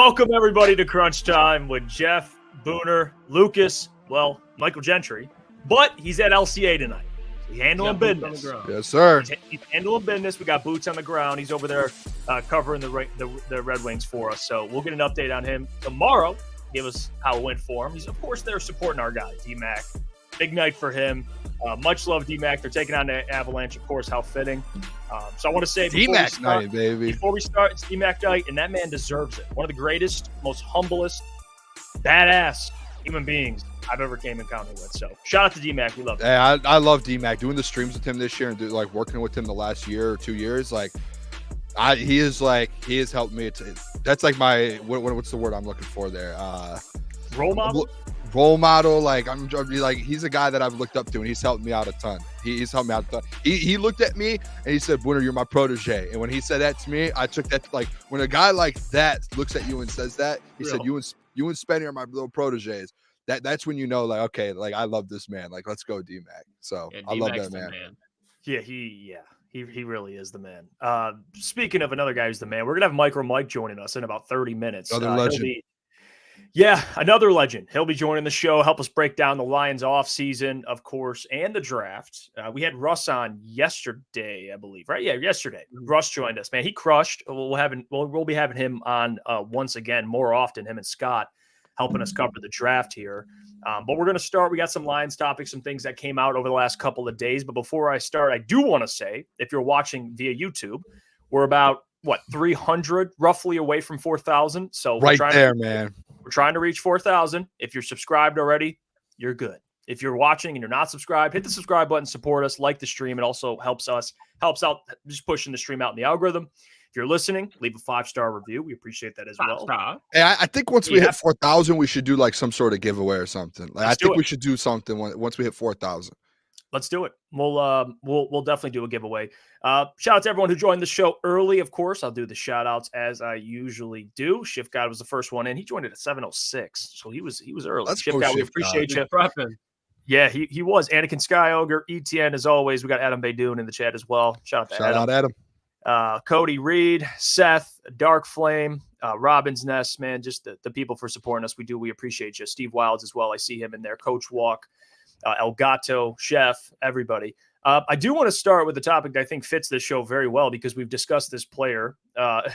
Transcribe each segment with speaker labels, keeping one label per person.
Speaker 1: Welcome, everybody, to Crunch Time with Jeff, Booner, Lukas, Michael Gentry. But he's at LCA tonight. He's handling business.
Speaker 2: Yes, sir.
Speaker 1: He's handling business. We got boots on the ground. He's over there covering the Red Wings for us. So we'll get an update on him tomorrow. Give us how it went for him. He's, of course, there supporting our guy, D-Mac. Big night for him. Much love, D-Mac. They're taking on the Avalanche, of course. How fitting. So I want to say
Speaker 2: D-Mac night, baby.
Speaker 1: Before we start, it's D-Mac night, and that man deserves it. One of the greatest, most humblest, badass human beings I've ever came in contact with. So shout out to D-Mac. We love him.
Speaker 2: Hey, I love D-Mac. Doing the streams with him this year and working with him the last year or 2 years, he has helped me. That's like my what's the word I'm looking for there?
Speaker 1: Role model.
Speaker 2: Role model. He's a guy that I've looked up to, and he's helped me out a ton. He's helped me out a ton. He looked at me and he said, "Booner, you're my protege." And when he said that to me, I took that when a guy like that looks at you and says that, he said, "You and Spenny are my little proteges." That's when you know, okay, I love this man. Let's go, D-Mac. So yeah, I love that man.
Speaker 1: Yeah, he really is the man. Speaking of another guy who's the man, we're gonna have Mike joining us in about 30 minutes.
Speaker 2: Another legend.
Speaker 1: Another legend. He'll be joining the show, help us break down the Lions offseason, of course, and the draft. We had Russ on yesterday, I believe, right? Yeah, yesterday. Russ joined us, man. He crushed. We'll be having him on once again more often, him and Scott, helping us cover the draft here. But we're going to start. We got some Lions topics, some things that came out over the last couple of days. But before I start, I do want to say, if you're watching via YouTube, we're about, 300 roughly away from 4,000. So
Speaker 2: right there, man.
Speaker 1: We're trying to reach 4,000. If you're subscribed already, you're good. If you're watching and you're not subscribed, hit the subscribe button, support us, like the stream. It also helps out just pushing the stream out in the algorithm. If you're listening, leave a 5-star review. We appreciate that as well.
Speaker 2: Hey, I think once we hit 4,000, we should do some sort of giveaway or something. I think we should do something once we hit 4,000.
Speaker 1: Let's do it. We'll definitely do a giveaway. Shout out to everyone who joined the show early. Of course, I'll do the shout outs as I usually do. Shift God was the first one in. He joined it at 7:06, so he was early.
Speaker 2: Let's
Speaker 1: Shift
Speaker 2: go,
Speaker 1: God, we
Speaker 2: Shift
Speaker 1: appreciate
Speaker 2: God.
Speaker 1: you. Prepping. Yeah, he was. Anakin Skyogre, ETN as always. We got Adam Baydoun in the chat as well. Shout out Adam. Cody Reed, Seth, Dark Flame, Robin's Nest, man, just the people for supporting us. We appreciate you. Steve Wilds as well. I see him in there. Coach Walk, El Gato, Chef, everybody. I do want to start with the topic that I think fits this show very well because we've discussed this player a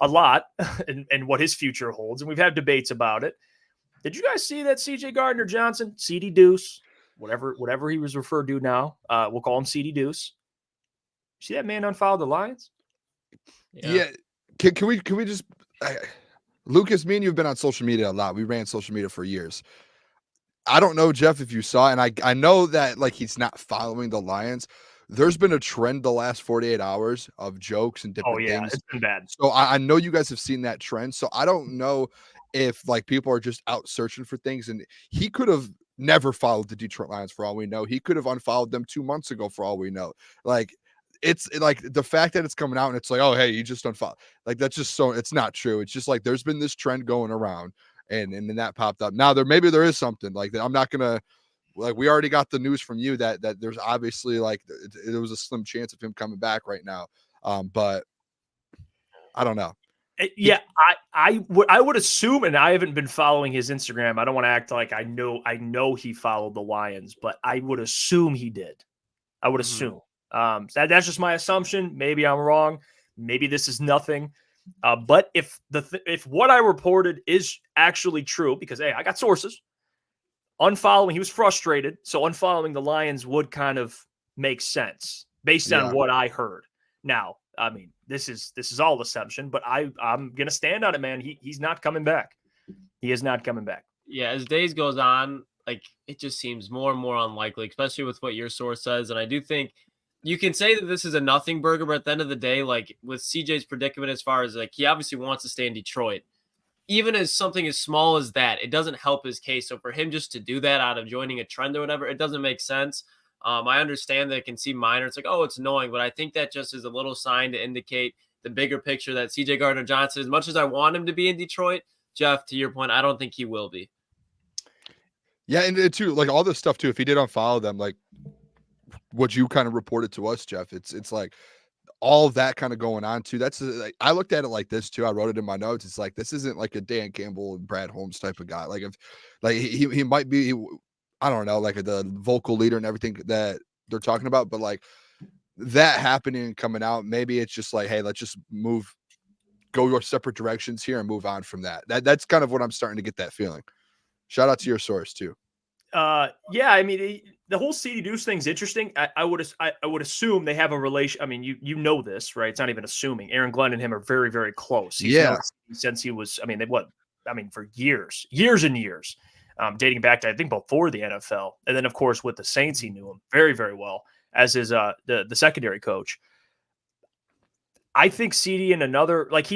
Speaker 1: lot and what his future holds, and we've had debates about it. Did you guys see that CJ Gardner-Johnson, CD Deuce, whatever he was referred to now, we'll call him CD Deuce. See that man unfollow the Lions?
Speaker 2: Yeah. Can we just Lukas, me and you have been on social media a lot. We ran social media for years. I don't know, Jeff, if you saw, and I know that he's not following the Lions. There's been a trend the last 48 hours of jokes and different things.
Speaker 1: It's been bad.
Speaker 2: So I know you guys have seen that trend. So I don't know if people are just out searching for things, and he could have never followed the Detroit Lions for all we know. He could have unfollowed them 2 months ago for all we know. It's the fact that it's coming out and it's oh, hey, you just unfollowed. That's just so it's not true. It's just there's been this trend going around. And then that popped up. Now maybe there is something that. I'm not gonna we already got the news from you that there's obviously there was a slim chance of him coming back right now. But I don't know.
Speaker 1: Yeah, I would assume, and I haven't been following his Instagram. I don't want to act like I know he followed the Lions, but I would assume he did. I would assume. That's just my assumption. Maybe I'm wrong. Maybe this is nothing. But if what I reported is actually true, because hey, I got sources. Unfollowing, he was frustrated, so unfollowing the Lions would kind of make sense based on what I heard. Now, I mean, this is all assumption, but I'm gonna stand on it, man. He's not coming back. He is not coming back.
Speaker 3: Yeah, as days goes on, it just seems more and more unlikely, especially with what your source says. And I do think you can say that this is a nothing burger, but at the end of the day, with CJ's predicament, as far as he obviously wants to stay in Detroit, even as something as small as that, it doesn't help his case. So for him just to do that out of joining a trend or whatever, it doesn't make sense. I understand that it can seem minor. It's it's annoying, but I think that just is a little sign to indicate the bigger picture that CJ Gardner-Johnson, as much as I want him to be in Detroit, Jeff, to your point, I don't think he will be.
Speaker 2: Yeah, and too, all this stuff too, if he did unfollow them, what you kind of reported to us, Jeff, it's all of that kind of going on too. That's like, I looked at it like this too. I wrote it in my notes. It's like, this isn't like a Dan Campbell and Brad Holmes type of guy. Like if like he might be, I don't know, like the vocal leader and everything that they're talking about, but like that happening and coming out, maybe it's just like, hey, let's just go your separate directions here and move on from that. That's kind of what I'm starting to get that feeling. Shout out to your source too.
Speaker 1: Yeah, I mean, the whole CD Deuce thing's interesting. I would assume they have a relation. I mean, you know this, right? It's not even assuming. Aaron Glenn and him are very, very close. He's known since he was, I mean, for years and years, dating back to, I think, before the NFL. And then, of course, with the Saints, he knew him very, very well, as is the secondary coach. I think CD and another, like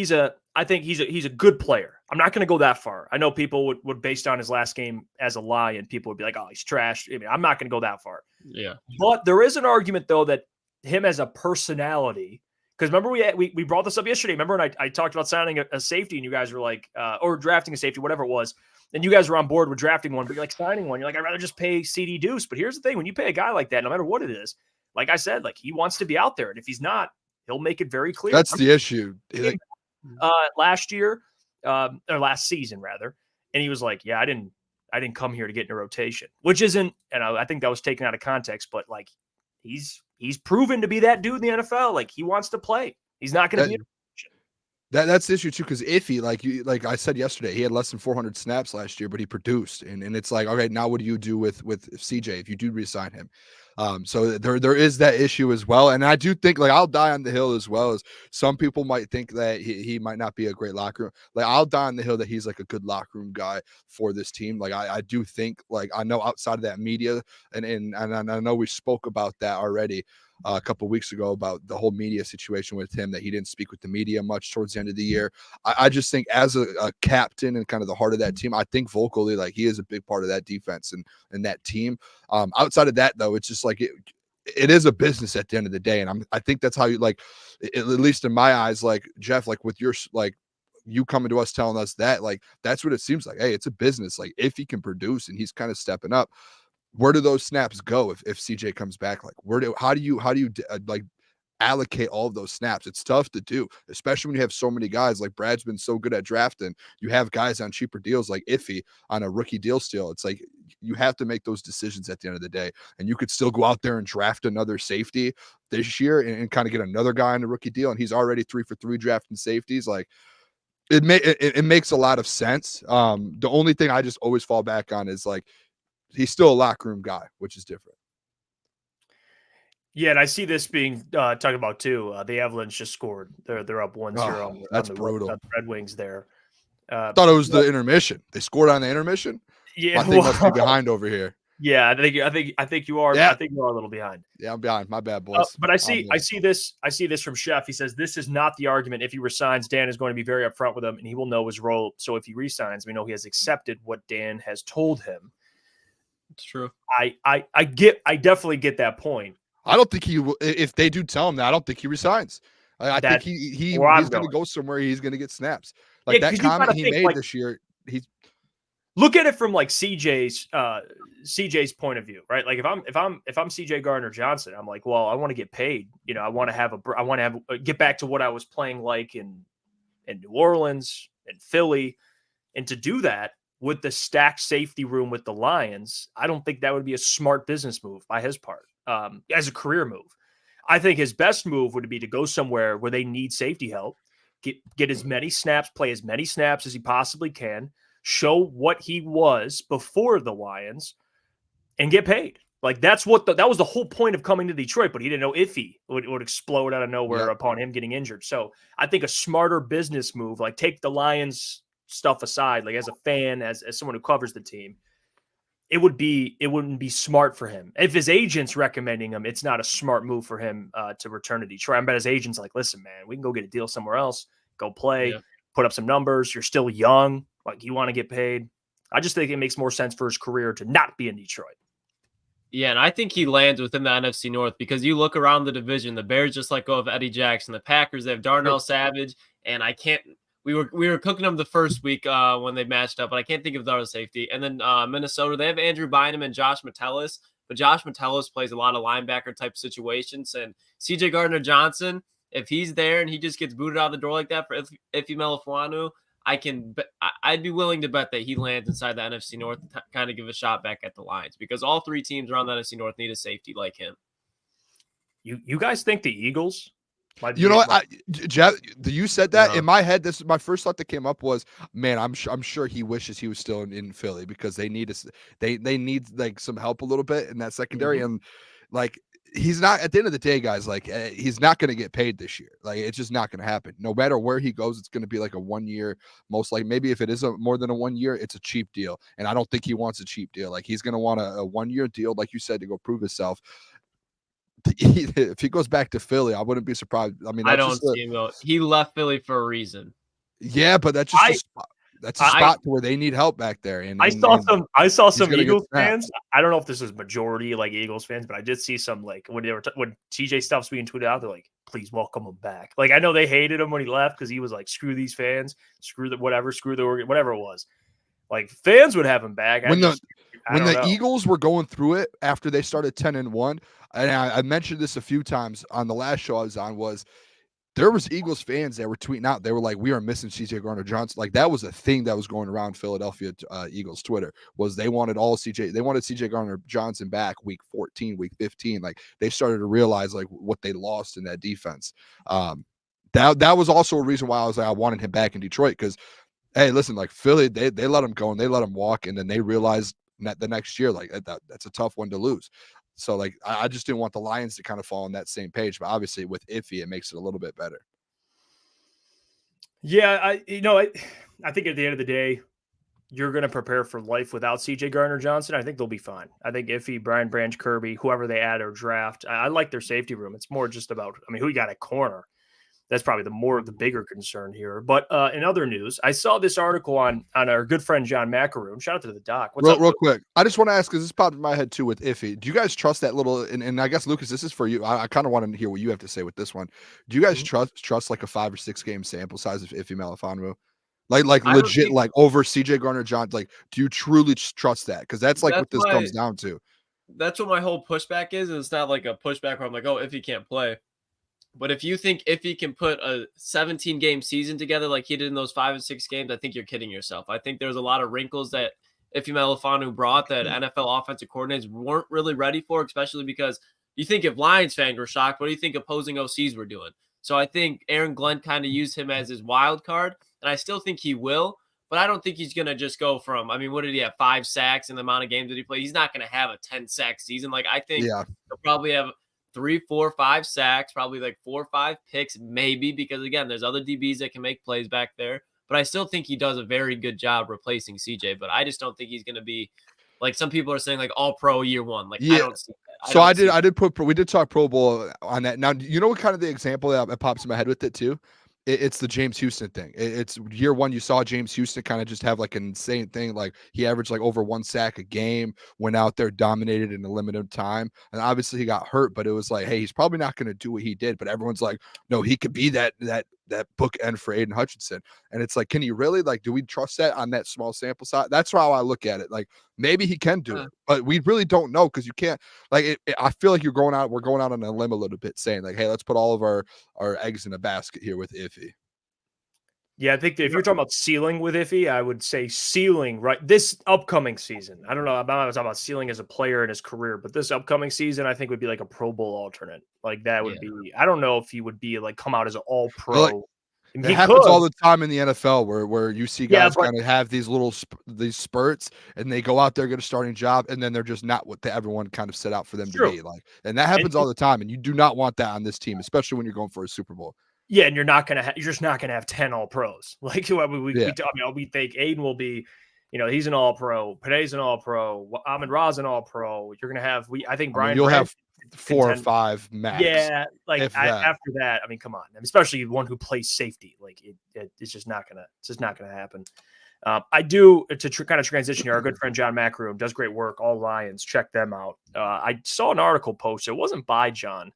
Speaker 1: I think he's a good player. I'm not going to go that far. I know people would based on his last game as a lie, and people would be like, oh, he's trash. I mean, I'm not going to go that far.
Speaker 3: Yeah.
Speaker 1: But there is an argument, though, that him as a personality, because remember we brought this up yesterday. Remember when I talked about signing a safety, and you guys were like, or drafting a safety, whatever it was, and you guys were on board with drafting one, but you're like signing one. You're like, I'd rather just pay CD Deuce. But here's the thing. When you pay a guy like that, no matter what it is, like I said, like he wants to be out there. And if he's not, he'll make it very clear.
Speaker 2: That's the issue.
Speaker 1: Last year, or last season rather, and he was like, "Yeah, I didn't come here to get in a rotation," which isn't, and I think that was taken out of context. But like, he's proven to be that dude in the NFL. Like he wants to play. He's not going to be.
Speaker 2: That's the issue too, because Iffy, like I said yesterday, he had less than 400 snaps last year, but he produced, and it's like, okay, now what do you do with CJ if you do resign him? So there is that issue as well, and I do think, like, I'll die on the hill as well, as some people might think that he might not be a great locker room. Like, I'll die on the hill that he's like a good locker room guy for this team. Like I do think, like, I know outside of that media, and I know we spoke about that already a couple of weeks ago about the whole media situation with him, that he didn't speak with the media much towards the end of the year. I just think as a captain and kind of the heart of that team, I think vocally, like, he is a big part of that defense and that team. Outside of that, though, it's just like it is a business at the end of the day. And I think that's how you, like, at least in my eyes, like Jeff, like with your, like, you coming to us telling us that, like, that's what it seems like. Hey, it's a business. Like, if he can produce and he's kind of stepping up, where do those snaps go if CJ comes back? Like, how do you like allocate all of those snaps? It's tough to do, especially when you have so many guys. Like, Brad's been so good at drafting. You have guys on cheaper deals like Iffy on a rookie deal still. It's like you have to make those decisions at the end of the day, and you could still go out there and draft another safety this year and kind of get another guy on a rookie deal, and he's already 3 for 3 drafting safeties. Like, it makes a lot of sense. The only thing I just always fall back on is, like, he's still a locker room guy, which is different.
Speaker 1: Yeah, and I see this being talked about too. The Avalanche just scored. They're up 1-0.
Speaker 2: That's brutal.
Speaker 1: On the Red Wings there.
Speaker 2: Thought it was the intermission. They scored on the intermission.
Speaker 1: Yeah,
Speaker 2: I think must be behind over here.
Speaker 1: Yeah, I think you are.
Speaker 2: Yeah.
Speaker 1: I think you are a little behind.
Speaker 2: Yeah, I'm behind. My bad, boys.
Speaker 1: But I see this from Chef. He says this is not the argument. If he resigns, Dan is going to be very upfront with him, and he will know his role. So if he resigns, we know he has accepted what Dan has told him.
Speaker 3: It's true.
Speaker 1: I definitely get that point.
Speaker 2: I don't think he will. If they do tell him that, I don't think he resigns. I think he's going to go somewhere. He's going to get snaps. Like, that comment he made this year. He's
Speaker 1: look at it from, like, CJ's point of view, right? Like, if I'm CJ Gardner-Johnson, I'm like, well, I want to get paid. You know, I want to get back to what I was playing like in New Orleans and Philly, and to do that with the stacked safety room with the Lions, I don't think that would be a smart business move by his part, as a career move. I think his best move would be to go somewhere where they need safety help, get as many snaps, play as many snaps as he possibly can, show what he was before the Lions, and get paid. Like, that was the whole point of coming to Detroit, but he didn't know if he would explode out of nowhere upon him getting injured. So I think a smarter business move, like, take the Lions stuff aside, like, as a fan, as someone who covers the team, it wouldn't be smart for him. If his agent's recommending him, it's not a smart move for him to return to Detroit. I bet his agent's like, listen, man, we can go get a deal somewhere else, go play, put up some numbers. You're still young. Like, you want to get paid. I just think it makes more sense for his career to not be in Detroit.
Speaker 3: Yeah, and I think he lands within the NFC North, because you look around the division, the Bears just let go of Eddie Jackson. The Packers, they have Darnell Savage, and I can't – we were cooking them the first week when they matched up, but I can't think of the other safety. And then Minnesota, they have Andrew Bynum and Josh Metellus, but Josh Metellus plays a lot of linebacker type situations. And CJ Gardner-Johnson, If he's there and he just gets booted out of the door like that for Ife Melifonwu, I'd be willing to bet that he lands inside the NFC North to kind of give a shot back at the Lions, because all three teams around the NFC North need a safety like him.
Speaker 1: You guys think the Eagles?
Speaker 2: You know what, Jeff? You said that in my head. This is my first thought that came up was, man, I'm sure he wishes he was still in Philly, because they need they need like some help a little bit in that secondary, and like. He's not, at the end of the day, guys, like he's not going to get paid this year. Like it's just not going to happen. No matter where he goes, it's going to be like a 1 year, most likely. Maybe if it is more than a 1 year, it's a cheap deal. And I don't think he wants a cheap deal. Like he's going to want a 1 year deal, like you said, to go prove himself. If he goes back to Philly, I wouldn't be surprised. I mean,
Speaker 3: I don't see him go. He left Philly for a reason.
Speaker 2: Yeah, but that's just that's a spot where they need help back there. And
Speaker 1: I saw some Eagles fans. I don't know if this is majority like Eagles fans, but I did see some like when TJ stuff's being tweeted out, they're like, "Please welcome him back." Like I know they hated him when he left because he was like, "Screw these fans, screw the organ, whatever it was." Like fans would have him back. When
Speaker 2: the Eagles were going through it after they started 10-1, and I mentioned this a few times on the last show I was on, was there was Eagles fans that were tweeting out. They were like, "We are missing CJ Gardner-Johnson." Like that was a thing that was going around Philadelphia Eagles Twitter, was they wanted CJ Gardner-Johnson back week 14, week 15. Like they started to realize like what they lost in that defense. That was also a reason why I was like, I wanted him back in Detroit, because hey, listen, like Philly, they let him go and they let him walk, and then they realized the next year like that's a tough one to lose. So, like, I just didn't want the Lions to kind of fall on that same page. But obviously, with Ife, it makes it a little bit better.
Speaker 1: Yeah, I think at the end of the day, you're going to prepare for life without CJ Gardner-Johnson. I think they'll be fine. I think Ife, Brian Branch, Kirby, whoever they add or draft, I like their safety room. It's more just about, who you got at corner. That's probably the bigger concern here. But in other news, I saw this article on our good friend John Macaroon. Shout out to the doc. What's up,
Speaker 2: real quick? I just want to ask, because this popped in my head too with Ife. Do you guys trust that little? And I guess Lukas, this is for you. I kind of want to hear what you have to say with this one. Do you guys trust like a 5 or 6 game sample size of Ife Melifonwu? Like legit, like over CJ Gardner-Johnson. Like, do you truly trust that? Because that's like what this comes down to.
Speaker 3: That's what my whole pushback is. And it's not like a pushback where I'm like, oh, Ife can't play. But if you think if he can put a 17-game season together like he did in those 5 and 6 games, I think you're kidding yourself. I think there's a lot of wrinkles that Ife Melifonwu brought that NFL offensive coordinators weren't really ready for, especially because you think if Lions fans were shocked, what do you think opposing OCs were doing? So I think Aaron Glenn kind of used him as his wild card, and I still think he will, but I don't think he's going to just go from, what did he have, 5 sacks in the amount of games that he played? He's not going to have a 10-sack season. Like, I think he'll probably have 3, 4, 5 sacks, probably like 4 or 5 picks, maybe, because again, there's other DBs that can make plays back there. But I still think he does a very good job replacing CJ. But I just don't think he's going to be like some people are saying, like all pro year one. Like I don't see that.
Speaker 2: We did talk Pro Bowl on that. Now, you know what kind of the example that pops in my head with it too? It's the James Houston thing. It's year one. You saw James Houston kind of just have like an insane thing. Like he averaged like over 1 sack a game, went out there, dominated in a limited time. And obviously he got hurt, but it was like, hey, he's probably not going to do what he did. But everyone's like, no, he could be that bookend for Aiden Hutchinson. And it's like, can he really, like, do we trust that on that small sample size? That's how I look at it. Like maybe he can do it, but we really don't know, because you can't, like, I feel like we're going out on a limb a little bit, saying like, hey, let's put all of our eggs in a basket here with Ife.
Speaker 1: Yeah, I think that if you're talking about ceiling with Ife, I would say ceiling right this upcoming season. I don't know about talking about ceiling as a player in his career, but this upcoming season, I think would be like a Pro Bowl alternate. Like that would be. I don't know if he would be like come out as an All Pro.
Speaker 2: Like, it happens all the time in the NFL where you see guys kind of have these little these spurts, and they go out there, get a starting job, and then they're just not what everyone kind of set out for them to be. Like, and that happens all the time, and you do not want that on this team, especially when you're going for a Super Bowl.
Speaker 1: Yeah, and you're just not gonna have 10 All Pros. Like we think Aiden will be, he's an All Pro, Panay's an All Pro, Amon Ra's an All Pro. You're gonna have I think Brian.
Speaker 2: You'll have 4 or 5 max.
Speaker 1: Yeah, like after that, come on, especially one who plays safety. Like it's just not gonna happen. I do kind of transition here. Our good friend John Macaroon does great work. All Lions, check them out. I saw an article posted. It wasn't by John.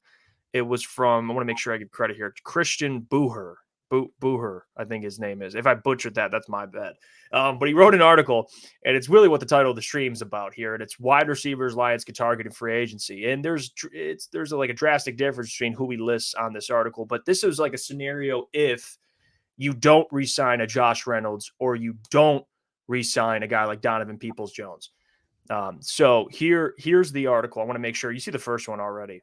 Speaker 1: It was from, I want to make sure I give credit here, Christian Booher. Booher, I think his name is. If I butchered that, that's my bad. But he wrote an article, and it's really what the title of the stream's about here. And it's wide receivers Lions could target in free agency. And there's a drastic difference between who he lists on this article. But this is like a scenario if you don't re-sign a Josh Reynolds or you don't re-sign a guy like Donovan Peoples-Jones. So here's the article. I want to make sure you see the first one already.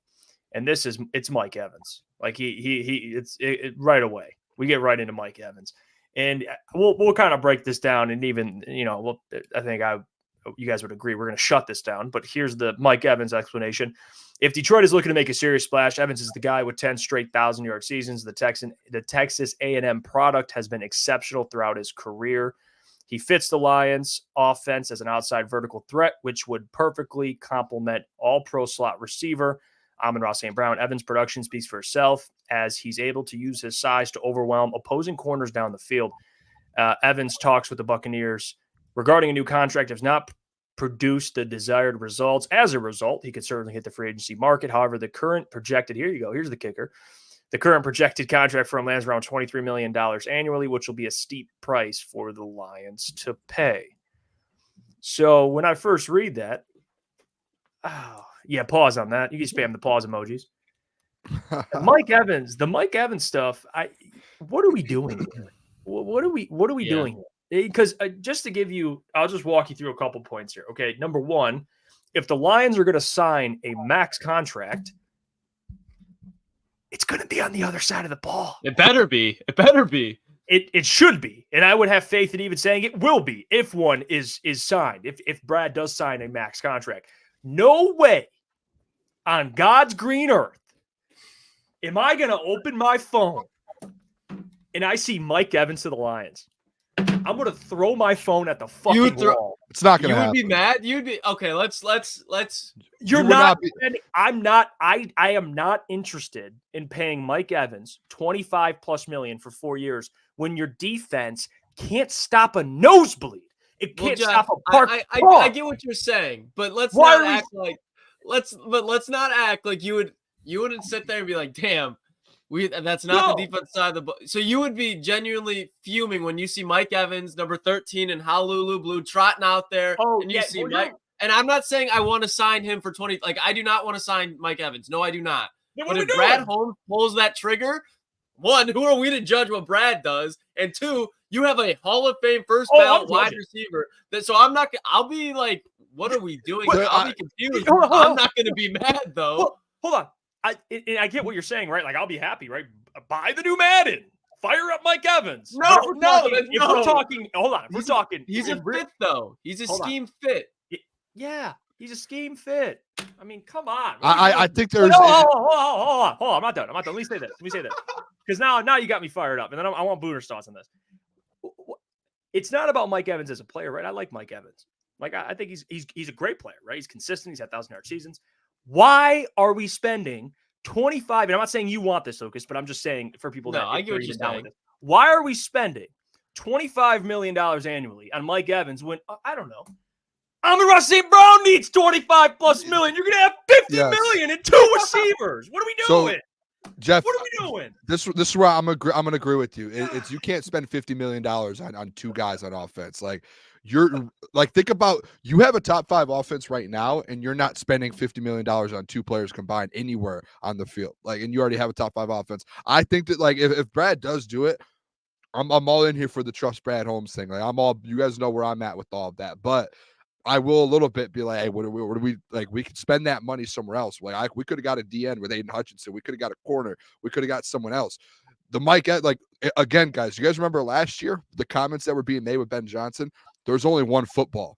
Speaker 1: And it's Mike Evans. Like it's right away. We get right into Mike Evans, and we'll kind of break this down. And even, I think you guys would agree, we're going to shut this down, but here's the Mike Evans explanation. If Detroit is looking to make a serious splash, Evans is the guy with 10 straight 1,000-yard seasons. The Texas A&M product has been exceptional throughout his career. He fits the Lions offense as an outside vertical threat, which would perfectly complement all-pro slot receiver Amon-Ra St. Brown. Evans' production speaks for itself as he's able to use his size to overwhelm opposing corners down the field. Evans talks with the Buccaneers regarding a new contract, has not produced the desired results. As a result, he could certainly hit the free agency market. However, the current projected, here's the kicker. The current projected contract for him lands around $23 million annually, which will be a steep price for the Lions to pay. So when I first read that, pause on that. You can spam the pause emojis. The Mike Evans stuff. What are we doing here? What are we doing here? Because just to give you, I'll just walk you through a couple points here. Okay, number one, if the Lions are going to sign a max contract, it's going to be on the other side of the ball.
Speaker 3: It better be.
Speaker 1: It should be, and I would have faith in even saying it will be if one is signed. If Brad does sign a max contract, no way on God's green earth am I going to open my phone and I see Mike Evans to the Lions. I'm going to throw my phone at the fucking wall.
Speaker 2: It's not going to happen.
Speaker 3: You would be mad. You'd be okay. Let's.
Speaker 1: You're not. I'm not. I am not interested in paying Mike Evans $25+ million for 4 years when your defense can't stop a nosebleed. It can't stop a park.
Speaker 3: I get what you're saying, but let's not act like you wouldn't sit there and be like, damn. That's not the defense side of the ball. So you would be genuinely fuming when you see Mike Evans, number 13, and Honolulu Blue trotting out there, and you see Mike. And I'm not saying I want to sign him for 20. Like, I do not want to sign Mike Evans. No, I do not. But if Brad Holmes pulls that trigger, one, who are we to judge what Brad does? And two, you have a Hall of Fame first ballot wide receiver. So I'm not. I'll be like, what are we doing? I'll be confused. I'm not going to be mad though.
Speaker 1: Hold on. I get what you're saying, right? Like, I'll be happy, right? Buy the new Madden. Fire up Mike Evans.
Speaker 3: Hold on.
Speaker 1: He's
Speaker 3: a fit, though. He's a scheme fit.
Speaker 1: Yeah, he's a scheme fit. I mean, come on.
Speaker 2: I think there's.
Speaker 1: Hold on. I'm not done. Let me say this. Because now you got me fired up, and then I want Booner's thoughts on this. It's not about Mike Evans as a player, right? I like Mike Evans. Like, I think he's a great player, right? He's consistent. He's had 1,000-yard seasons. Why are we spending 25? And I'm not saying you want this, Lukas, but I'm just saying for people that
Speaker 3: I get what you're saying.
Speaker 1: Why are we spending $25 million annually on Mike Evans when I don't know? Amon-Ra St. Brown needs $25+ million. You're gonna have $50 million in two receivers. What are we doing?
Speaker 2: So, Jeff,
Speaker 1: what are we doing?
Speaker 2: This is where I'm gonna agree with you. It's you can't spend $50 million on two guys on offense. Like, you're like, think about, you have a top 5 offense right now, and you're not spending $50 million on two players combined anywhere on the field. Like, and you already have a top 5 offense. I think that, like, if Brad does do it, I'm all in here for the trust Brad Holmes thing. Like, you guys know where I'm at with all of that, but I will a little bit be like, hey, what do we like? We could spend that money somewhere else. Like, we could have got a DN with Aiden Hutchinson. We could have got a corner. We could have got someone else. The Mike, like, again, guys, you guys remember last year, the comments that were being made with Ben Johnson? There's only one football.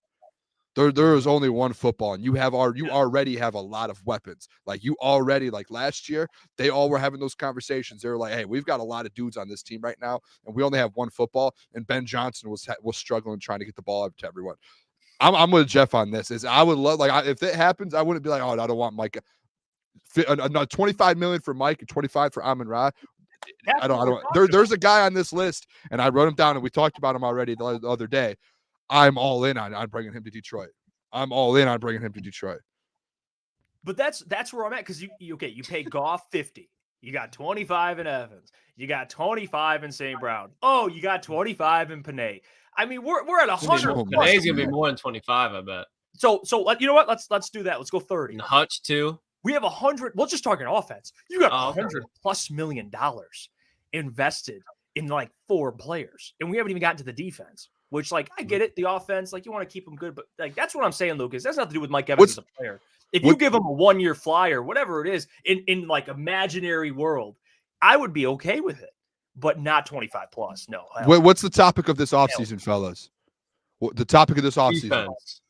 Speaker 2: There is only one football, and you already have a lot of weapons. Like, you already, like, last year, they all were having those conversations. They were like, hey, we've got a lot of dudes on this team right now, and we only have one football. And Ben Johnson was struggling trying to get the ball up to everyone. I'm with Jeff on this. I would love, like, if it happens, I wouldn't be like, oh, I don't want Mike. $25 million for Mike and 25 for Amon-Ra. I don't. There's a guy on this list, and I wrote him down, and we talked about him already the other day. I'm all in on bringing him to Detroit. I'm all in on bringing him to Detroit.
Speaker 1: But that's where I'm at, because you pay Goff 50, You got 25 in Evans. You got 25 in St. Brown. Oh, you got 25 in Panay. I mean, we're at 100.
Speaker 3: Panay's gonna be more than 25, I bet.
Speaker 1: So you know what? Let's do that. Let's go 30.
Speaker 3: And Hutch too.
Speaker 1: We have 100. We'll just talking offense. You got $100+ million invested in like 4 players, and we haven't even gotten to the defense. Which, like, I get it. The offense, like, you want to keep them good, but like that's what I'm saying, Lucas. That's nothing to do with Mike Evans as a player. If you give him a 1-year flyer, whatever it is, in like imaginary world, I would be okay with it, but not 25+. No.
Speaker 2: What's the topic of this offseason, fellas? The topic of this offseason: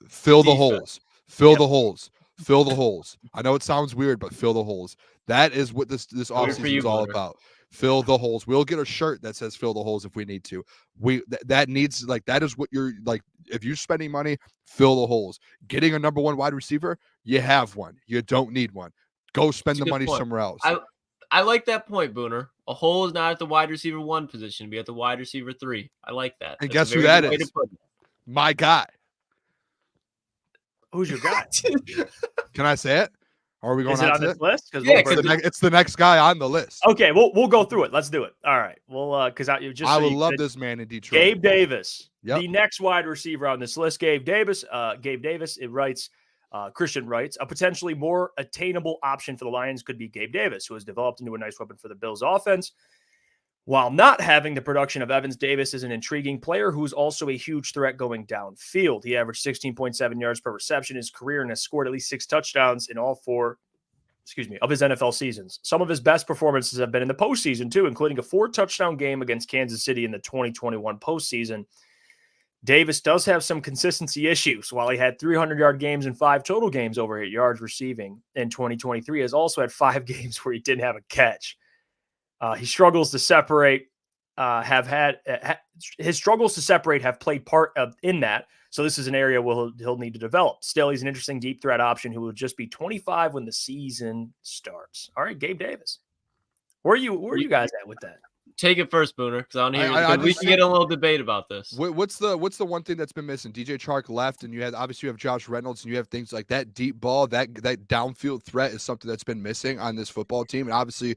Speaker 2: fill the holes, fill the holes, fill the holes. I know it sounds weird, but fill the holes. That is what this offseason is all about. Fill the holes. We'll get a shirt that says "fill the holes" if we need to. That needs, like, that is what you're like. If you're spending money, fill the holes. Getting a number 1 wide receiver, you have one. You don't need one. Go spend the money somewhere else.
Speaker 3: I like that point, Booner. A hole is not at the wide receiver 1 position, be at the wide receiver 3. I like that.
Speaker 2: And guess who that is? My guy.
Speaker 1: Who's your guy?
Speaker 2: Can I say it? Or are we going
Speaker 1: on this list?
Speaker 2: Yeah, it's the next guy on the list.
Speaker 1: Okay, we'll go through it. Let's do it. All right. Well, because I
Speaker 2: would love this man in Detroit.
Speaker 1: Gabe Davis, the next wide receiver on this list. Gabe Davis. It writes. Christian writes, a potentially more attainable option for the Lions could be Gabe Davis, who has developed into a nice weapon for the Bills offense. While not having the production of Evans, Davis is an intriguing player who's also a huge threat going downfield. He averaged 16.7 yards per reception in his career and has scored at least 6 touchdowns in all 4 of his NFL seasons. Some of his best performances have been in the postseason, too, including a 4-touchdown game against Kansas City in the 2021 postseason. Davis does have some consistency issues. While he had 300-yard games and 5 total games over 8 yards receiving in 2023, he has also had 5 games where he didn't have a catch. He struggles to separate, his struggles to separate have played part in that. So this is an area where he'll need to develop. Still, he's an interesting deep threat option who will just be 25 when the season starts. All right, Gabe Davis. Where are you guys at with that?
Speaker 3: Take it first, Booner, because I don't hear we can get a little debate about this.
Speaker 2: What's the one thing that's been missing? DJ Chark left, and you have Josh Reynolds, and you have things like that deep ball, that downfield threat is something that's been missing on this football team. And obviously,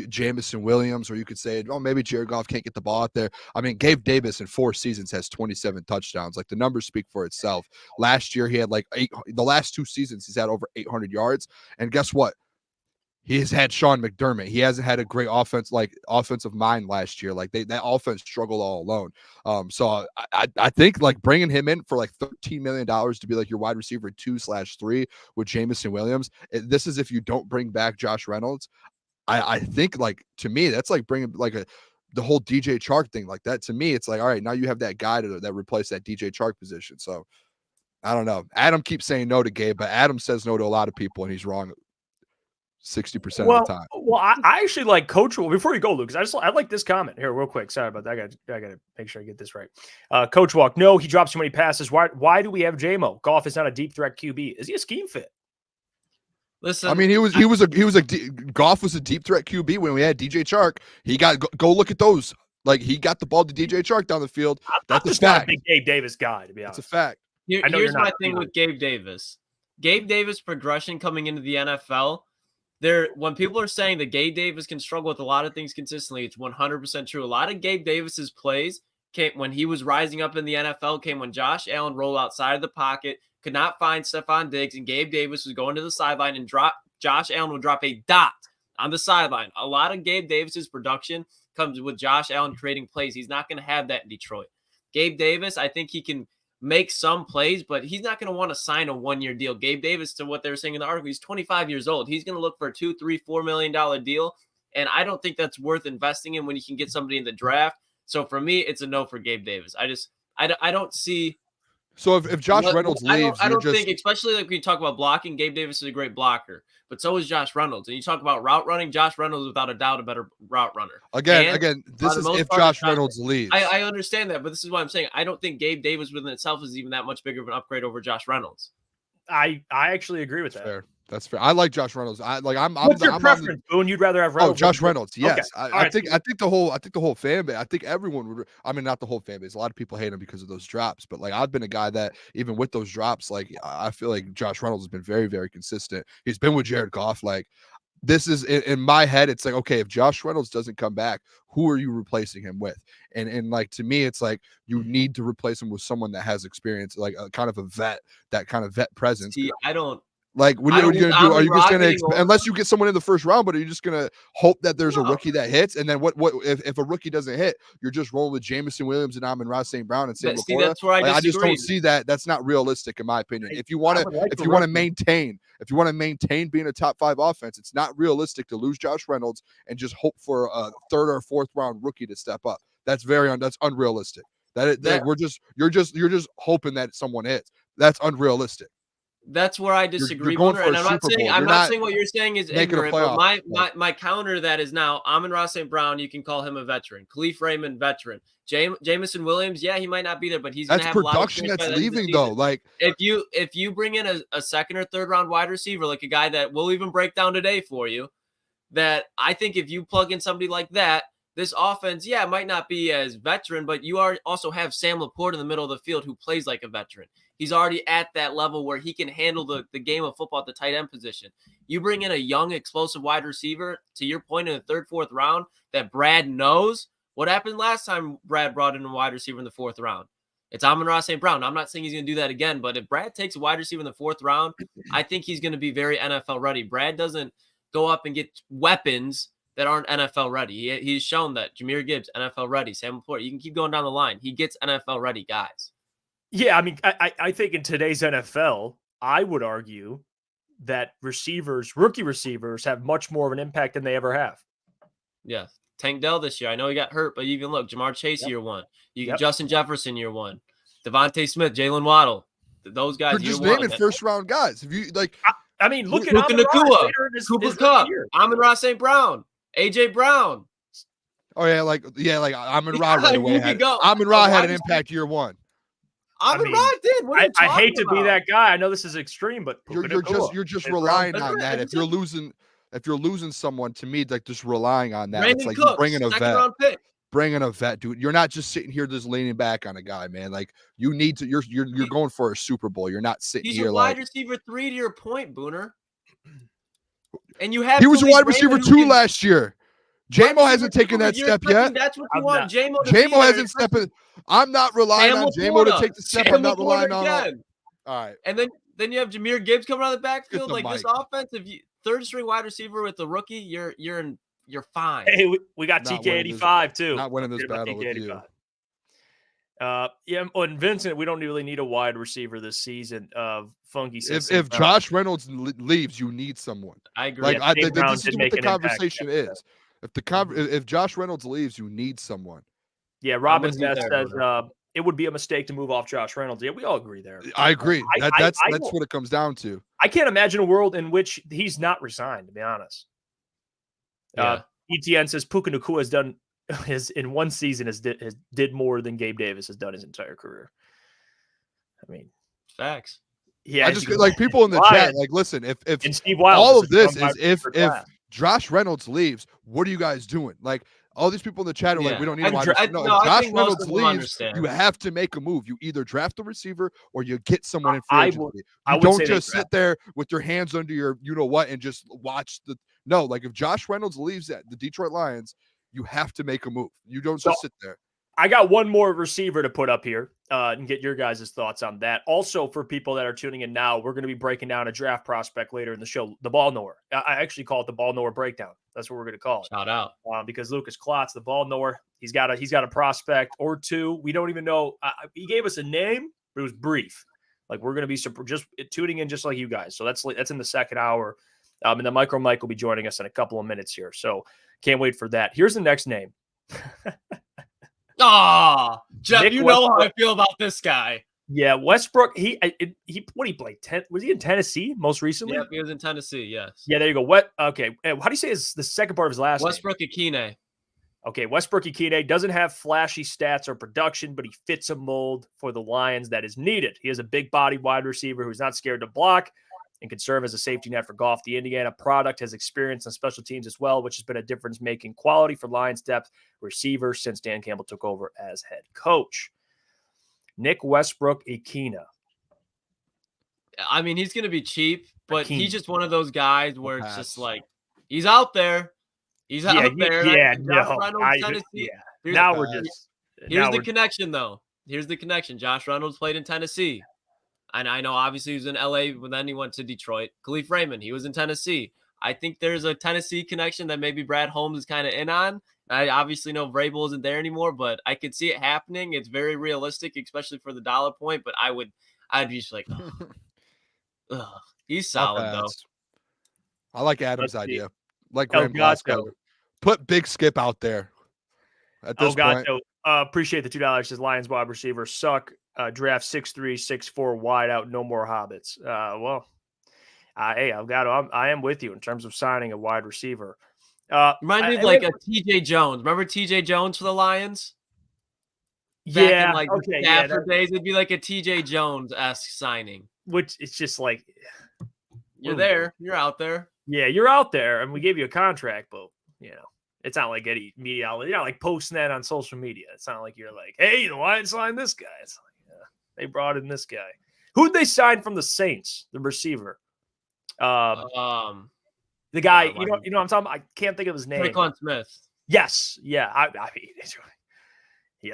Speaker 2: Jamison Williams, or you could say, oh, maybe Jared Goff can't get the ball out there. I mean, Gabe Davis in 4 seasons has 27 touchdowns. Like, the numbers speak for itself. Last year, he had like 8. The last 2 seasons, he's had over 800 yards. And guess what? He has had Sean McDermott. He hasn't had a great offensive mind last year. Like, that offense struggled all alone. So I think, like, bringing him in for like $13 million to be like your wide receiver 2/3 with Jamison Williams. This is if you don't bring back Josh Reynolds. I think, like, to me, that's like bringing like the whole DJ Chark thing. Like, that to me, it's like, all right, now you have that guy that replaced that DJ Chark position. So I don't know. Adam keeps saying no to Gabe, but Adam says no to a lot of people, and he's wrong 60% of the time.
Speaker 1: Well, I actually like Coach. Well, before you go, Lucas, I like this comment here real quick. Sorry about that. I got to make sure I get this right. Coach Walk. No, he drops too many passes. Why do we have JMO? Goff is not a deep threat QB. Is he a scheme fit?
Speaker 3: Listen,
Speaker 2: I mean, Goff was a deep threat QB when we had DJ Chark. He got go look at those. Like, he got the ball to DJ Chark down the field. That's
Speaker 1: just not a big Gabe Davis guy, to be honest.
Speaker 2: It's a fact.
Speaker 3: Here's my thing with Gabe Davis. Gabe Davis' progression coming into the NFL. When people are saying that Gabe Davis can struggle with a lot of things consistently, it's 100% true. A lot of Gabe Davis's plays came when he was rising up in the NFL, came when Josh Allen rolled outside of the pocket, could not find Stephon Diggs, and Gabe Davis was going to the sideline, and Josh Allen would drop a dot on the sideline. A lot of Gabe Davis's production comes with Josh Allen creating plays. He's not going to have that in Detroit. Gabe Davis, I think he can make some plays, but he's not going to want to sign a 1-year deal. Gabe Davis, to what they were saying in the article, he's 25 years old. He's going to look for a $2, $3, $4 million deal, and I don't think that's worth investing in when you can get somebody in the draft. So for me, it's a no for Gabe Davis. I don't see.
Speaker 2: So if Josh Reynolds leaves,
Speaker 3: I don't think, especially like when you talk about blocking, Gabe Davis is a great blocker, but so is Josh Reynolds. And you talk about route running, Josh Reynolds is without a doubt a better route runner.
Speaker 2: Again, this is if Josh Reynolds leaves.
Speaker 3: I understand that, but this is what I'm saying. I don't think Gabe Davis within itself is even that much bigger of an upgrade over Josh Reynolds.
Speaker 1: I actually agree with that.
Speaker 2: Fair. That's fair. I like Josh Reynolds.
Speaker 1: What's your preference, Boone? You'd rather have Reynolds?
Speaker 2: Oh, Josh Reynolds. Yes,
Speaker 1: okay.
Speaker 2: I think the whole fan base. I think everyone would. I mean, not the whole fan base. A lot of people hate him because of those drops. But like, I've been a guy that even with those drops, like, I feel like Josh Reynolds has been very, very consistent. He's been with Jared Goff. Like, this is in my head. It's like, okay, if Josh Reynolds doesn't come back, who are you replacing him with? And like, to me, it's like you need to replace him with someone that has experience, like a kind of a vet, that kind of vet presence.
Speaker 3: See, I don't.
Speaker 2: Like, what are you going to do? Are you just going to, unless you get someone in the first round, but are you just going to hope that there's a rookie that hits? And then what if a rookie doesn't hit, you're just rolling with Jameson Williams and Amon-Ra St. Brown and Sam Laporta?
Speaker 3: That's where I
Speaker 2: just don't see that. That's not realistic, in my opinion. If you want to maintain being a top 5 offense, it's not realistic to lose Josh Reynolds and just hope for a 3rd or 4th round rookie to step up. That's that's unrealistic. You're just hoping that someone hits. That's unrealistic.
Speaker 3: That's where I disagree, Booner. And I'm not saying what you're saying is ignorant, but my counter to that is now Amon-Ra St. Brown, you can call him a veteran. Khalif Raymond, veteran. Jameson Williams, yeah, he might not be there, but he's going to have
Speaker 2: production a lot of that's leaving, though. Like,
Speaker 3: if you bring in a 2nd or 3rd round wide receiver, like a guy that we'll even break down today for you, that I think if you plug in somebody like that, this offense, yeah, might not be as veteran, but you also have Sam Laporta in the middle of the field who plays like a veteran. He's already at that level where he can handle the game of football at the tight end position. You bring in a young, explosive wide receiver, to your point, in the 3rd, 4th round that Brad knows. What happened last time Brad brought in a wide receiver in the 4th round? It's Amon-Ra St. Brown. I'm not saying he's going to do that again, but if Brad takes a wide receiver in the 4th round, I think he's going to be very NFL ready. Brad doesn't go up and get weapons that aren't NFL ready. He's shown that. Jahmyr Gibbs, NFL ready. Sam Laporta, you can keep going down the line. He gets NFL ready guys.
Speaker 1: Yeah, I mean, I think in today's NFL, I would argue that rookie receivers, have much more of an impact than they ever have.
Speaker 3: Yeah. Tank Dell this year. I know he got hurt, but even look, Jamar Chase year 1. Justin Jefferson year 1. Devontae Smith, Jalen Waddle. Those guys.
Speaker 2: You're just naming 1st round guys. If you like,
Speaker 1: I mean, look at
Speaker 3: Nakua, Cooper Kupp, Amon-Ra St. Brown, AJ Brown.
Speaker 2: Oh yeah, like Amon-Ra right away. Amon-Ra had an impact year 1.
Speaker 3: Amon-Ra did.
Speaker 1: I hate to be that guy. I know this is extreme, but
Speaker 2: you're just relying on that. If you're losing someone, to me, like, just relying on that.
Speaker 3: Brandon
Speaker 2: it's like
Speaker 3: Cooks,
Speaker 2: bringing a vet, dude. You're not just sitting here just leaning back on a guy, man. Like, you need to. You're going for a Super Bowl. You're not sitting here.
Speaker 3: He's a wide receiver 3 to your point, Booner. And you have.
Speaker 2: He was a wide receiver 2 last year. J-Mo hasn't taken that step yet.
Speaker 3: That's what you want J-Mo to
Speaker 2: J-Mo hasn't stepped in. I'm not relying on J-Mo to take the step. I'm not relying on. All right.
Speaker 3: And then you have Jahmyr Gibbs coming out of the backfield. Like, this offense, if you 3rd string wide receiver with the rookie, you're fine.
Speaker 1: Hey, we got TK85 too.
Speaker 2: Not winning this battle with you.
Speaker 1: And Vincent, we don't really need a wide receiver this season. Funky says
Speaker 2: if Josh Reynolds leaves, you need someone.
Speaker 3: I agree.
Speaker 2: Like, this is what the conversation is. If Josh Reynolds leaves, you need someone.
Speaker 1: Yeah, Robin's Nest says it would be a mistake to move off Josh Reynolds. Yeah, we all agree there.
Speaker 2: I agree. That's what it comes down to.
Speaker 1: I can't imagine a world in which he's not resigned, to be honest.
Speaker 3: Yeah.
Speaker 1: ETN says Puka Nacua has done in one season did more than Gabe Davis has done his entire career. I mean,
Speaker 3: facts.
Speaker 1: Yeah,
Speaker 2: I just like people in the chat. Like, listen, if
Speaker 1: Steve Wild
Speaker 2: all of this is if Josh Reynolds leaves, what are you guys doing? Like, all these people in the chat are like, we don't need a wide receiver. No, if Josh Reynolds leaves, you have to make a move. You either draft a receiver or you get someone in free agency. You don't just sit there with your hands under your you-know-what and just watch the – no, like, if Josh Reynolds leaves the Detroit Lions, you have to make a move. You don't just sit there.
Speaker 1: I got one more receiver to put up here and get your guys' thoughts on that. Also, for people that are tuning in now, we're going to be breaking down a draft prospect later in the show, the ball knower. I actually call it the ball knower breakdown. That's what we're going to call it.
Speaker 3: Shout out.
Speaker 1: Because Lukas Klotz, the ball knower, he's got a prospect or two. We don't even know. He gave us a name, but it was brief. Like, we're going to be just tuning in just like you guys. So that's in the 2nd hour. And then Mike will be joining us in a couple of minutes here. So can't wait for that. Here's the next name.
Speaker 3: Jeff, Nick, you know how I feel about this guy.
Speaker 1: Yeah, Westbrook. He played? Was he in Tennessee most recently?
Speaker 3: Yeah, he was in Tennessee. Yes.
Speaker 1: Yeah, there you go. Okay. How do you say the second part of his last name?
Speaker 3: Westbrook Ikine.
Speaker 1: Okay, Westbrook Ikine doesn't have flashy stats or production, but he fits a mold for the Lions that is needed. He is a big body wide receiver who's not scared to block and can serve as a safety net for Goff. The Indiana product has experience on special teams as well, which has been a difference-making quality for Lions depth receiver since Dan Campbell took over as head coach. Nick Westbrook Ikine.
Speaker 3: I mean, he's going to be cheap, but he's just one of those guys where it's just like, He's out there. He's out there.
Speaker 1: Yeah,
Speaker 3: Josh Reynolds, Tennessee.
Speaker 1: Yeah. Now we're just.
Speaker 3: Here's the connection, though. Here's the connection. Josh Reynolds played in Tennessee. And I know, obviously, he was in LA, but then he went to Detroit. Khalif Raymond, he was in Tennessee. I think there's a Tennessee connection that maybe Brad Holmes is kind of in on. I obviously know Vrabel isn't there anymore, but I could see it happening. It's very realistic, especially for the dollar point. But I'd be just like, he's solid, though.
Speaker 2: I like Adam's idea. Like Graham Glasgow. Put Big Skip out there at this point.
Speaker 1: Appreciate the $2. Says Lions wide receiver suck. Draft 6'3", 6'4", wide out. No more hobbits. Hey, I am with you in terms of signing a wide receiver.
Speaker 3: Reminds me of like a TJ Jones. Remember TJ Jones for the Lions?
Speaker 1: Back
Speaker 3: in Stafford days, it'd be like a TJ Jones-esque signing.
Speaker 1: Which it's just like
Speaker 3: you're there, you're out there.
Speaker 1: Yeah, you're out there, and we gave you a contract, but it's not like any media outlet. You're not like posting that on social media. It's not like you're like, hey, the Lions signed this guy. It's like, they brought in this guy. Who'd they sign from the Saints? The receiver. The guy, you know what I'm talking about? I can't think of his name.
Speaker 3: Tre'Quan Smith.
Speaker 1: Yes. Yeah. I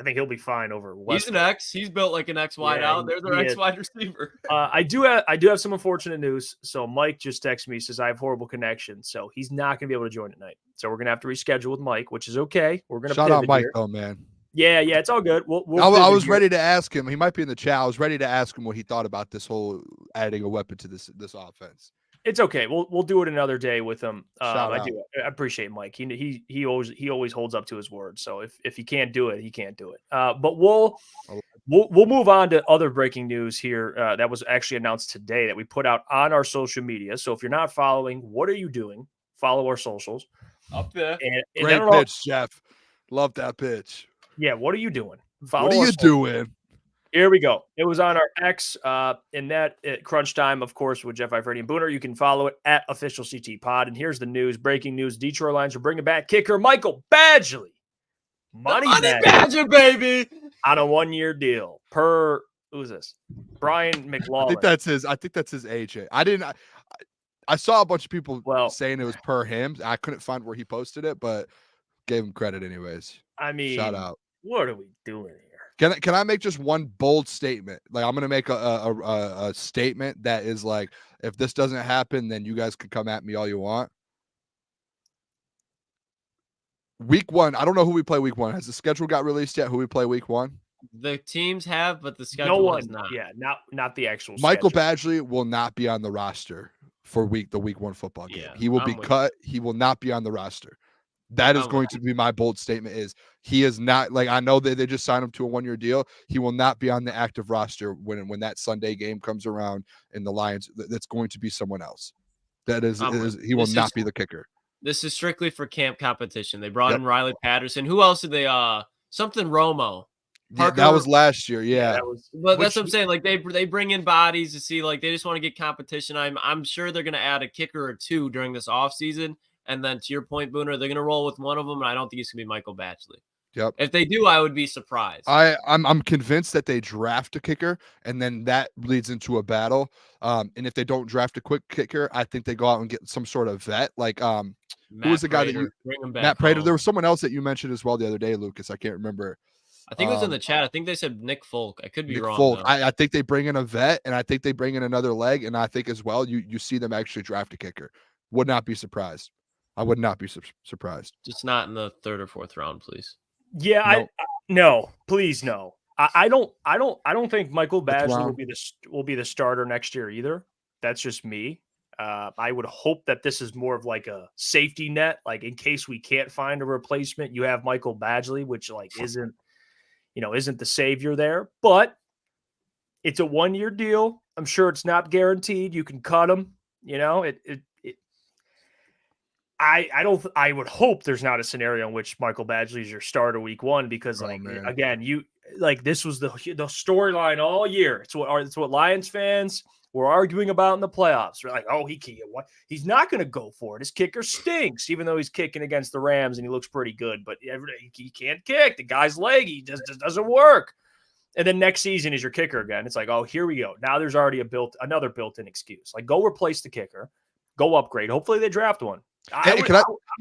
Speaker 1: think he'll be fine over Westbrook.
Speaker 3: He's an X. He's built like an X wide out. There's our X wide receiver.
Speaker 1: I do have some unfortunate news. So Mike just texted me, says I have horrible connection. So he's not going to be able to join tonight. So we're going to have to reschedule with Mike, which is okay. We're going to
Speaker 2: shout out Mike though, man.
Speaker 1: Yeah, it's all good.
Speaker 2: I was ready to ask him. He might be in the chat. I was ready to ask him what he thought about this whole adding a weapon to this offense.
Speaker 1: It's okay. We'll do it another day with him. I appreciate Mike. He always holds up to his word. So if he can't do it, he can't do it. But we'll move on to other breaking news here that was actually announced today that we put out on our social media. So if you're not following, what are you doing? Follow our socials
Speaker 3: up there.
Speaker 1: And
Speaker 2: great pitch, Jeff. Love that pitch.
Speaker 1: Yeah, what are you doing?
Speaker 2: What are you doing?
Speaker 1: Here we go. It was on our X in that crunch time, of course, with Jeff Iafrate and Booner. You can follow it at Official CT Pod. And here's the news. Breaking news. Detroit Lions are bringing back kicker Michael Badgley. Money
Speaker 3: Badger, baby.
Speaker 1: On a 1-year deal. Who's this? Brian McLaughlin.
Speaker 2: I think that's his agent. I saw a bunch of people saying it was per him. I couldn't find where he posted it, but gave him credit anyways.
Speaker 1: I mean,
Speaker 2: shout out.
Speaker 1: What are we doing here?
Speaker 2: Can I make just one bold statement? Like, I'm going to make a statement that is like, if this doesn't happen, then you guys can come at me all you want. Week 1, I don't know who we play week 1. Has the schedule got released yet? Who we play week 1?
Speaker 3: The teams have, but the schedule has not.
Speaker 1: Yeah, not the actual
Speaker 2: Michael
Speaker 1: schedule.
Speaker 2: Badgley will not be on the roster for the week 1 football game.
Speaker 3: Yeah,
Speaker 2: he will be cut. He will not be on the roster. That is going to be my bold statement. Is he is not, like, I know that they just signed him to a 1-year deal. He will not be on the active roster when that Sunday game comes around and the Lions. That's going to be someone else. He will not be the kicker.
Speaker 3: This is strictly for camp competition. They brought in Riley Patterson. Who else did they? Something Romo.
Speaker 2: Parker, that was last year. Yeah.
Speaker 3: But that's what I'm saying. Like, they bring in bodies to see, like, they just want to get competition. I'm sure they're going to add a kicker or two during this offseason. And then to your point, Booner, they're going to roll with one of them, and I don't think it's going to be Michael Badgley.
Speaker 2: Yep.
Speaker 3: If they do, I would be surprised.
Speaker 2: I'm convinced that they draft a kicker, and then that leads into a battle. And if they don't draft a quick kicker, I think they go out and get some sort of vet. Like, who was the guy that you – Matt Prater. There was someone else that you mentioned as well the other day, Lucas. I can't remember.
Speaker 3: I think it was in the chat. I think they said Nick Folk. I could be wrong.
Speaker 2: Folk. I think they bring in a vet, and I think they bring in another leg, and I think as well you see them actually draft a kicker. Would not be surprised. I would not be surprised.
Speaker 3: Just not in the 3rd or 4th round, please.
Speaker 1: Yeah, no, please no. I don't think Michael Badgley will be the starter next year either. That's just me. I would hope that this is more of like a safety net, like in case we can't find a replacement, you have Michael Badgley, which like isn't the savior there, but it's a 1-year deal. I'm sure it's not guaranteed. You can cut him. I would hope there's not a scenario in which Michael Badgley is your starter week 1 because again, this was the storyline all year. It's what Lions fans were arguing about in the playoffs. We're like, he's not going to go for it. His kicker stinks, even though he's kicking against the Rams and he looks pretty good, but he can't kick. The guy's leg, he just doesn't work. And then next season is your kicker again. It's like, oh, here we go. Now there's already another built-in excuse. Like, go replace the kicker, go upgrade. Hopefully they draft one. I'm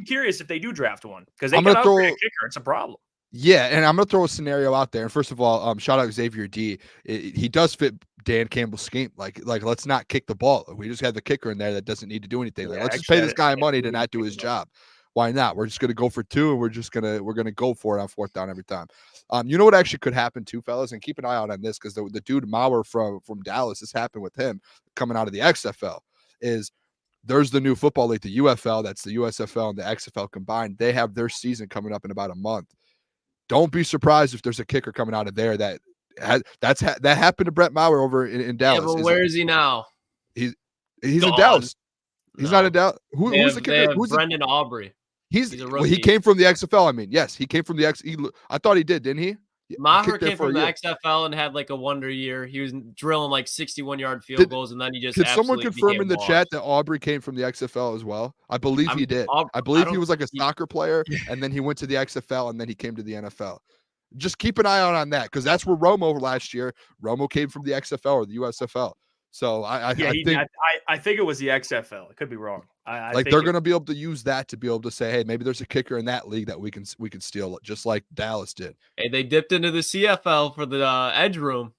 Speaker 1: curious if they do draft one because they can upgrade a kicker. It's a problem.
Speaker 2: Yeah, and I'm going to throw a scenario out there. And first of all, shout out Xavier D. He does fit Dan Campbell's scheme. Like let's not kick the ball. We just have the kicker in there that doesn't need to do anything. Like, let's just pay this guy money to not do his job. Why not? We're just going to go for 2, and we're going to go for it on 4th down every time. You know what actually could happen too, fellas, and keep an eye out on this because the dude Maurer from Dallas, this happened with him coming out of the XFL. There's the new football league, the UFL. That's the USFL and the XFL combined. They have their season coming up in about a month. Don't be surprised if there's a kicker coming out of there that happened to Brett Maurer over in Dallas.
Speaker 3: Yeah, but where is he now?
Speaker 2: He's in Dallas. He's not in Dallas. Who's the kicker? Who's
Speaker 3: Brendan Aubrey?
Speaker 2: He came from the XFL. I mean, yes, he came from the X. I thought he did, didn't he?
Speaker 3: Maher came from the XFL and had like a wonder year. He was drilling like 61-yard field goals, and then he just.
Speaker 2: Could someone confirm in the chat that Aubrey came from the XFL as well? I believe he did. I believe he was like a soccer player, and then he went to the XFL, and then he came to the NFL. Just keep an eye out on that because that's where Romo last year. Romo came from the XFL or the USFL. So I think
Speaker 1: it was the XFL. I could be wrong. I
Speaker 2: think they're going to be able to use that to be able to say, hey, maybe there's a kicker in that league that we can steal, just like Dallas did.
Speaker 3: Hey, they dipped into the CFL for the edge room.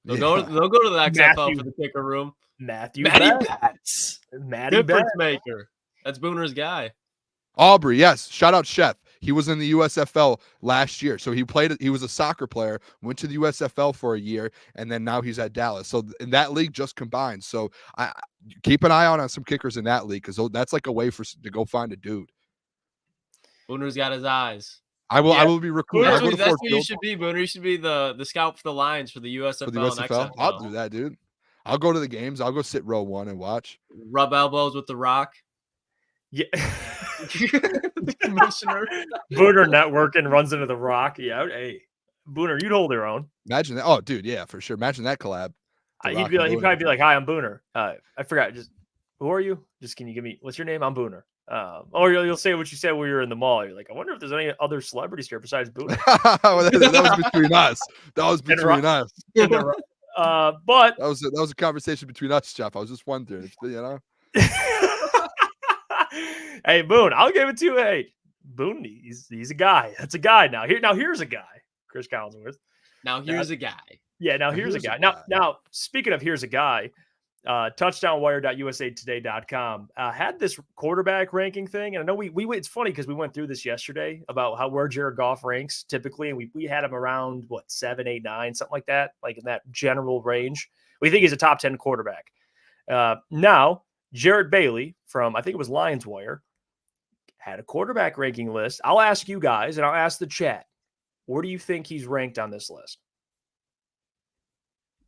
Speaker 3: They'll go to the XFL for the kicker room.
Speaker 1: Matty
Speaker 3: Betts. Difference maker. That's Booner's guy.
Speaker 2: Aubrey, yes. Shout out Chef. He was in the USFL last year. So he was a soccer player, went to the USFL for a year, and then now he's at Dallas. So in that league just combined. So I keep an eye on some kickers in that league because that's like a way to go find a dude.
Speaker 3: Booner's got his eyes.
Speaker 2: I will be recruiting.
Speaker 3: That's what you should be, Booner. You should be the scout for the Lions for the USFL.
Speaker 2: For the USFL? And XFL. I'll do that, dude. I'll go to the games. I'll go sit row 1 and watch.
Speaker 3: Rub elbows with The Rock.
Speaker 1: Yeah.
Speaker 3: The commissioner.
Speaker 1: Booner networking runs into The Rock. Yeah. Hey, Booner, you'd hold your own.
Speaker 2: Imagine that. Oh, dude. Yeah, for sure. Imagine that collab.
Speaker 1: He'd probably be like, hi, I'm Booner. I forgot. Just who are you? Just can you give me what's your name? I'm Booner. Or you'll say what you said when you're in the mall. You're like, I wonder if there's any other celebrities here besides Booner.
Speaker 2: that was between us. That was between us.
Speaker 1: But
Speaker 2: that was a conversation between us, Jeff. I was just wondering, you know.
Speaker 1: Hey, Boone, I'll give it to you. Hey, Boone, he's a guy. That's a guy now. Here's a guy. Chris Collinsworth.
Speaker 3: Now here's a guy.
Speaker 1: Yeah, now here's a guy. Now speaking of here's a guy, touchdownwire.usatoday.com had this quarterback ranking thing, and I know we it's funny because we went through this yesterday about where Jared Goff ranks typically, and we had him around 7, 8, 9, something like that, like in that general range. We think he's a top 10 quarterback. Now Jared Bailey from I think it was Lions Wire had a quarterback ranking list. I'll ask you guys, and I'll ask the chat, where do you think he's ranked on this list?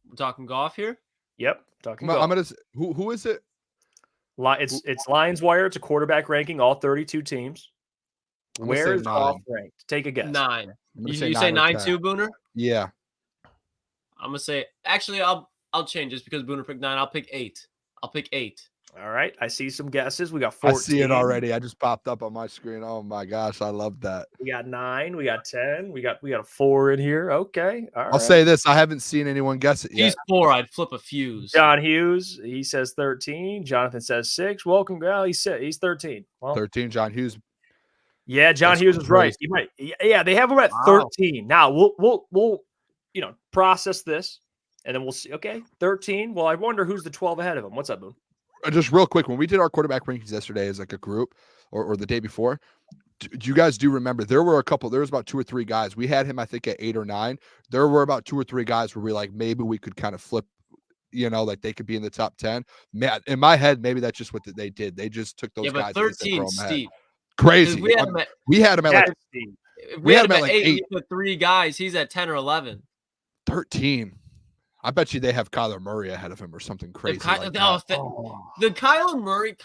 Speaker 3: We're talking Goff here.
Speaker 1: Yep, talking.
Speaker 2: I'm gonna. Who is it?
Speaker 1: It's Lions Wire. It's a quarterback ranking, all 32 teams. Where is Goff ranked? Take a guess.
Speaker 3: 9. You say 9 too, Booner?
Speaker 2: Yeah.
Speaker 3: I'm gonna say. Actually, I'll change this because Booner picked 9. I'll pick 8. I'll pick 8.
Speaker 1: All right. I see some guesses. We got 14.
Speaker 2: I see it already. I just popped up on my screen. Oh my gosh, I love that.
Speaker 1: We got 9. We got 10. We got a 4 in here. Okay. All right.
Speaker 2: I'll say this. I haven't seen anyone guess it yet.
Speaker 3: He's 4. I'd flip a fuse.
Speaker 1: John Hughes. He says 13. Jonathan says 6. Welcome, Gal. He's 13. Well,
Speaker 2: 13. John Hughes.
Speaker 1: Yeah, John Hughes is right. He might. Yeah, they have him at 13. Now we'll process this, and then we'll see. Okay, 13. Well, I wonder who's the 12 ahead of him. What's up, Boone?
Speaker 2: Just real quick, when we did our quarterback rankings yesterday as like a group or the day before, do you guys remember there was about 2 or 3 guys. We had him, I think, at 8 or 9. There were about 2 or 3 guys where we like, maybe we could kind of flip, like they could be in the top 10. Man, in my head, maybe that's just what they did. They just took those guys.
Speaker 3: 13 steep.
Speaker 2: Crazy. We had him at like 8.
Speaker 3: The 3 guys, he's at 10 or 11.
Speaker 2: 13. I bet you they have Kyler Murray ahead of him or something crazy.
Speaker 3: The Kyler Murray,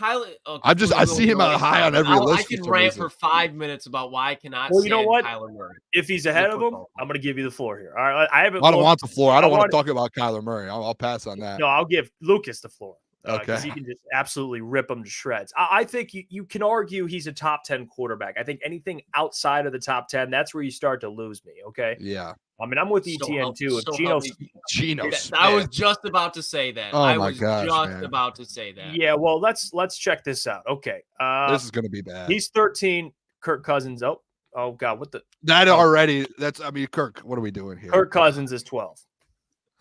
Speaker 2: I see him high on every list.
Speaker 3: I can rant for 5 minutes about why I cannot stand Kyler Murray.
Speaker 1: If he's ahead of him, I'm going to give you the floor here. All right,
Speaker 2: I don't want the floor. I don't want to talk about Kyler Murray. I'll pass on that.
Speaker 1: No, I'll give Lukas the floor. because he can just absolutely rip them to shreds. I think you can argue he's a top 10 quarterback. I think anything outside of the top 10, that's where you start to lose me. Okay.
Speaker 2: Yeah.
Speaker 1: I mean, I'm with ETN too. If
Speaker 2: Geno's,
Speaker 3: I was just about to say that.
Speaker 2: Oh
Speaker 3: I
Speaker 2: my
Speaker 3: was
Speaker 2: gosh,
Speaker 3: just
Speaker 2: man.
Speaker 3: about to say that.
Speaker 1: Yeah, well, let's check this out. Okay.
Speaker 2: This is gonna be bad.
Speaker 1: He's 13. Kirk Cousins. Oh God, what the
Speaker 2: already? Kirk, what are we doing here?
Speaker 1: Kirk Cousins is 12.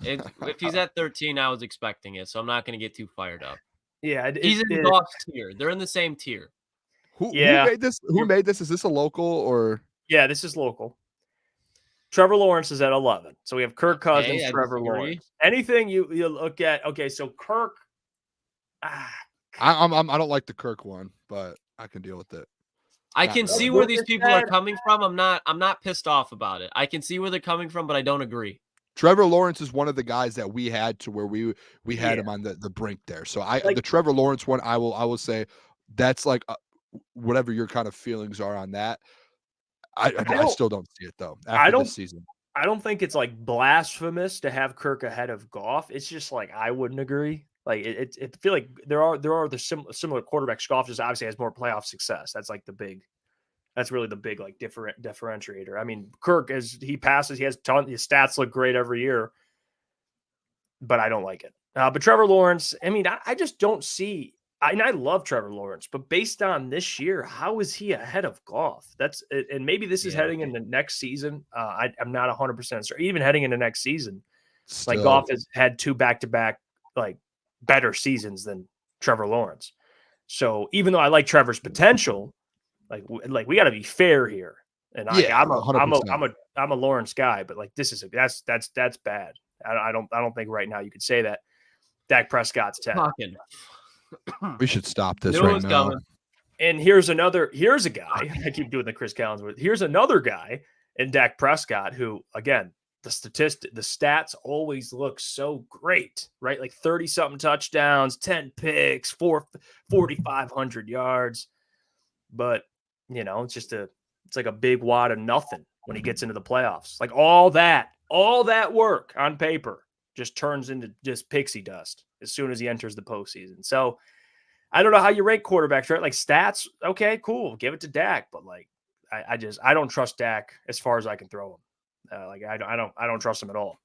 Speaker 3: If he's at 13, I was expecting it, so I'm not going to get too fired up.
Speaker 1: Yeah,
Speaker 3: he's in Goff's tier. They're in the same tier.
Speaker 2: Who made this? Who made this? Is this a local or?
Speaker 1: Yeah, this is local. Trevor Lawrence is at 11. So we have Kirk Cousins, Trevor Lawrence. Anything you look at? Okay, so Kirk.
Speaker 2: I don't like the Kirk one, but I can deal with it.
Speaker 3: I can see where these people are coming from. I'm not pissed off about it. I can see where they're coming from, but I don't agree.
Speaker 2: Trevor Lawrence is one of the guys that we had to where we had him on the brink there. So the Trevor Lawrence one, I will say that's like whatever your kind of feelings are on that. I still don't see it though. After this season,
Speaker 1: I don't think it's like blasphemous to have Kirk ahead of Goff. It's just like I wouldn't agree. Like it feel like there are the similar quarterbacks. Goff just obviously has more playoff success. That's like that's really the big like differentiator. I mean, Kirk, as he passes, he has his stats look great every year, but I don't like it. But Trevor Lawrence, I mean, I just don't see. I love Trevor Lawrence, but based on this year, how is he ahead of Goff? And maybe this is heading into next season. I'm not 100% sure. Even heading into next season, like Goff has had 2 back-to-back like better seasons than Trevor Lawrence. So even though I like Trevor's potential, like we got to be fair here. And I'm a Lawrence guy, but like this is that's bad. I don't think right now you could say that. Dak Prescott's 10.
Speaker 2: We should stop this right now.
Speaker 1: And here's a guy. I keep doing the Chris Collinsworth. Here's another guy in Dak Prescott who, again, the stats always look so great, right? Like 30-something touchdowns, 10 picks, 4,500 yards. But, it's like a big wad of nothing when he gets into the playoffs. Like all that work on paper just turns into just pixie dust as soon as he enters the postseason. So I don't know how you rank quarterbacks, right? Like stats, okay, cool, give it to Dak, but like I don't trust Dak as far as I can throw him. I don't trust him at all.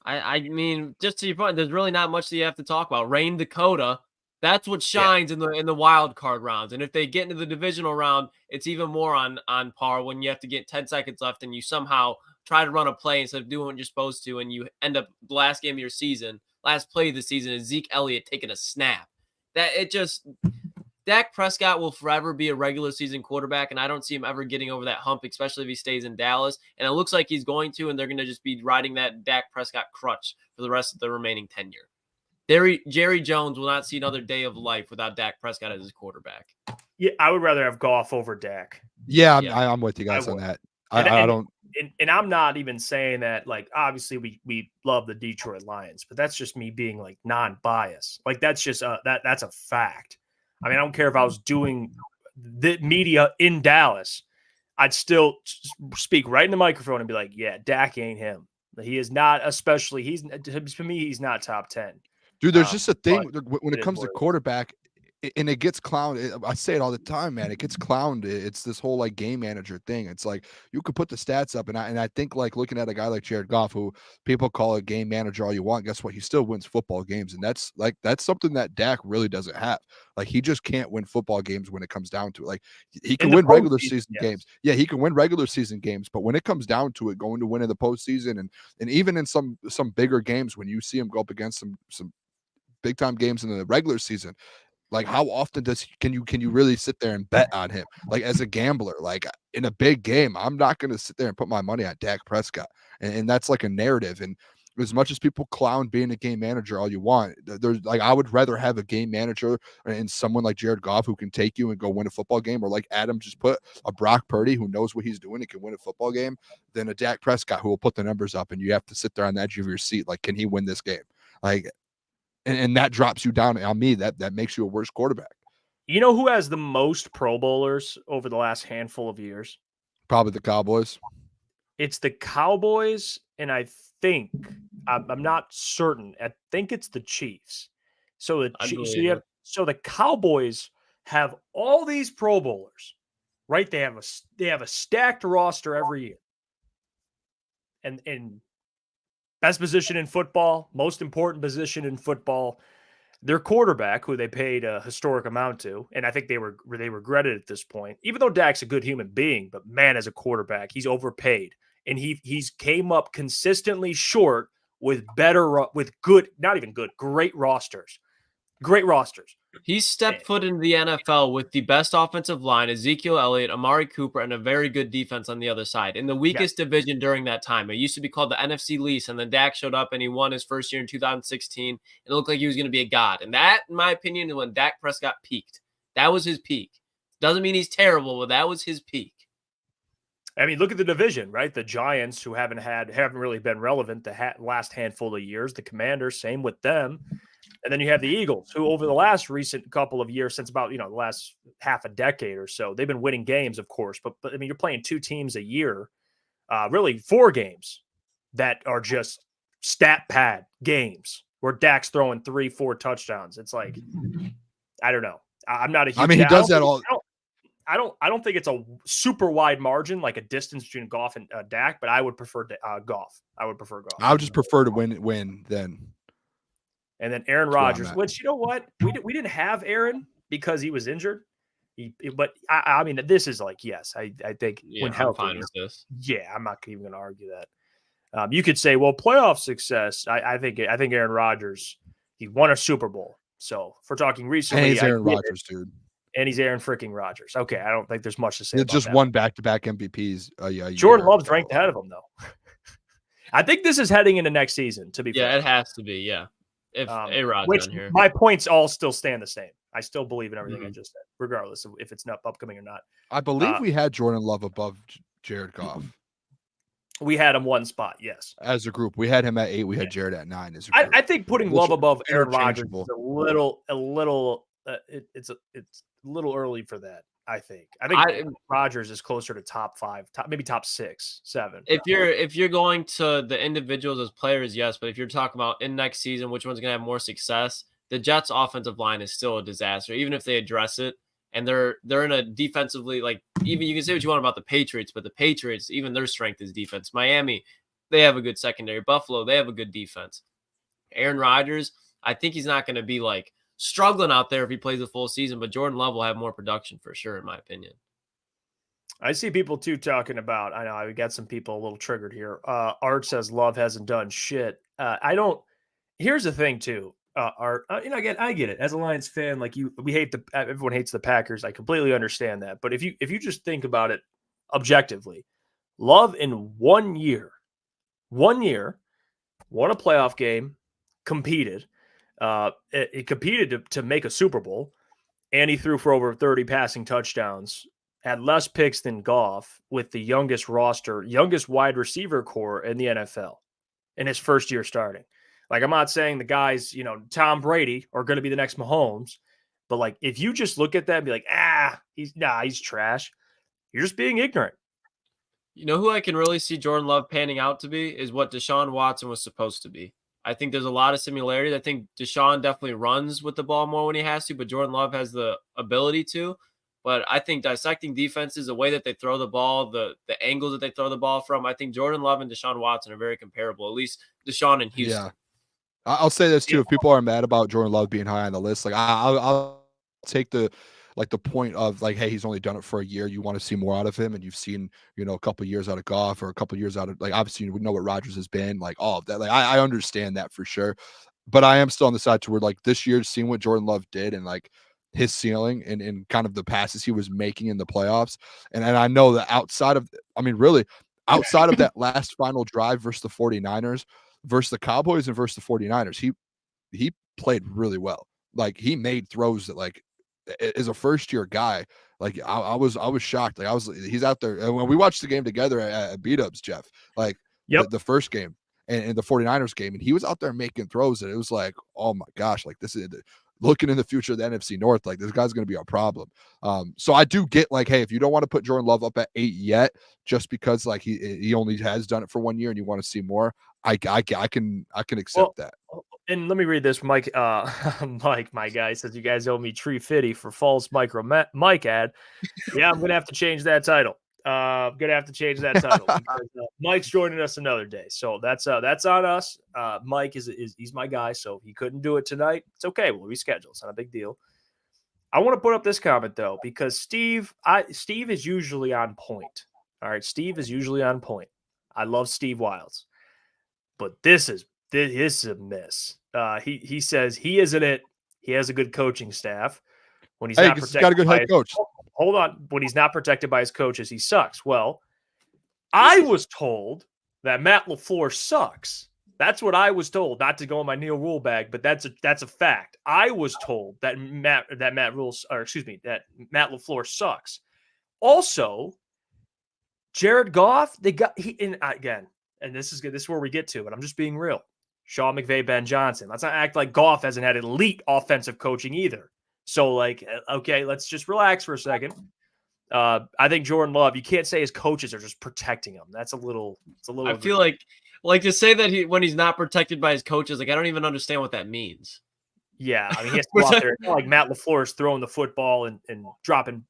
Speaker 3: I mean, just to your point, there's really not much that you have to talk about. Rain Dakota, that's what shines in the wild card rounds. And if they get into the divisional round, it's even more on par when you have to get 10 seconds left and you somehow try to run a play instead of doing what you're supposed to, and you end up the last game of your season, last play of the season is Zeke Elliott taking a snap. Dak Prescott will forever be a regular season quarterback, and I don't see him ever getting over that hump, especially if he stays in Dallas. And it looks like he's going to, and they're going to just be riding that Dak Prescott crutch for the rest of the remaining tenure. Jerry Jones will not see another day of life without Dak Prescott as his quarterback.
Speaker 1: Yeah, I would rather have Goff over Dak.
Speaker 2: Yeah, I'm with you guys on that. I don't.
Speaker 1: And I'm not even saying that, like, obviously we love the Detroit Lions, but that's just me being like non-biased. Like that's just that's a fact. I mean, I don't care if I was doing the media in Dallas, I'd still speak right in the microphone and be like, yeah, Dak ain't him. He is not, especially to me, he's not top 10.
Speaker 2: Dude, there's just a thing when it comes to quarterback, and it gets clowned. I say it all the time, man. It gets clowned. It's this whole like game manager thing. It's like you could put the stats up, and I think like looking at a guy like Jared Goff, who people call a game manager all you want. Guess what? He still wins football games, and that's something that Dak really doesn't have. Like he just can't win football games when it comes down to it. Like he can win regular season games. Yeah, he can win regular season games, but when it comes down to it, going to win in the postseason and even in some bigger games, when you see him go up against some big time games in the regular season. Like how often can you really sit there and bet on him? Like as a gambler, like in a big game, I'm not going to sit there and put my money on Dak Prescott. And that's like a narrative. And as much as people clown being a game manager all you want, there's like I would rather have a game manager and someone like Jared Goff who can take you and go win a football game, or like Adam just put a Brock Purdy who knows what he's doing and can win a football game, than a Dak Prescott who will put the numbers up and you have to sit there on the edge of your seat. Like, can he win this game? Like, and that drops you down on me. That makes you a worse quarterback.
Speaker 1: You know who has the most Pro Bowlers over the last handful of years?
Speaker 2: Probably the Cowboys.
Speaker 1: It's the Cowboys, and I think I'm not certain. I think it's the Chiefs. So the Cowboys have all these Pro Bowlers, right? They have a stacked roster every year, and best position in football, most important position in football. Their quarterback, who they paid a historic amount to, and I think they regret it at this point, even though Dak's a good human being, but man, as a quarterback, he's overpaid. And he's came up consistently short with great rosters. Great rosters.
Speaker 3: He's stepped foot into the NFL with the best offensive line, Ezekiel Elliott, Amari Cooper, and a very good defense on the other side. In the weakest division during that time. It used to be called the NFC least, and then Dak showed up and he won his first year in 2016. And it looked like he was going to be a god. And that, in my opinion, is when Dak Prescott peaked. That was his peak. Doesn't mean he's terrible, but that was his peak.
Speaker 1: I mean, look at the division, right? The Giants, who haven't really been relevant the last handful of years. The Commanders, same with them. And then you have the Eagles, who over the last recent couple of years, since about, the last half a decade or so, they've been winning games, of course. But I mean, you're playing 2 teams a year, really 4 games that are just stat pad games where Dak's throwing 3-4 touchdowns. It's like, I don't know. I'm not a huge.
Speaker 2: I mean, he does that all.
Speaker 1: I don't think it's a super wide margin, like a distance between Goff and Dak, but I would prefer Goff. I would just prefer
Speaker 2: to win then.
Speaker 1: And then Aaron Rodgers, which, you know what? We didn't have Aaron because he was injured. But I mean, this is like, yes, I think when healthy.
Speaker 3: I'm fine with this.
Speaker 1: Yeah, I'm not even going to argue that. You could say, well, playoff success. I think Aaron Rodgers, he won a Super Bowl. So if we're talking recently,
Speaker 2: and he's Aaron Rodgers, dude.
Speaker 1: And he's Aaron freaking Rodgers. Okay, I don't think there's much to say.
Speaker 2: It's just one back-to-back MVPs.
Speaker 1: Jordan Love's ranked ahead of him, though. I think this is heading into next season. To be fair,
Speaker 3: it has to be. Yeah. If A-Rod's on here.
Speaker 1: My points all still stand the same. I still believe in everything I just said, regardless of if it's not upcoming or not.
Speaker 2: I believe we had Jordan Love above Jared Goff.
Speaker 1: We had him one spot, yes.
Speaker 2: As a group, we had him at 8. We had Jared at 9. As a group.
Speaker 1: I think putting Love above Aaron Rodgers is a little. It's a little early for that. I think Rodgers is closer to top 5, maybe top 6, 7.
Speaker 3: If you're going to the individuals as players, yes. But if you're talking about in next season, which one's going to have more success? The Jets' offensive line is still a disaster, even if they address it. And they're in a defensively, like, even you can say what you want about the Patriots, but the Patriots, even their strength is defense. Miami, they have a good secondary. Buffalo, they have a good defense. Aaron Rodgers, I think he's not going to be like struggling out there if he plays the full season, but Jordan Love will have more production for sure, in my opinion.
Speaker 1: I see people too talking about, I know I got some people a little triggered here. Art says Love hasn't done shit. Here's the thing too. Art, again, I get it. As a Lions fan, like everyone hates the Packers. I completely understand that. But if you just think about it objectively, Love in 1 year, won a playoff game, competed. It competed to make a Super Bowl, and he threw for over 30 passing touchdowns, had less picks than Goff, with the youngest wide receiver core in the NFL in his first year starting. Like, I'm not saying the guys, Tom Brady are going to be the next Mahomes, but like, if you just look at that and be like, he's trash, you're just being ignorant.
Speaker 3: You know who I can really see Jordan Love panning out to be is what Deshaun Watson was supposed to be. I think there's a lot of similarities. I think Deshaun definitely runs with the ball more when he has to, but Jordan Love has the ability to. But I think dissecting defenses, the way that they throw the ball, the angles that they throw the ball from, I think Jordan Love and Deshaun Watson are very comparable, at least Deshaun in Houston.
Speaker 2: Yeah. I'll say this too. If people are mad about Jordan Love being high on the list, like I'll take the point of like, hey, he's only done it for a year. You want to see more out of him, and you've seen, a couple of years out of Goff or a couple of years out of, like, obviously we know what Rodgers has been, like all of that. Like I understand that for sure, but I am still on the side to where, like, this year, seeing what Jordan Love did and like his ceiling and kind of the passes he was making in the playoffs, and I know that outside of that last final drive versus the 49ers, versus the Cowboys, and versus the 49ers, he played really well. Like, he made throws that, like, as a first-year guy, like, I was shocked. Like, he's out there. And when we watched the game together at Beat-Ups, Jeff, like, the first game and the 49ers game, and he was out there making throws, and it was like, oh my gosh, like, this is looking in the future of the NFC North, like this guy's going to be a problem. So I do get like, hey, if you don't want to put Jordan Love up at 8 yet, just because like he only has done it for 1 year and you want to see more, I can accept that.
Speaker 1: And let me read this, Mike. Mike, my guy says, you guys owe me Tree Fitty for false Mike ad. Yeah, I'm gonna have to change that title. Because, Mike's joining us another day, so that's on us. Mike is he's my guy, so he couldn't do it tonight. It's okay, we'll reschedule. It's not a big deal. I want to put up this comment though, because Steve is usually on point. All right, Steve is usually on point. I love Steve Wiles, but this is a miss. He says he isn't it. He has a good coaching staff. When he's not protected,
Speaker 2: got a good head coach.
Speaker 1: Hold on. When he's not protected by his coaches, he sucks. Well, I was told that Matt LaFleur sucks. That's what I was told. Not to go on my Neil Rule bag, but that's a fact. I was told that Matt LaFleur sucks. Also, Jared Goff, and this is where we get to, but I'm just being real. Sean McVay, Ben Johnson. Let's not act like Goff hasn't had elite offensive coaching either. So, like, okay, let's just relax for a second. I think Jordan Love, you can't say his coaches are just protecting him. That's a little. I
Speaker 3: feel like to say that when he's not protected by his coaches, like I don't even understand what that means.
Speaker 1: Yeah, I mean, he has to go out there. It's not like Matt LaFleur is throwing the football and dropping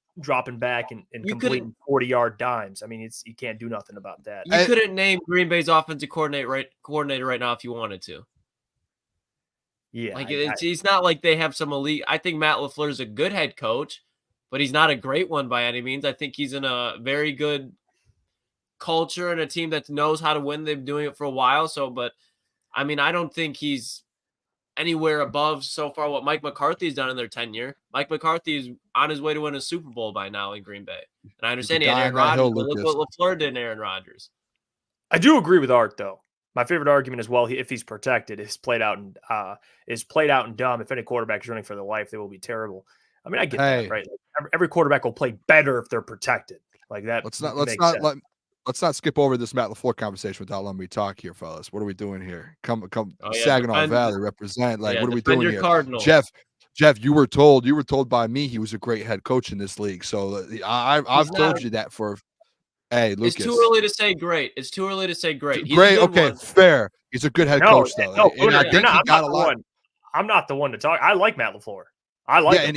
Speaker 1: back and completing 40-yard dimes. I mean, you can't do nothing about that.
Speaker 3: You couldn't name Green Bay's offensive coordinator right now if you wanted to.
Speaker 1: Yeah,
Speaker 3: like it's not like they have some elite. I think Matt LaFleur is a good head coach, but he's not a great one by any means. I think he's in a very good culture and a team that knows how to win. They've been doing it for a while. So, but I mean, I don't think he's anywhere above so far what Mike McCarthy's done in their tenure. Mike McCarthy is on his way to win a Super Bowl by now in Green Bay. And I understand he had Aaron Rodgers, but look what LaFleur did in Aaron Rodgers.
Speaker 1: I do agree with Art, though. My favorite argument is, well, if he's protected, is played out and dumb. If any quarterback is running for their life, they will be terrible. I mean, I get that, right? Like, every quarterback will play better if they're protected. Like that.
Speaker 2: Let's not skip over this Matt LaFleur conversation without letting me talk here, fellas. What are we doing here? Come, Saginaw Valley represent. Like, what are we doing here?
Speaker 3: Cardinals.
Speaker 2: Jeff, you were told by me he was a great head coach in this league. So I've told you that for. Hey, Lucas.
Speaker 3: It's too early to say great.
Speaker 2: Great. Okay, fair. He's a good head coach, though.
Speaker 1: No, and I think he got a lot. I'm not the one to talk. I like Matt LaFleur. I like him.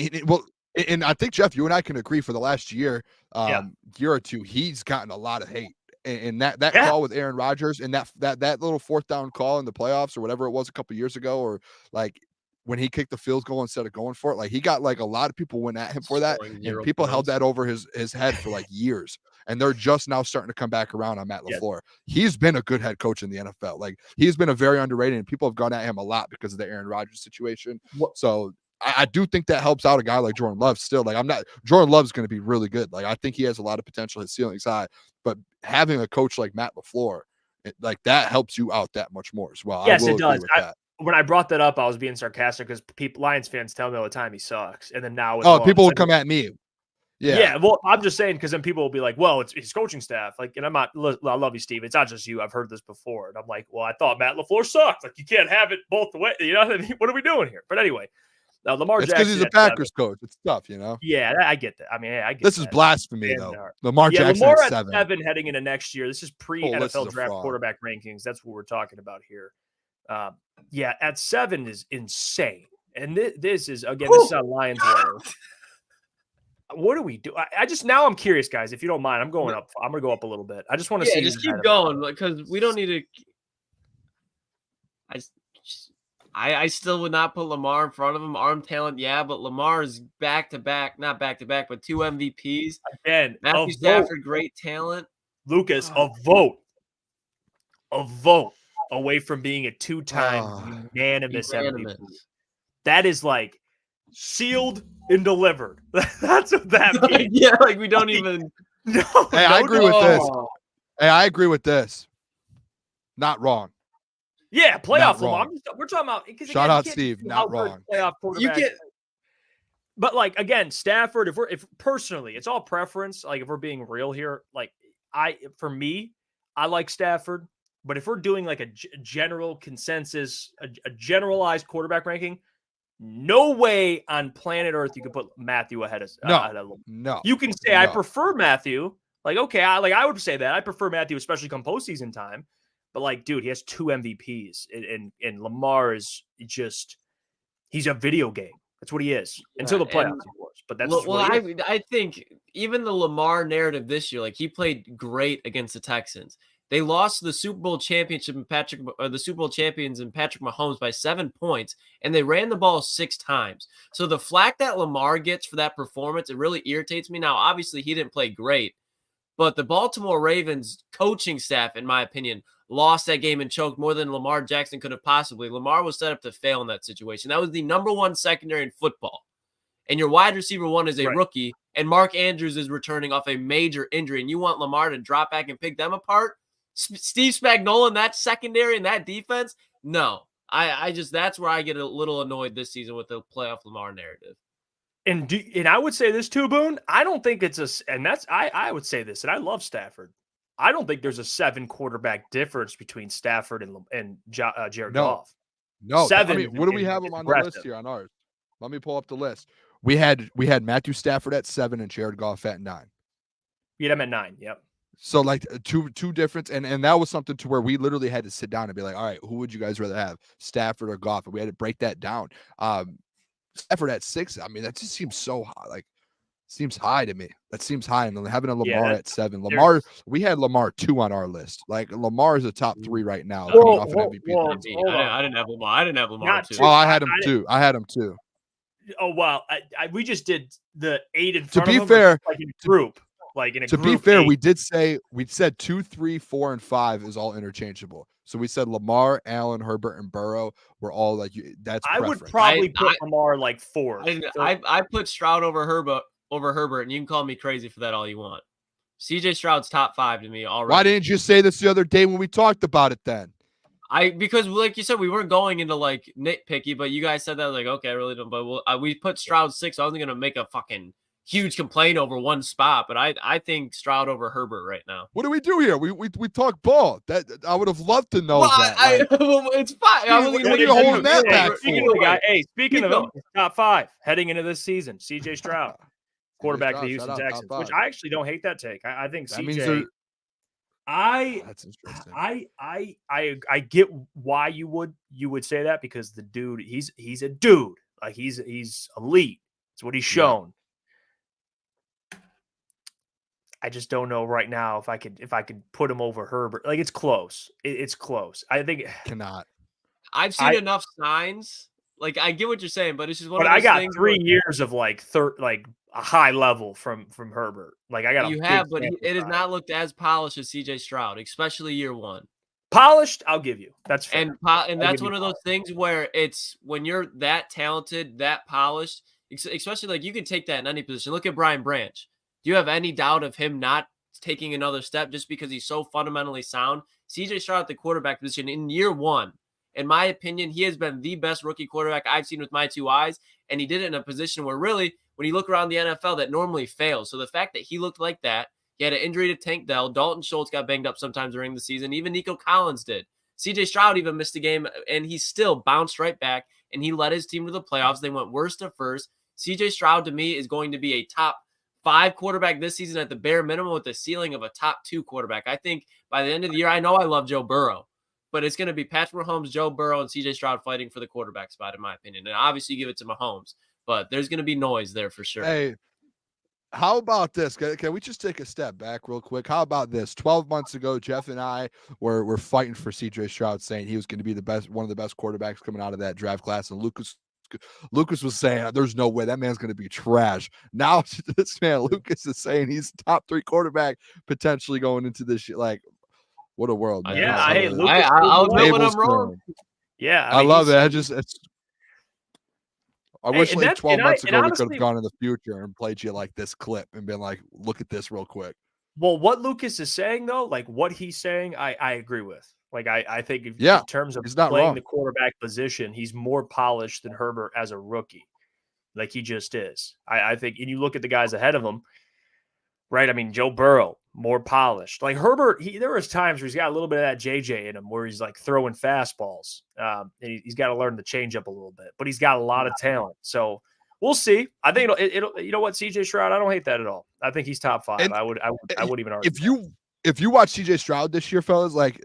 Speaker 2: And I think, Jeff, you and I can agree for the last year or two, he's gotten a lot of hate. And that call with Aaron Rodgers and that little fourth down call in the playoffs or whatever it was a couple years ago, or like when he kicked the field goal instead of going for it, like he got like a lot of people went at him for that, and people held that over his head for like years. And they're just now starting to come back around on Matt LaFleur. He's been a good head coach in the NFL. Like he's been a very underrated, and people have gone at him a lot because of the Aaron Rodgers situation. So I do think that helps out a guy like Jordan Love still. Like Jordan Love's going to be really good. Like I think he has a lot of potential. His ceiling's high, but having a coach like Matt LaFleur, like that helps you out that much more as well.
Speaker 1: Yes, it does. When I brought that up, I was being sarcastic because Lions fans tell me all the time he sucks. And then now,
Speaker 2: people will come at me.
Speaker 1: Yeah. Well, I'm just saying, because then people will be like, well, it's his coaching staff. Like, and I love you, Steve. It's not just you. I've heard this before. And I'm like, well, I thought Matt LaFleur sucked. Like, you can't have it both the way. You know what I mean? What are we doing here? But anyway, Lamar Jackson.
Speaker 2: It's because he's a Packers coach. It's tough, you know?
Speaker 1: Yeah, I get that. I mean, I get
Speaker 2: this
Speaker 1: that.
Speaker 2: is blasphemy, though. Lamar Jackson
Speaker 1: Lamar
Speaker 2: at
Speaker 1: 7 heading into next year. This is pre-NFL draft quarterback rankings. That's what we're talking about here. At 7 is insane. And this is, again, this is on Lions Wire. What do we do? Now I'm curious, guys. If you don't mind, I'm going up. I'm going to go up a little bit. I just want to see.
Speaker 3: Just keep going, because we don't need to. I still would not put Lamar in front of him. Arm talent, yeah, but Lamar is not back to back, but 2 MVPs.
Speaker 1: Again,
Speaker 3: Matthew Stafford, great talent.
Speaker 1: Lucas, a vote away from being a 2-time unanimous MVP. That is like sealed and delivered. That's what that means.
Speaker 3: Yeah, like we don't even.
Speaker 2: No, hey, I agree with this. Hey, I agree with this. Not wrong.
Speaker 1: Yeah, playoff Lamar. We're talking about.
Speaker 2: Shout out Steve. Not wrong.
Speaker 1: Playoff quarterback. But like again, Stafford. If personally, it's all preference. Like if we're being real here, like I like Stafford. But if we're doing like a general consensus, a generalized quarterback ranking, No way on planet Earth you could put Matthew ahead of Lamar.
Speaker 2: No.
Speaker 1: You can say I prefer Matthew. Like, okay, I would say that. I prefer Matthew, especially come postseason time. But like, dude, he has 2 MVPs, and Lamar is just he's a video game. That's what he is until the playoffs, of course. But that's
Speaker 3: I think even the Lamar narrative this year, like he played great against the Texans. They lost the Super Bowl championship and the Super Bowl champions and Patrick Mahomes by 7 points, and they ran the ball 6 times. So the flack that Lamar gets for that performance, it really irritates me. Now, obviously, he didn't play great, but the Baltimore Ravens coaching staff, in my opinion, lost that game and choked more than Lamar Jackson could have possibly. Lamar was set up to fail in that situation. That was the number 1 secondary in football. And your wide receiver 1 is a rookie, and Mark Andrews is returning off a major injury, and you want Lamar to drop back and pick them apart? Steve Spagnuolo in that secondary and that defense? No. I just that's where I get a little annoyed this season with the playoff Lamar narrative.
Speaker 1: And I would say this too, Boone. I don't think it's I would say this, and I love Stafford. I don't think there's a 7 quarterback difference between Stafford and Jared Goff.
Speaker 2: No,
Speaker 1: 7.
Speaker 2: I mean, what do we have them on the list here on ours? Let me pull up the list. We had Matthew Stafford at 7 and Jared Goff at 9.
Speaker 1: We had him at 9. Yep.
Speaker 2: So like two difference, and that was something to where we literally had to sit down and be like, all right, who would you guys rather have, Stafford or Goff? And we had to break that down. Stafford at 6. I mean, that just seems so high. Like, seems high to me. That seems high. And then having a Lamar at 7. Lamar, we had Lamar 2 on our list. Like Lamar is a top 3 right now.
Speaker 3: I didn't have Lamar. I didn't have Lamar too.
Speaker 2: Oh, I had him too. I had him too.
Speaker 1: Oh wow, we just did the 8 in
Speaker 2: front
Speaker 1: of
Speaker 2: him. To be fair,
Speaker 1: like in a group. Like in a
Speaker 2: to
Speaker 1: group
Speaker 2: be fair,
Speaker 1: 8.
Speaker 2: we said 2, 3, 4, and 5 is all interchangeable. So we said Lamar, Allen, Herbert, and Burrow were all like that's.
Speaker 1: I
Speaker 2: preference.
Speaker 1: would probably put Lamar like 4.
Speaker 3: I put Stroud over Herbert, and you can call me crazy for that all you want. CJ Stroud's top 5 to me already.
Speaker 2: Why didn't you say this the other day when we talked about it then?
Speaker 3: Because like you said, we weren't going into like nitpicky, but you guys said that like, okay, I really don't. But we put Stroud 6. I wasn't gonna make a fucking huge complaint over one spot, but I think Stroud over Herbert right now.
Speaker 2: What do we do here? We talk ball. That I would have loved to know that.
Speaker 3: It's fine.
Speaker 2: What are you holding that back
Speaker 1: for? Speaking of him, top 5 heading into this season, CJ Stroud, quarterback of the Houston Texans, which I actually don't hate that take. I think that CJ. That's interesting. I get why you would say that, because the dude, he's a dude. Like he's elite. It's what he's shown. I just don't know right now if I could put him over Herbert. Like it's close. It's close. I think
Speaker 2: cannot.
Speaker 3: I've seen enough signs. Like I get what you're saying, but it's just one of those
Speaker 1: I got
Speaker 3: things
Speaker 1: 3 years of like a high level from Herbert. Like I got
Speaker 3: but it has not looked as polished as CJ Stroud, especially year 1.
Speaker 1: Polished, I'll give you. That's fair.
Speaker 3: And that's one of those things where it's when you're that talented, that polished, especially like you can take that in any position. Look at Brian Branch. Do you have any doubt of him not taking another step just because he's so fundamentally sound? CJ Stroud at the quarterback position in year 1, in my opinion, he has been the best rookie quarterback I've seen with my 2 eyes, and he did it in a position where really, when you look around the NFL, that normally fails. So the fact that he looked like that, he had an injury to Tank Dell, Dalton Schultz got banged up sometimes during the season, even Nico Collins did. CJ Stroud even missed a game, and he still bounced right back, and he led his team to the playoffs. They went worst to first. CJ Stroud, to me, is going to be a top 5 quarterback this season at the bare minimum, with the ceiling of a top 2 quarterback. I think by the end of the year, I know I love Joe Burrow, but it's going to be Patrick Mahomes, Joe Burrow, and CJ Stroud fighting for the quarterback spot, in my opinion. And obviously give it to Mahomes, but there's going to be noise there for sure.
Speaker 2: Hey, how about this? Can we just take a step back real quick? How about this? 12 months ago, Jeff and I were fighting for CJ Stroud, saying he was going to be one of the best quarterbacks coming out of that draft class, and Lukas was saying there's no way that man's going to be trash. Now this man Lukas is saying he's top 3 quarterback potentially going into this year. Like, what a world, man.
Speaker 1: Yeah,
Speaker 3: I'll admit when I'm wrong.
Speaker 1: Yeah,
Speaker 2: I love it. I wish 12 months ago we could have gone in the future and played you like this clip and been like, look at this real quick.
Speaker 1: Well, what Lukas is saying though, like what he's saying, I agree with. Like I think in terms of playing the quarterback position, he's more polished than Herbert as a rookie. Like he just is. I think, and you look at the guys ahead of him, right? I mean, Joe Burrow, more polished. Like Herbert, there was times where he's got a little bit of that JJ in him, where he's like throwing fastballs. And he's got to learn to change up a little bit, but he's got a lot of talent. So we'll see. I think it'll you know what, CJ Stroud, I don't hate that at all. I think he's top 5.
Speaker 2: And
Speaker 1: I would even argue.
Speaker 2: If you watch CJ Stroud this year, fellas, like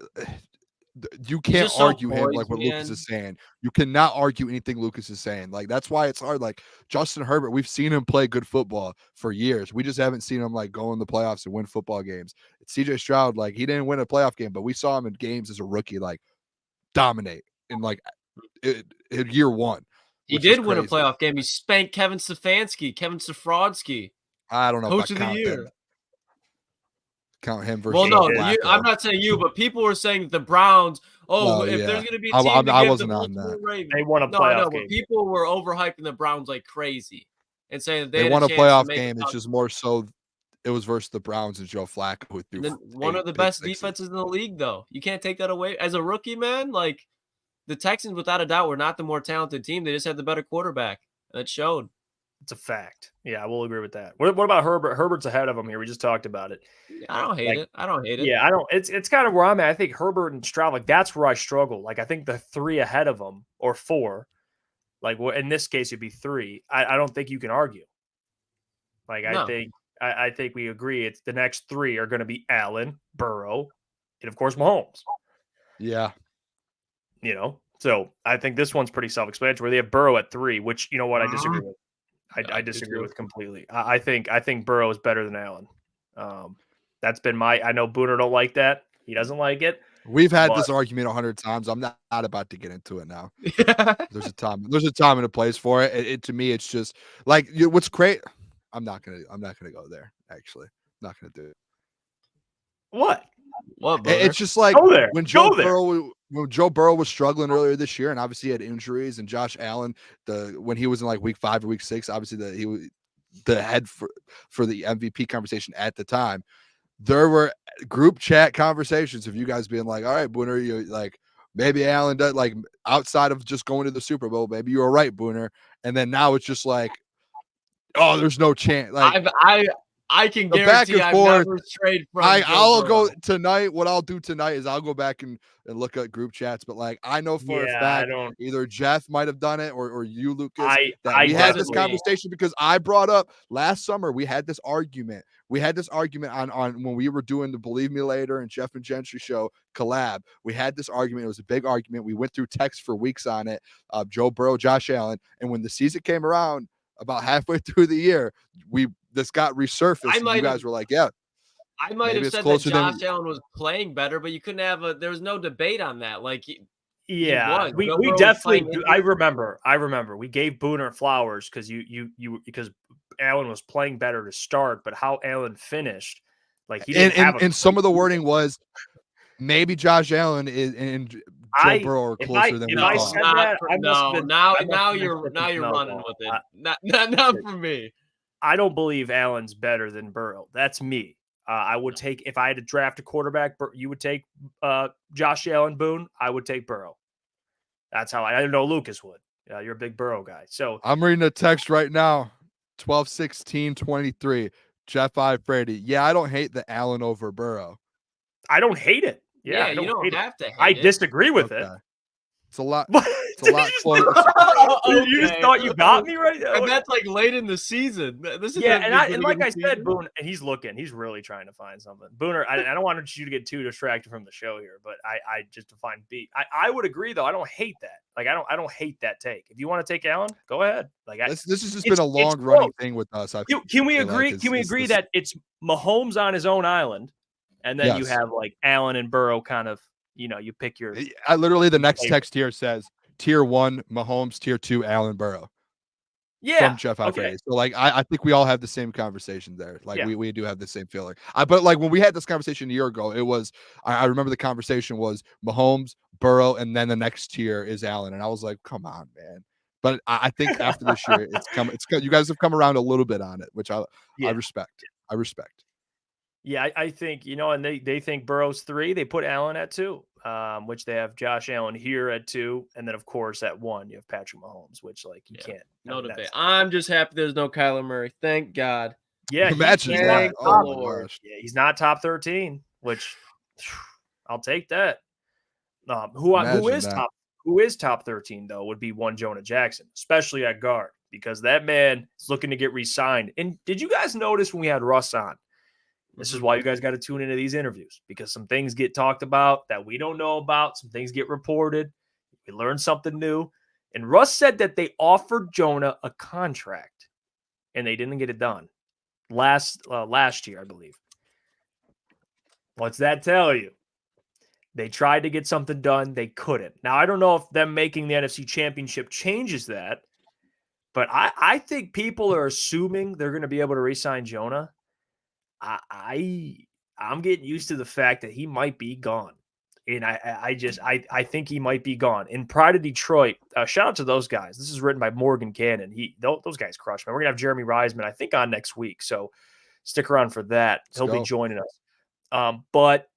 Speaker 2: you can't argue him like what Lukas is saying. You cannot argue anything Lukas is saying. Like that's why it's hard. Like Justin Herbert, we've seen him play good football for years. We just haven't seen him like go in the playoffs and win football games. It's CJ Stroud, like he didn't win a playoff game, but we saw him in games as a rookie, like dominate in like in year 1.
Speaker 3: He did win a playoff game. He spanked Kevin Stefanski.
Speaker 2: I don't know.
Speaker 3: Coach of the year.
Speaker 2: Count him versus.
Speaker 3: Well, no, I'm not saying you, but people were saying that the Browns. There's going to be a team
Speaker 2: I wasn't on that.
Speaker 3: Ravens.
Speaker 1: They won a playoff game.
Speaker 3: But people were overhyping the Browns like crazy and saying that
Speaker 2: they won a playoff game. It's just more so it was versus the Browns and Joe Flacco who threw
Speaker 3: one of the best defenses in the league, though. You can't take that away as a rookie, man. Like the Texans, without a doubt, were not the more talented team. They just had the better quarterback. That showed.
Speaker 1: It's a fact. Yeah, I will agree with that. What about Herbert? Herbert's ahead of him here. We just talked about it.
Speaker 3: I don't hate it.
Speaker 1: Yeah, I don't. It's kind of where I'm at. I think Herbert and Stroud, like that's where I struggle. Like I think the 3 ahead of them or 4, like in this case it'd be 3. I don't think you can argue. Like I think we agree. It's the next 3 are going to be Allen, Burrow, and of course Mahomes.
Speaker 2: Yeah.
Speaker 1: So I think this one's pretty self-explanatory. They have Burrow at 3, which you know what I disagree with. I disagree with completely. I think Burrow is better than Allen. That's been I know Booner don't like that. He doesn't like it.
Speaker 2: We've had this argument 100 times. I'm not about to get into it now. There's a time and a place for it. To me, it's just like what's great. I'm not gonna go there. Actually, I'm not gonna do it.
Speaker 1: What?
Speaker 2: It's just like when Joe Burrow was struggling earlier this year, and obviously he had injuries, and Josh Allen, when he was in like week 5 or week 6, obviously he was the head for the MVP conversation at the time. There were group chat conversations of you guys being like, all right, Booner, you like maybe Allen does like outside of just going to the Super Bowl, maybe you were right, Booner. And then now it's just like, oh, there's no chance. Like
Speaker 3: I can guarantee I've never strayed from.
Speaker 2: I'll go tonight. What I'll do tonight is I'll go back and look at group chats. But like I know for a fact, either Jeff might have done it or you, Lukas. We had this conversation because I brought up last summer. We had this argument. On when we were doing the Believe Me Later and Jeff and Gentry show collab. We had this argument. It was a big argument. We went through text for weeks on it. Joe Burrow, Josh Allen, and when the season came around, about halfway through the year, this got resurfaced. And you guys were like, yeah.
Speaker 3: I might have said that Josh Allen was playing better, but you couldn't have there was no debate on that. Like,
Speaker 1: yeah, we definitely. I remember we gave Booner flowers because because Allen was playing better to start, but how Allen finished, like he didn't
Speaker 2: and some of the wording was maybe Josh Allen and Joe Burrow are closer than we thought.
Speaker 3: Now you're running with it. Not for me.
Speaker 1: I don't believe Allen's better than Burrow. That's me. I would take, if I had to draft a quarterback, you would take Josh Allen, Boone. I would take Burrow. That's how I know Lukas would. You're a big Burrow guy. So
Speaker 2: I'm reading a text right now. 12-16-23. Jeff Iafrate. Yeah, I don't hate the Allen over Burrow.
Speaker 1: I don't hate it. Yeah,
Speaker 3: you don't have to hate
Speaker 1: I disagree with it.
Speaker 2: It's a lot. It's a lot closer.
Speaker 1: Okay. You just thought you got me right there.
Speaker 3: And that's like late in the season. This is
Speaker 1: and like I said, Boone, and he's looking. He's really trying to find something. Booner, I don't want you to get too distracted from the show here, but I just to find beat. I would agree though. I don't hate that. Like I don't hate that take. If you want to take Allen, go ahead. Like
Speaker 2: this has just been a long running thing with us.
Speaker 1: Can we agree? Can we agree that it's Mahomes on his own island, and then you have like Allen and Burrow kind of. You pick your.
Speaker 2: I literally the next text here says tier 1 Mahomes, tier 2 Allen Burrow.
Speaker 1: Yeah,
Speaker 2: from Jeff Iafrate. Okay. So like I think we all have the same conversation there. Like we do have the same feeling. But like when we had this conversation a year ago, it was I remember the conversation was Mahomes, Burrow, and then the next tier is Allen, and I was like, come on, man. But I think after this year, you guys have come around a little bit on it, which I respect. I respect.
Speaker 1: Yeah, I think, and they think Burrow's 3. They put Allen at 2, which they have Josh Allen here at 2. And then, of course, at 1, you have Patrick Mahomes, which, like, you can't.
Speaker 3: No debate. I'm just happy there's no Kyler Murray. Thank God.
Speaker 1: Yeah,
Speaker 2: imagine that. Oh my gosh.
Speaker 1: Yeah, he's not top 13, which I'll take that. Who is top 13 though would be one Jonah Jackson, especially at guard, because that man is looking to get re-signed. And did you guys notice when we had Russ on? This is why you guys got to tune into these interviews, because some things get talked about that we don't know about. Some things get reported. We learn something new. And Russ said that they offered Jonah a contract and they didn't get it done last year, I believe. What's that tell you? They tried to get something done. They couldn't. Now, I don't know if them making the NFC Championship changes that, but I think people are assuming they're going to be able to re-sign Jonah. I'm getting used to the fact that he might be gone. And I think he might be gone. In Pride of Detroit, shout out to those guys. This is written by Morgan Cannon. Those guys crush, man. We're going to have Jeremy Reisman, I think, on next week. So stick around for that. He'll be joining us. But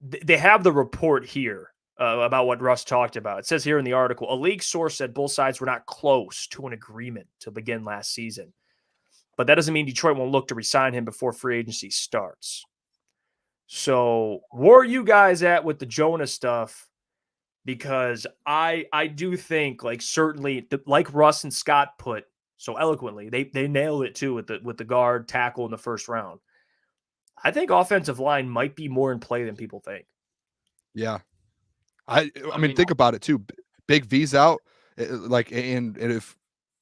Speaker 1: they have the report here about what Russ talked about. It says here in the article, a league source said both sides were not close to an agreement to begin last season. But that doesn't mean Detroit won't look to re-sign him before free agency starts. So where are you guys at with the Jonah stuff? Because I do think, like, certainly, like Russ and Scott put so eloquently, they nailed it too with the guard tackle in the first round. I think offensive line might be more in play than people think.
Speaker 2: Yeah. I mean, think about it too. Big V's out, and if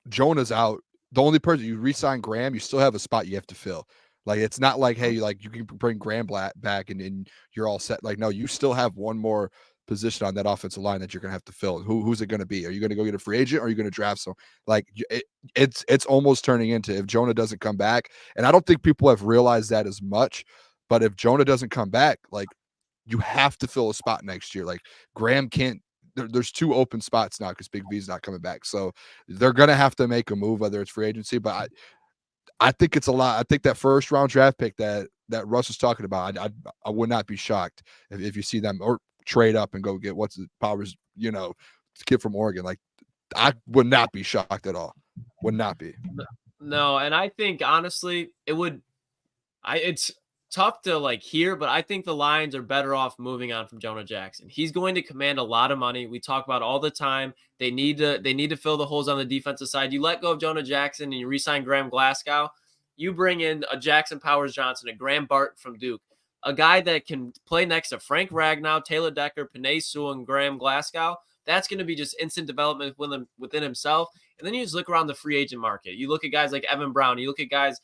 Speaker 2: Jonah's out, the only person you re-sign Graham, you still have a spot you have to fill. Like, it's not like, hey, like you can bring Graham back and you're all set. Like, no, you still have one more position on that offensive line that you're going to have to fill. Who's it going to be? Are you going to go get a free agent or are you going to draft some? Like, it's almost turning into, if Jonah doesn't come back, and I don't think people have realized that as much, but if Jonah doesn't come back, like, you have to fill a spot next year. Like, Graham can't. There's 2 open spots now because Big V's not coming back. So they're going to have to make a move, whether it's free agency. But I think it's a lot. I think that first round draft pick that Russ was talking about, I would not be shocked if you see them or trade up and go get what's the Powers, kid from Oregon. Like, I would not be shocked at all. Would not be.
Speaker 3: No, and I think honestly, it's tough to hear, but I think the Lions are better off moving on from Jonah Jackson. He's going to command a lot of money. We talk about all the time. They need to fill the holes on the defensive side. You let go of Jonah Jackson and you re-sign Graham Glasgow. You bring in a Jackson Powers Johnson, a Graham Barton from Duke, a guy that can play next to Frank Ragnow, Taylor Decker, Penei Sewell, and Graham Glasgow. That's going to be just instant development within himself. And then you just look around the free agent market. You look at guys like Evan Brown. You look at guys,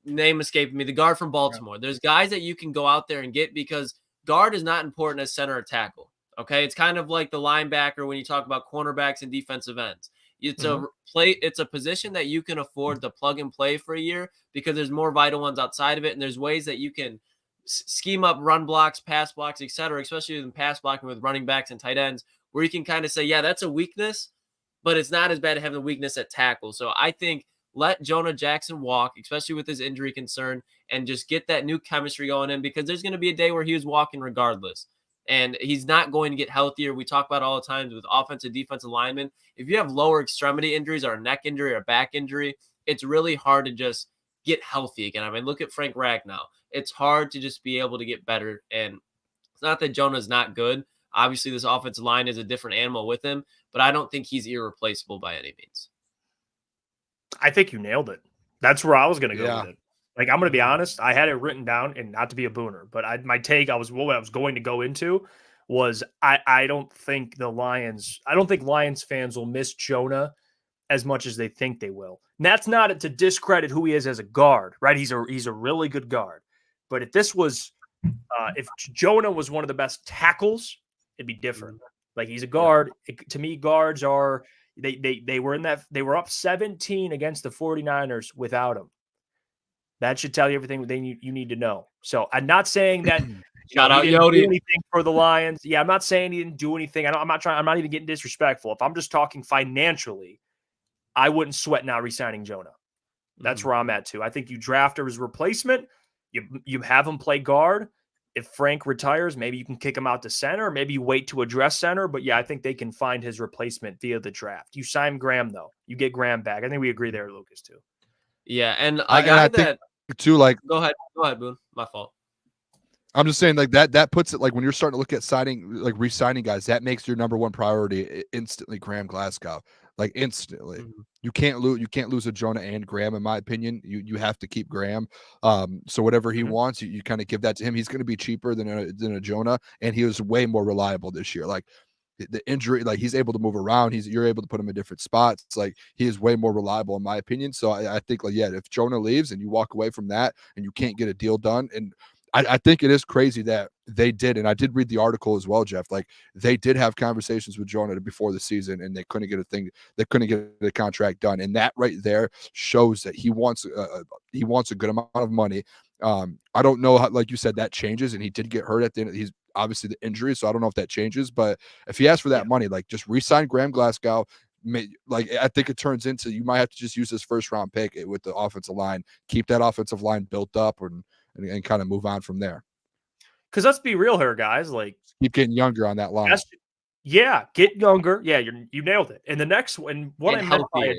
Speaker 3: name escaping me, the guard from Baltimore. There's guys that you can go out there and get because guard is not important as center or tackle. Okay, it's kind of like the linebacker when you talk about cornerbacks and defensive ends. It's a position that you can afford to plug and play for a year because there's more vital ones outside of it, and there's ways that you can scheme up run blocks, pass blocks, etc., especially in pass blocking with running backs and tight ends, where you can kind of say, yeah, that's a weakness, but it's not as bad as having a weakness at tackle. So I think let Jonah Jackson walk, especially with his injury concern, and just get that new chemistry going in because there's going to be a day where he was walking regardless. And he's not going to get healthier. We talk about all the time with offensive, defensive linemen. If you have lower extremity injuries or a neck injury or a back injury, it's really hard to just get healthy again. I mean, look at Frank Ragnow. It's hard to just be able to get better. And it's not that Jonah's not good. Obviously, this offensive line is a different animal with him, but I don't think he's irreplaceable by any means.
Speaker 1: I think you nailed it. That's where I was going to go with it. Like, I'm going to be honest. I had it written down, and not to be a Booner, but my take, what I was going to go into was I don't think Lions fans will miss Jonah as much as they think they will. And that's not to discredit who he is as a guard, right? He's a really good guard. But if this was, if Jonah was one of the best tackles, it'd be different. Like, he's a guard. To me, guards are. They were up 17 against the 49ers without him. That should tell you everything you need to know. So I'm not saying that
Speaker 3: shout out
Speaker 1: he didn't do anything for the Lions. Yeah, I'm not saying he didn't do anything. I'm not even getting disrespectful. If I'm just talking financially, I wouldn't sweat not re-signing Jonah. That's where I'm at too. I think you draft him as a replacement. You have him play guard. If Frank retires, maybe you can kick him out to center. Maybe you wait to address center. But yeah, I think they can find his replacement via the draft. You sign Graham, though. You get Graham back. I think we agree there, Lucas, too.
Speaker 3: Yeah, and
Speaker 2: I think too, like,
Speaker 3: go ahead, Boone. My fault.
Speaker 2: I'm just saying, like, that puts it, like, when you're starting to look at re-signing guys, that makes your number one priority instantly Graham Glasgow. Like, instantly.
Speaker 3: Mm-hmm.
Speaker 2: You can't lose a Jonah and Graham, in my opinion. You have to keep Graham. So whatever he wants, you kind of give that to him. He's going to be cheaper than a Jonah, and he was way more reliable this year. Like, the injury, like, he's able to move around. You're able to put him in different spots. It's like, he is way more reliable, in my opinion. So I think, like, yeah, if Jonah leaves and you walk away from that and you can't get a deal done, and I think it is crazy that they did, and I did read the article as well, Jeff. Like, they did have conversations with Jonah before the season, and they couldn't get a contract done, and that right there shows that he wants a good amount of money. I don't know how, like you said, that changes, and he did get hurt at the end. He's obviously the injury, so I don't know if that changes. But if he asks for that money, like, just re-sign Graham Glasgow. Like, I think it turns into, you might have to just use this first round pick with the offensive line, keep that offensive line built up, and kind of move on from there.
Speaker 1: Because let's be real here, guys. Like,
Speaker 2: keep getting younger on that line.
Speaker 1: Yeah, get younger. Yeah, you nailed it. And the next one, what I meant by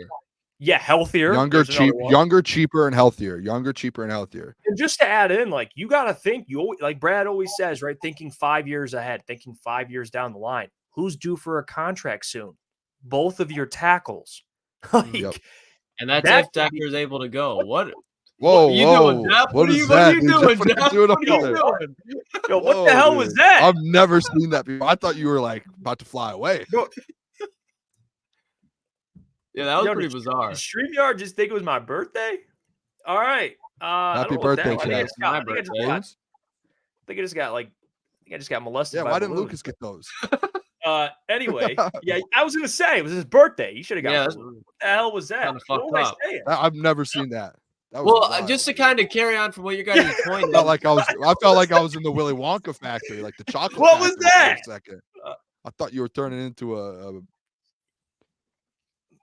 Speaker 1: it, healthier,
Speaker 2: younger, cheaper, and healthier. Younger, cheaper, and healthier.
Speaker 1: And just to add in, like, you got to think. Like Brad always says, right? Thinking 5 years ahead, thinking 5 years down the line. Who's due for a contract soon? Both of your tackles.
Speaker 3: Yep. And that's if Decker is able to go. What?
Speaker 2: Whoa,
Speaker 3: what are you doing, Jeff?
Speaker 2: What are you doing, Jeff?
Speaker 1: Yo, what the hell was that?
Speaker 2: I've never seen that before. I thought you were, like, about to fly away.
Speaker 3: Yeah, that was pretty bizarre.
Speaker 1: StreamYard just think it was my birthday? All right.
Speaker 2: Happy birthday, Chad.
Speaker 1: I think I just got molested.
Speaker 2: Yeah, why didn't Lukas get those?
Speaker 1: Anyway, yeah, I was gonna say it was his birthday. You should have got. What the hell was that? What was I saying?
Speaker 2: I've never seen that.
Speaker 3: Well, just to kind of carry on from what you guys point.
Speaker 2: I felt like I was in the Willy Wonka factory, like the chocolate.
Speaker 1: What was that?
Speaker 2: For a second. I thought you were turning into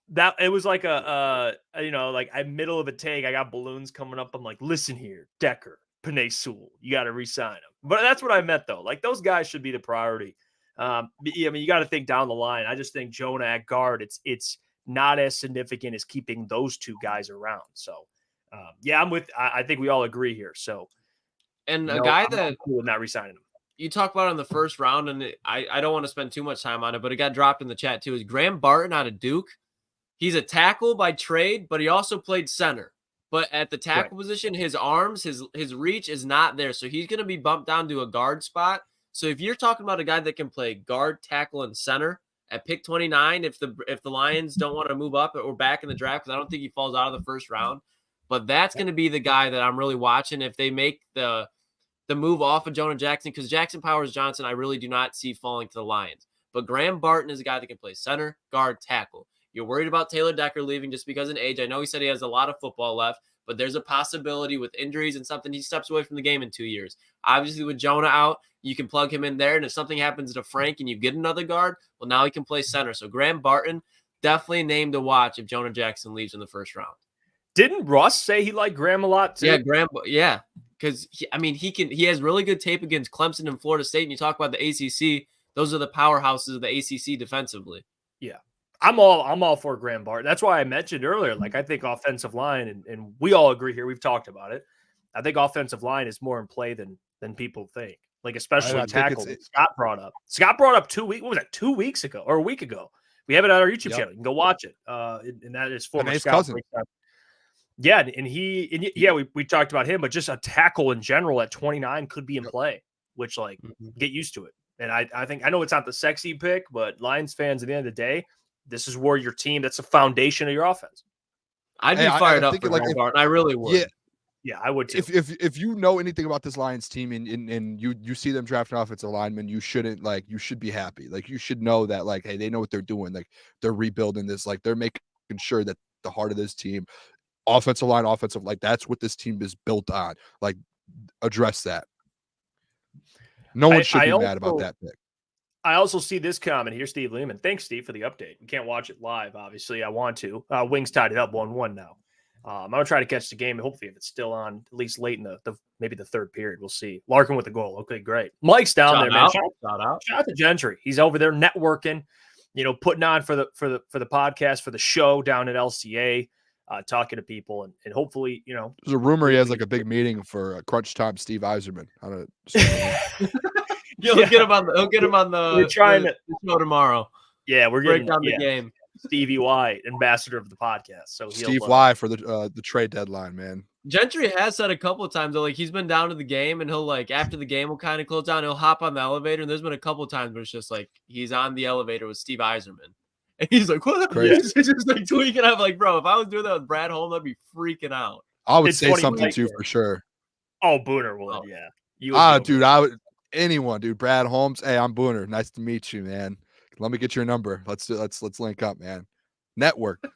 Speaker 1: that. It was like like I'm middle of a take. I got balloons coming up. I'm like, listen here, Decker, Panay Sewell, you got to re-sign him. But that's what I meant, though. Like, those guys should be the priority. I mean, you got to think down the line. I just think Jonah at guard, it's not as significant as keeping those two guys around. So. I think we all agree here. So,
Speaker 3: and a guy that
Speaker 1: cool not resigning him.
Speaker 3: You talk about in the first round, and I don't want to spend too much time on it, but it got dropped in the chat too. Is Graham Barton out of Duke? He's a tackle by trade, but he also played center. But at the tackle position, his arms, his reach is not there, so he's going to be bumped down to a guard spot. So if you're talking about a guy that can play guard, tackle, and center at pick 29, if the Lions don't want to move up or back in the draft, because I don't think he falls out of the first round. But that's going to be the guy that I'm really watching if they make the move off of Jonah Jackson, because Jackson Powers Johnson, I really do not see falling to the Lions. But Graham Barton is a guy that can play center, guard, tackle. You're worried about Taylor Decker leaving just because of age. I know he said he has a lot of football left, but there's a possibility with injuries and something he steps away from the game in 2 years. Obviously, with Jonah out, you can plug him in there. And if something happens to Frank and you get another guard, well, now he can play center. So Graham Barton, definitely a name to watch if Jonah Jackson leaves in the first round.
Speaker 1: Didn't Russ say he liked Graham a lot too?
Speaker 3: Yeah, Graham. Yeah, because he has really good tape against Clemson and Florida State. And you talk about the ACC; those are the powerhouses of the ACC defensively.
Speaker 1: Yeah, I'm all for Graham Barton. That's why I mentioned earlier. Like, I think offensive line, and we all agree here. We've talked about it. I think offensive line is more in play than people think. Like, especially tackle. Scott brought up 2 weeks. What was that? 2 weeks ago or a week ago? We have it on our YouTube channel. You can go watch it. And that is former Scott. Yeah, and we talked about him, but just a tackle in general at 29 could be in play, which, like, get used to it. And I think, I know it's not the sexy pick, but Lions fans, at the end of the day, this is where your team, that's the foundation of your offense.
Speaker 3: I'd be fired up for Graham Barton. I really would.
Speaker 1: Yeah, I would too.
Speaker 2: If you know anything about this Lions team and you see them draft an offensive lineman, you should be happy. Like, you should know that, like, hey, they know what they're doing. Like, they're rebuilding this. Like, they're making sure that the heart of this team, offensive line, like, that's what this team is built on. Like, address that. No one should be mad about that pick.
Speaker 1: I also see this comment here, Steve Lehman. Thanks, Steve, for the update. We can't watch it live, obviously. I want to. Wings tied it up 1-1 now. I'm going to try to catch the game, and hopefully if it's still on, at least late in maybe the third period, we'll see. Larkin with the goal. Okay, great. Mike's down there, man. Shout out to Gentry. He's over there networking, putting on for the podcast, for the show down at LCA. talking to people, and hopefully,
Speaker 2: there's a rumor he has like a big meeting for crunch time Steve Yzerman. I don't know.
Speaker 3: He'll get him on the
Speaker 1: we're trying
Speaker 3: the show tomorrow.
Speaker 1: Yeah, we're
Speaker 3: break
Speaker 1: getting
Speaker 3: down the game.
Speaker 1: Stevie Y, ambassador of the podcast. So
Speaker 2: Steve Y for the trade deadline, man.
Speaker 3: Gentry has said a couple of times that like he's been down to the game, and he'll like after the game will kind of close down. He'll hop on the elevator, and there's been a couple of times where it's just like he's on the elevator with Steve Yzerman, and he's like, "What?" He's just like tweaking. I'm like, "Bro, if I was doing that with Brad Holmes, I'd be freaking out."
Speaker 2: I would say something too for sure.
Speaker 1: Oh, Booner would, yeah.
Speaker 2: Dude, I would. Anyone, dude. Brad Holmes. Hey, I'm Booner. Nice to meet you, man. Let me get your number. Let's link up, man. Network. I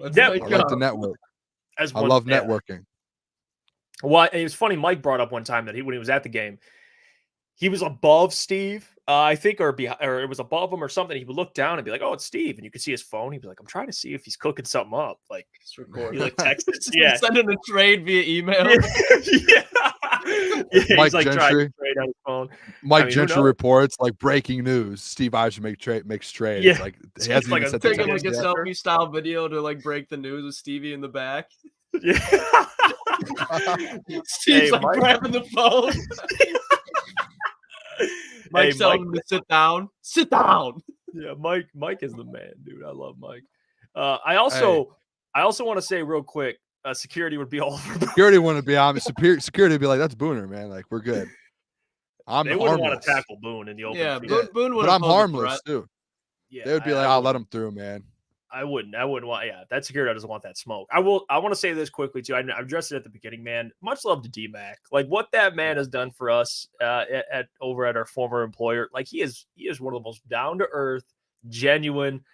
Speaker 2: like the network. I love networking.
Speaker 1: Well, it was funny. Mike brought up one time that when he was at the game, he was above Steve, I think, or it was above him or something. He would look down and be like, "Oh, it's Steve," and you could see his phone. He'd be like, "I'm trying to see if he's cooking something up." Like, he like texts,
Speaker 3: sending a trade via email.
Speaker 2: Mike
Speaker 1: he's like
Speaker 2: Gentry.
Speaker 1: trying to trade on his phone.
Speaker 2: Mike Gentry reports like breaking news. Steve Yzerman makes trades.
Speaker 1: Yeah.
Speaker 2: Like he hasn't
Speaker 3: like
Speaker 2: even said
Speaker 3: taking like a selfie style video to like break the news with Stevie in the back.
Speaker 1: Yeah.
Speaker 3: Steve's like grabbing the phone. Mike's telling him to sit down. Sit down.
Speaker 1: Yeah, Mike is the man, dude. I love Mike. I also want to say real quick, security would be all over.
Speaker 2: Security wouldn't be on. Security would be like, "That's Booner, man. Like we're good."
Speaker 1: They wouldn't want to tackle Boone in the open.
Speaker 3: Yeah,
Speaker 1: Boone
Speaker 3: would.
Speaker 2: But I'm harmless too.
Speaker 1: Yeah,
Speaker 2: they would be like, "I'll let him through, man."
Speaker 1: I wouldn't want. Yeah, that security doesn't want that smoke. I want to say this quickly too. I addressed it at the beginning, man. Much love to D-Mac. Like what that man has done for us over at our former employer. Like he is one of the most down to earth, genuine,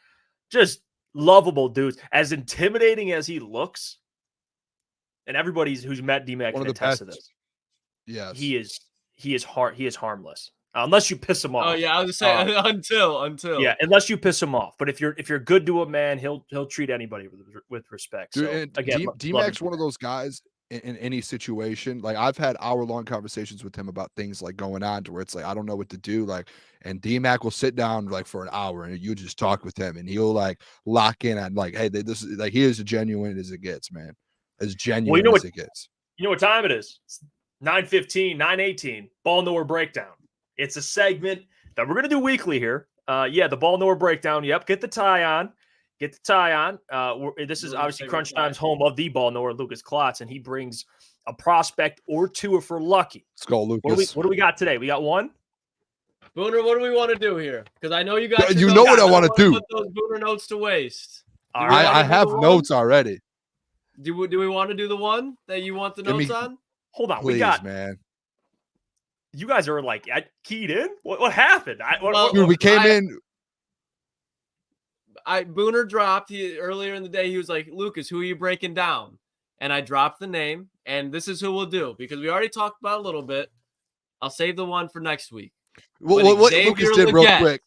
Speaker 1: just lovable dudes. As intimidating as he looks, and everybody who's met D-Mac can attest to this.
Speaker 2: Yes,
Speaker 1: he is harmless. Unless you piss him off.
Speaker 3: Oh yeah, I was saying until.
Speaker 1: Yeah, unless you piss him off. But if you're good to a man, he'll treat anybody with respect.
Speaker 2: Dude,
Speaker 1: so
Speaker 2: and
Speaker 1: again,
Speaker 2: D-Mac's one of those guys in any situation. Like I've had hour-long conversations with him about things like going on to where it's like I don't know what to do. Like, and D-Mac will sit down like for an hour and you just talk with him and he'll like lock in on like, hey, this is like he is as genuine as it gets, man. As genuine as it gets.
Speaker 1: You know what time it is? It's 9:15, 9:18. Ball Nowhere Breakdown. It's a segment that we're going to do weekly here. The Ball Nowhere Breakdown. Yep. Get the tie on. This is obviously Crunch Time's home of the Ball Nowhere, Lukas Klotz, and he brings a prospect or two if we're lucky.
Speaker 2: Let's go, Lukas.
Speaker 1: What do we got today? We got one?
Speaker 3: Booner, what do we want to do here? Because I know you guys.
Speaker 2: You know what I want to do.
Speaker 3: Put those Booner notes to waste.
Speaker 2: I have notes already.
Speaker 3: Do we want to do the one that you want the notes on?
Speaker 1: Hold on.
Speaker 2: Please, man.
Speaker 1: You guys are like keyed in. What happened?
Speaker 2: Dude, we came in.
Speaker 3: Booner dropped earlier in the day. He was like, "Lukas, who are you breaking down?" And I dropped the name, and this is who we'll do because we already talked about it a little bit. I'll save the one for next week.
Speaker 2: What Lukas did real quick.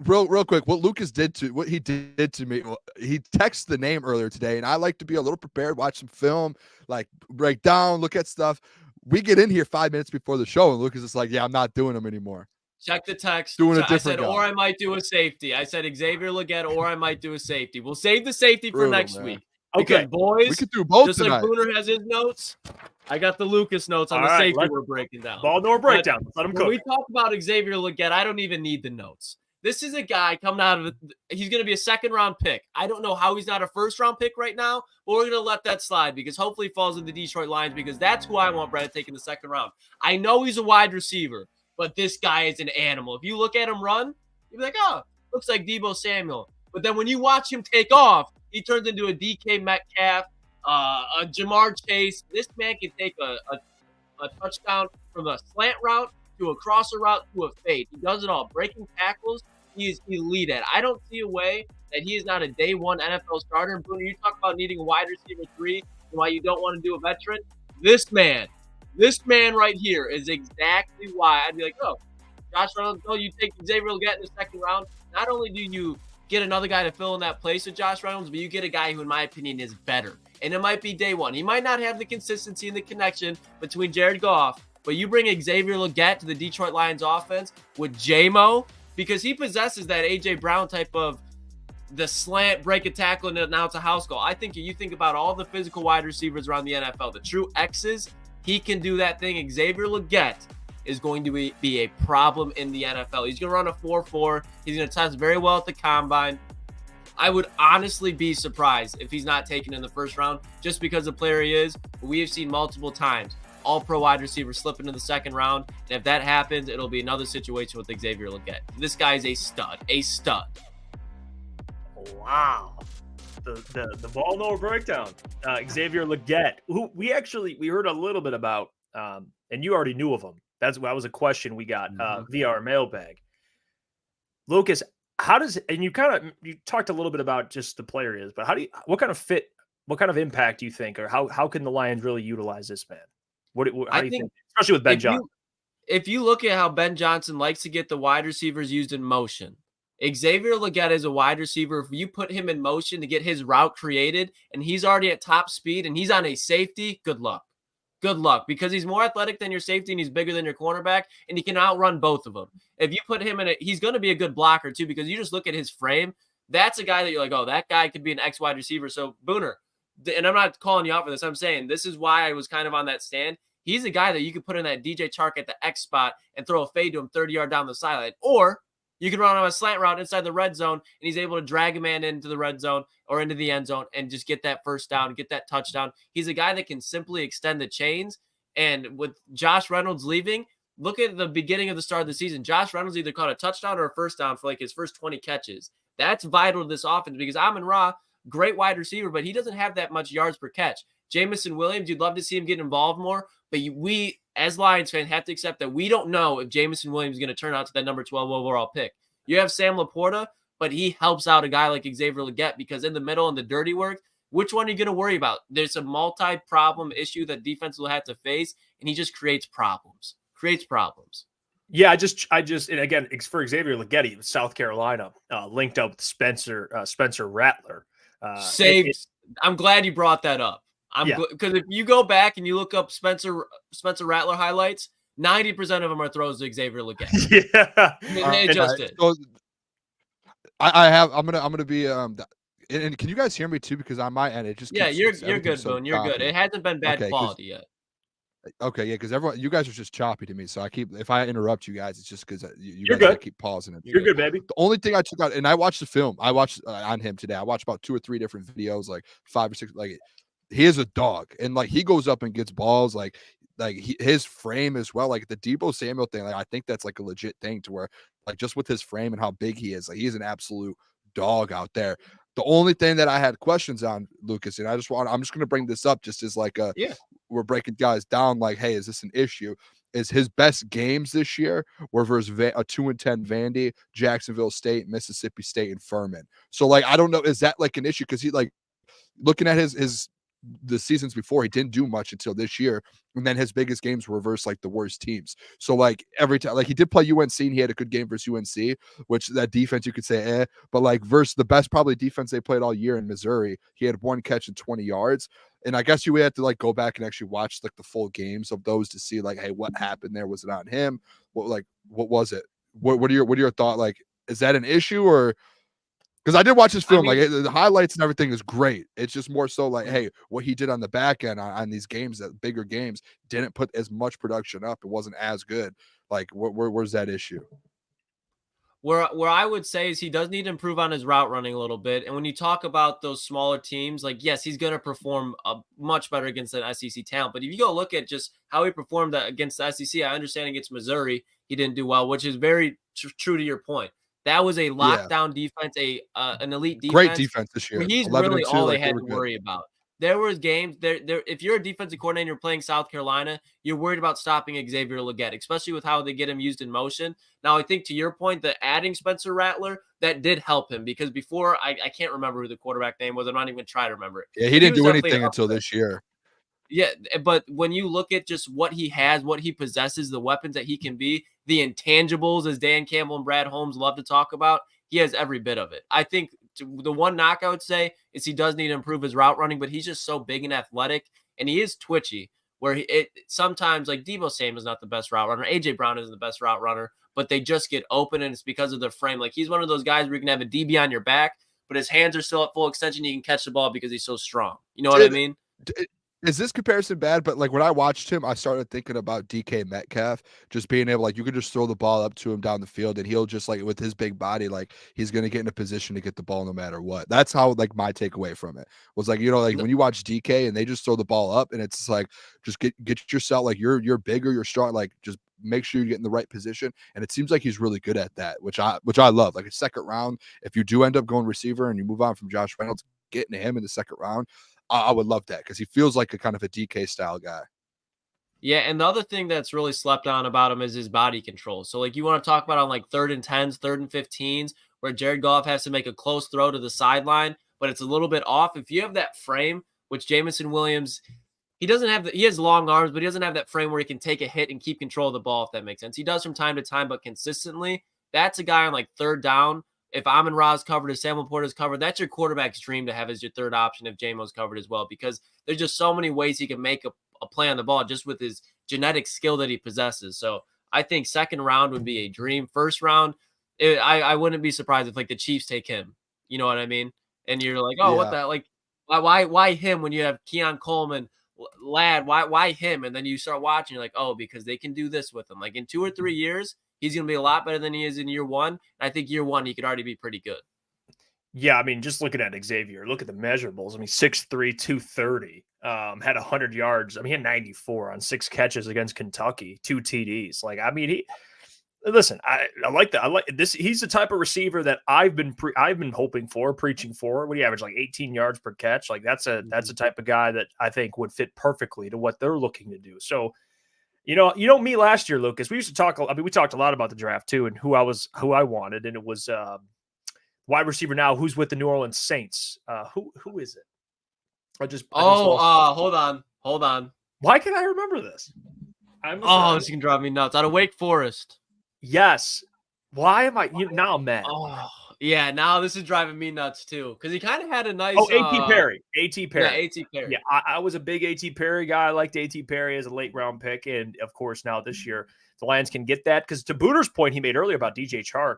Speaker 2: Real quick, what Lukas did to me, he texted the name earlier today, and I like to be a little prepared, watch some film, like break down, look at stuff. We get in here 5 minutes before the show, and Lukas is like, "Yeah, I'm not doing them anymore."
Speaker 3: Check the text.
Speaker 2: Doing a different
Speaker 3: guy. Or I might do a safety. I said Xavier Legette, or I might do a safety. We'll save the safety for next week. Okay, boys.
Speaker 2: We could do both
Speaker 3: just
Speaker 2: tonight.
Speaker 3: Like Booner has his notes, I got the Lukas notes on the safety we're breaking down.
Speaker 1: Ball Nowhere Breakdown. Let him cook.
Speaker 3: When we talk about Xavier Legette, I don't even need the notes. This is a guy coming out of he's going to be a second-round pick. I don't know how he's not a first-round pick right now, but we're going to let that slide because hopefully he falls in the Detroit Lions because that's who I want Brad taking the second round. I know he's a wide receiver, but this guy is an animal. If you look at him run, you'll be like, oh, looks like Deebo Samuel. But then when you watch him take off, he turns into a DK Metcalf, a Jamar Chase. This man can take a touchdown from a slant route to a crosser route to a fade. He does it all. Breaking tackles, he is elite at. I don't see a way that he is not a day one NFL starter. And Booner, you talk about needing a wide receiver 3 and why you don't want to do a veteran. This man right here is exactly why I'd be like, oh, Josh Reynolds, no, you take Xavier Legette in the second round. Not only do you get another guy to fill in that place with Josh Reynolds, but you get a guy who, in my opinion, is better. And it might be day one. He might not have the consistency and the connection between Jared Goff, but you bring Xavier Legette to the Detroit Lions offense with J-Mo, because he possesses that A.J. Brown type of the slant, break a tackle, and now it's a house goal. I think you think about all the physical wide receivers around the NFL, the true X's, he can do that thing. Xavier Legette is going to be a problem in the NFL. He's going to run a 4.4. He's going to test very well at the combine. I would honestly be surprised if he's not taken in the first round just because the player he is. But we have seen multiple times all-pro wide receivers slip into the second round. And if that happens, it'll be another situation with Xavier Legette. This guy is a stud.
Speaker 1: Wow. The ball knower breakdown. Xavier Legette, who we heard a little bit about, and you already knew of him. That was a question we got via our mailbag. Lucas, how does, and you talked a little bit about just the player is, but what kind of impact do you think, or how can the Lions really utilize this man? How do you think, especially with Ben Johnson?
Speaker 3: If you look at how Ben Johnson likes to get the wide receivers used in motion, Xavier Legette is a wide receiver. If you put him in motion to get his route created and he's already at top speed and he's on a safety, good luck. Good luck, because he's more athletic than your safety and he's bigger than your cornerback, and he can outrun both of them. If you put him in he's going to be a good blocker too, because you just look at his frame. That's a guy that you're like, oh, that guy could be an X wide receiver. So Booner, and I'm not calling you out for this. I'm saying this is why I was kind of on that stand. He's a guy that you could put in that DJ Chark at the X spot and throw a fade to him 30-yard down the sideline. Or you can run on a slant route inside the red zone, and he's able to drag a man into the red zone or into the end zone and just get that first down, get that touchdown. He's a guy that can simply extend the chains. And with Josh Reynolds leaving, look at the beginning of the start of the season. Josh Reynolds either caught a touchdown or a first down for like his first 20 catches. That's vital to this offense because Amon-Ra, great wide receiver, but he doesn't have that much yards per catch. Jamison Williams, you'd love to see him get involved more, but we, as Lions fans, have to accept that we don't know if Jamison Williams is going to turn out to that number 12 overall pick. You have Sam Laporta, but he helps out a guy like Xavier Legette because in the middle and the dirty work, which one are you going to worry about? There's a multi-problem issue that defense will have to face, and he just creates problems.
Speaker 1: Yeah, I just, and again, for Xavier Legette, South Carolina, linked up with Spencer Rattler.
Speaker 3: I'm glad you brought that up. Because if you go back and you look up Spencer Rattler highlights, 90% of them are throws to Xavier Legette.
Speaker 1: Yeah,
Speaker 3: they just did.
Speaker 2: So I'm gonna be And can you guys hear me too? Because on my end, it just
Speaker 3: you're good, Boone. You're good. It hasn't been bad quality yet.
Speaker 2: Okay, yeah, because you guys are just choppy to me. So if I interrupt you guys, it's just because you guys keep pausing it.
Speaker 1: You're good, baby.
Speaker 2: The only thing I took out, and I watched the film. I watched on him today. I watched about 2 or 3 different videos, like 5 or 6. Like he is a dog, and like he goes up and gets balls. Like his frame as well. Like the Deebo Samuel thing. Like I think that's like a legit thing to where like just with his frame and how big he is, like he's an absolute dog out there. The only thing that I had questions on, Lucas, and I'm just going to bring this up just as like we're breaking guys down like, hey, is this an issue? Is his best games this year were versus a 2-10 Vandy, Jacksonville State, Mississippi State, and Furman. So like, I don't know, is that like an issue? Because he like looking at the seasons before, he didn't do much until this year, and then his biggest games were versus like the worst teams. So like every time, like he did play UNC and he had a good game versus UNC, which that defense you could say but like versus the best probably defense they played all year in Missouri, he had 1 catch and 20 yards. And I guess you would have to like go back and actually watch like the full games of those to see like, hey, what happened there? Was it on him? What was it? What are your thoughts? Like, is that an issue or? Because I did watch this film, like the highlights and everything is great. It's just more so like, hey, what he did on the back end on these games, that bigger games, didn't put as much production up. It wasn't as good. Like, where's that issue?
Speaker 3: Where I would say is he does need to improve on his route running a little bit. And when you talk about those smaller teams, like, yes, he's going to perform much better against an SEC talent. But if you go look at just how he performed against the SEC, I understand against Missouri, he didn't do well, which is very true to your point. That was a lockdown defense, an elite defense.
Speaker 2: Great defense this year.
Speaker 3: He's really all they had to worry about. There was games there. If you're a defensive coordinator and you're playing South Carolina, you're worried about stopping Xavier Legette, especially with how they get him used in motion. Now, I think to your point, that adding Spencer Rattler, that did help him because before I can't remember who the quarterback name was. I'm not even going to try to remember it.
Speaker 2: Yeah, he didn't do anything until this year.
Speaker 3: Yeah, but when you look at just what he has, what he possesses, the weapons that he can be, the intangibles, as Dan Campbell and Brad Holmes love to talk about, he has every bit of it. I think the one knock I would say is he does need to improve his route running, but he's just so big and athletic, and he is twitchy, where sometimes, like Deebo Samuel is not the best route runner. A.J. Brown isn't the best route runner, but they just get open, and it's because of their frame. Like, he's one of those guys where you can have a DB on your back, but his hands are still at full extension. He can catch the ball because he's so strong. You know what I mean?
Speaker 2: Is this comparison bad? But like when I watched him, I started thinking about DK Metcalf just being able, like, you could just throw the ball up to him down the field and he'll just, like, with his big body, like, he's going to get in a position to get the ball no matter what. That's how, like, my takeaway from it was, like, you know, like when you watch DK and they just throw the ball up and it's like, just get yourself, like, you're bigger, you're strong, like, just make sure you get in the right position. And it seems like he's really good at that, which I love. Like a second round, if you do end up going receiver and you move on from Josh Reynolds, getting him in the second round, I would love that because he feels like a kind of a DK style guy.
Speaker 3: Yeah, and the other thing that's really slept on about him is his body control. So, like, you want to talk about on like 3rd and 10s, 3rd and 15s, where Jared Goff has to make a close throw to the sideline, but it's a little bit off. If you have that frame, which Jameson Williams, he doesn't have. He has long arms, but he doesn't have that frame where he can take a hit and keep control of the ball, if that makes sense. He does from time to time, but consistently. That's a guy on like 3rd down. If Amon-Ra's covered, if Samuel Porter's covered, that's your quarterback's dream to have as your 3rd option if Jamo's covered as well, because there's just so many ways he can make a play on the ball just with his genetic skill that he possesses. So I think 2nd round would be a dream. 1st round, I wouldn't be surprised if like the Chiefs take him. You know what I mean? And you're like, oh, what the, like, why him when you have Keon Coleman, Ladd? Why him? And then you start watching, you're like, oh, because they can do this with him. Like in 2 or 3 years, he's going to be a lot better than he is in year 1. And I think year 1, he could already be pretty good.
Speaker 1: Yeah, I mean, just looking at Xavier, look at the measurables. I mean, 6'3", 230, had 100 yards. I mean, he had 94 on 6 catches against Kentucky, 2 TDs. Like, I mean, listen, I like that. I like this. He's the type of receiver that I've been hoping for, preaching for. What do you average, like 18 yards per catch? Like that's a type of guy that I think would fit perfectly to what they're looking to do. So, you know me last year, Lucas, we used to talk. I mean, we talked a lot about the draft too, and who I wanted, and it was wide receiver now who's with the New Orleans Saints. Who is it?
Speaker 3: Hold on.
Speaker 1: Why can't I remember this?
Speaker 3: This can drive me nuts. Out of Wake Forest.
Speaker 1: Yes. Why am I now I'm mad?
Speaker 3: Oh, yeah. Now this is driving me nuts too, because he kind of had a nice.
Speaker 1: A.T. Perry. A.T. Perry.
Speaker 3: Yeah, A.T. Perry.
Speaker 1: Yeah, I was a big A.T. Perry guy. I liked A.T. Perry as a late round pick, and of course now this year the Lions can get that because to Booner's point he made earlier about DJ Chark,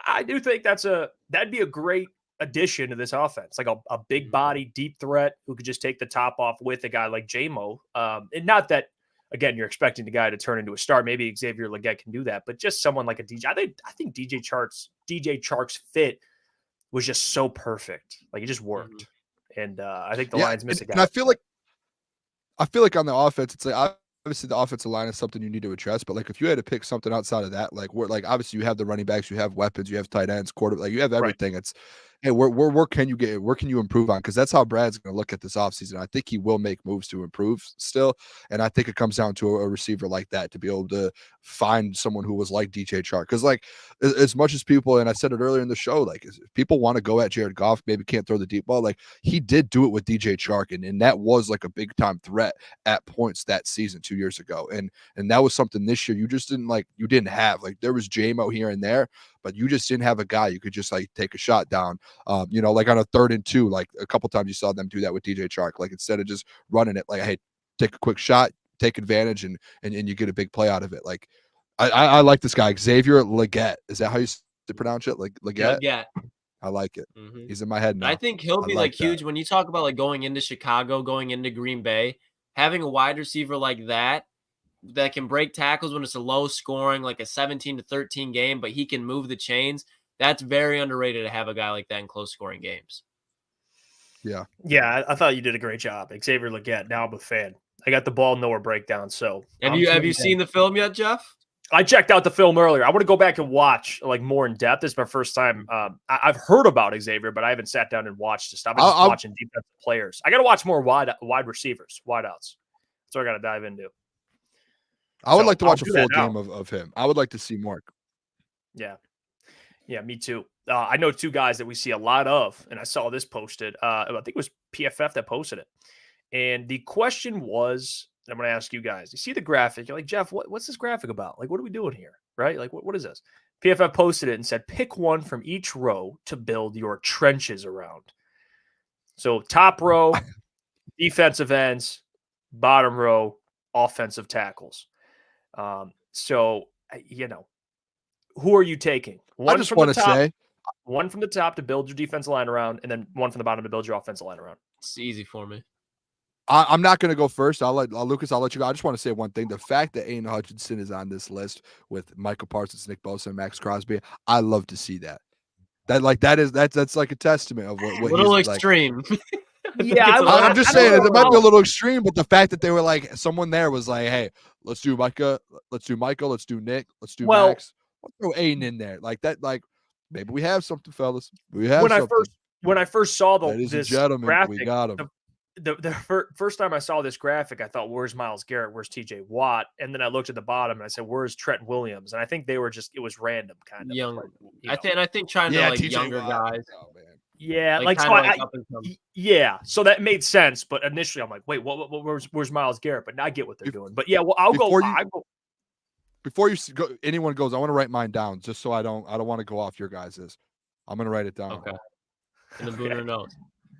Speaker 1: I do think that'd be a great addition to this offense, like a big body, deep threat who could just take the top off with a guy like Jamo. And not that, again, you're expecting the guy to turn into a star. Maybe Xavier Legette can do that, but just someone like a DJ. I think DJ Chark's fit was just so perfect. Like it just worked. And I think the Lions missed a guy.
Speaker 2: And I feel like on the offense, it's like obviously the offensive line is something you need to address, but like if you had to pick something outside of that, like obviously you have the running backs, you have weapons, you have tight ends, quarterback, like you have everything. Right. It's hey, where can you improve on? Because that's how Brad's going to look at this offseason. I think he will make moves to improve still, and I think it comes down to a receiver like that to be able to find someone who was like DJ Chark. Because like as much as people, and I said it earlier in the show, like if people want to go at Jared Goff, maybe can't throw the deep ball. Like he did do it with DJ Chark, and that was like a big time threat at points that season 2 years ago, and that was something this year you just didn't have. Like there was Jamo here and there, but you just didn't have a guy you could just like take a shot down. Like on a 3rd and 2, like a couple times you saw them do that with DJ Chark. Like instead of just running it, like, hey, take a quick shot, take advantage, and you get a big play out of it. Like I like this guy, Xavier Legette. Is that how you pronounce it? Like Legette?
Speaker 3: Yeah.
Speaker 2: I like it. He's in my head now.
Speaker 3: I think he'll be like huge when you talk about like going into Chicago, going into Green Bay, having a wide receiver like that can break tackles when it's a low scoring, like a 17-13 game, but he can move the chains. That's very underrated to have a guy like that in close scoring games.
Speaker 2: Yeah.
Speaker 1: Yeah. I thought you did a great job. Xavier Legette. Now I'm a fan. I got the ball nowhere breakdown. So
Speaker 3: have you seen the film yet, Jeff?
Speaker 1: I checked out the film earlier. I want to go back and watch like more in depth. This is my first time. I've heard about Xavier, but I haven't sat down and watched this. I've been just watching defensive players. I got to watch more wide receivers, wideouts. That's what I got to dive into.
Speaker 2: I would like to watch a full game of him. I would like to see more.
Speaker 1: Yeah. Yeah, me too. I know 2 guys that we see a lot of, and I saw this posted. I think it was PFF that posted it. And the question was, I'm going to ask you guys, you see the graphic. You're like, Jeff, what's this graphic about? Like, what are we doing here? Right? Like, what is this? PFF posted it and said, pick one from each row to build your trenches around. So top row, defensive ends, bottom row, offensive tackles. So, who are you taking?
Speaker 2: I just want to say,
Speaker 1: One from the top to build your defensive line around, and then one from the bottom to build your offensive line around.
Speaker 3: It's easy for me.
Speaker 2: I'm not going to go first. Lucas, I'll let you go. I just want to say one thing. The fact that Aiden Hutchinson is on this list with Michael Parsons, Nick Bosa, and Max Crosby, I love to see that. That's like a testament of what
Speaker 3: a little
Speaker 2: he's
Speaker 3: extreme.
Speaker 2: Like. Yeah, I'm just saying it might be a little extreme, but the fact that they were like, someone there was like, hey, let's do Micah, let's do Michael, let's do Nick, let's do Max. Let's throw Aiden in there. Like that, like maybe we have something, fellas. We have something.
Speaker 1: When I first saw
Speaker 2: this graphic, we got him.
Speaker 1: The first time I saw this graphic, I thought, where's Myles Garrett? Where's TJ Watt? And then I looked at the bottom and I said, where's Trent Williams? And I think they were it was random kind of.
Speaker 3: Young. I think trying to like TJ younger Watt. Guys. Oh, man.
Speaker 1: Yeah. So that made sense. But initially I'm like, wait, where's Myles Garrett? But I get what they're doing. But yeah, well, I'll go.
Speaker 2: Before anyone goes, I want to write mine down just so I don't want to go off your guys's. I'm going to write it down.
Speaker 3: Okay. And the Booner knows.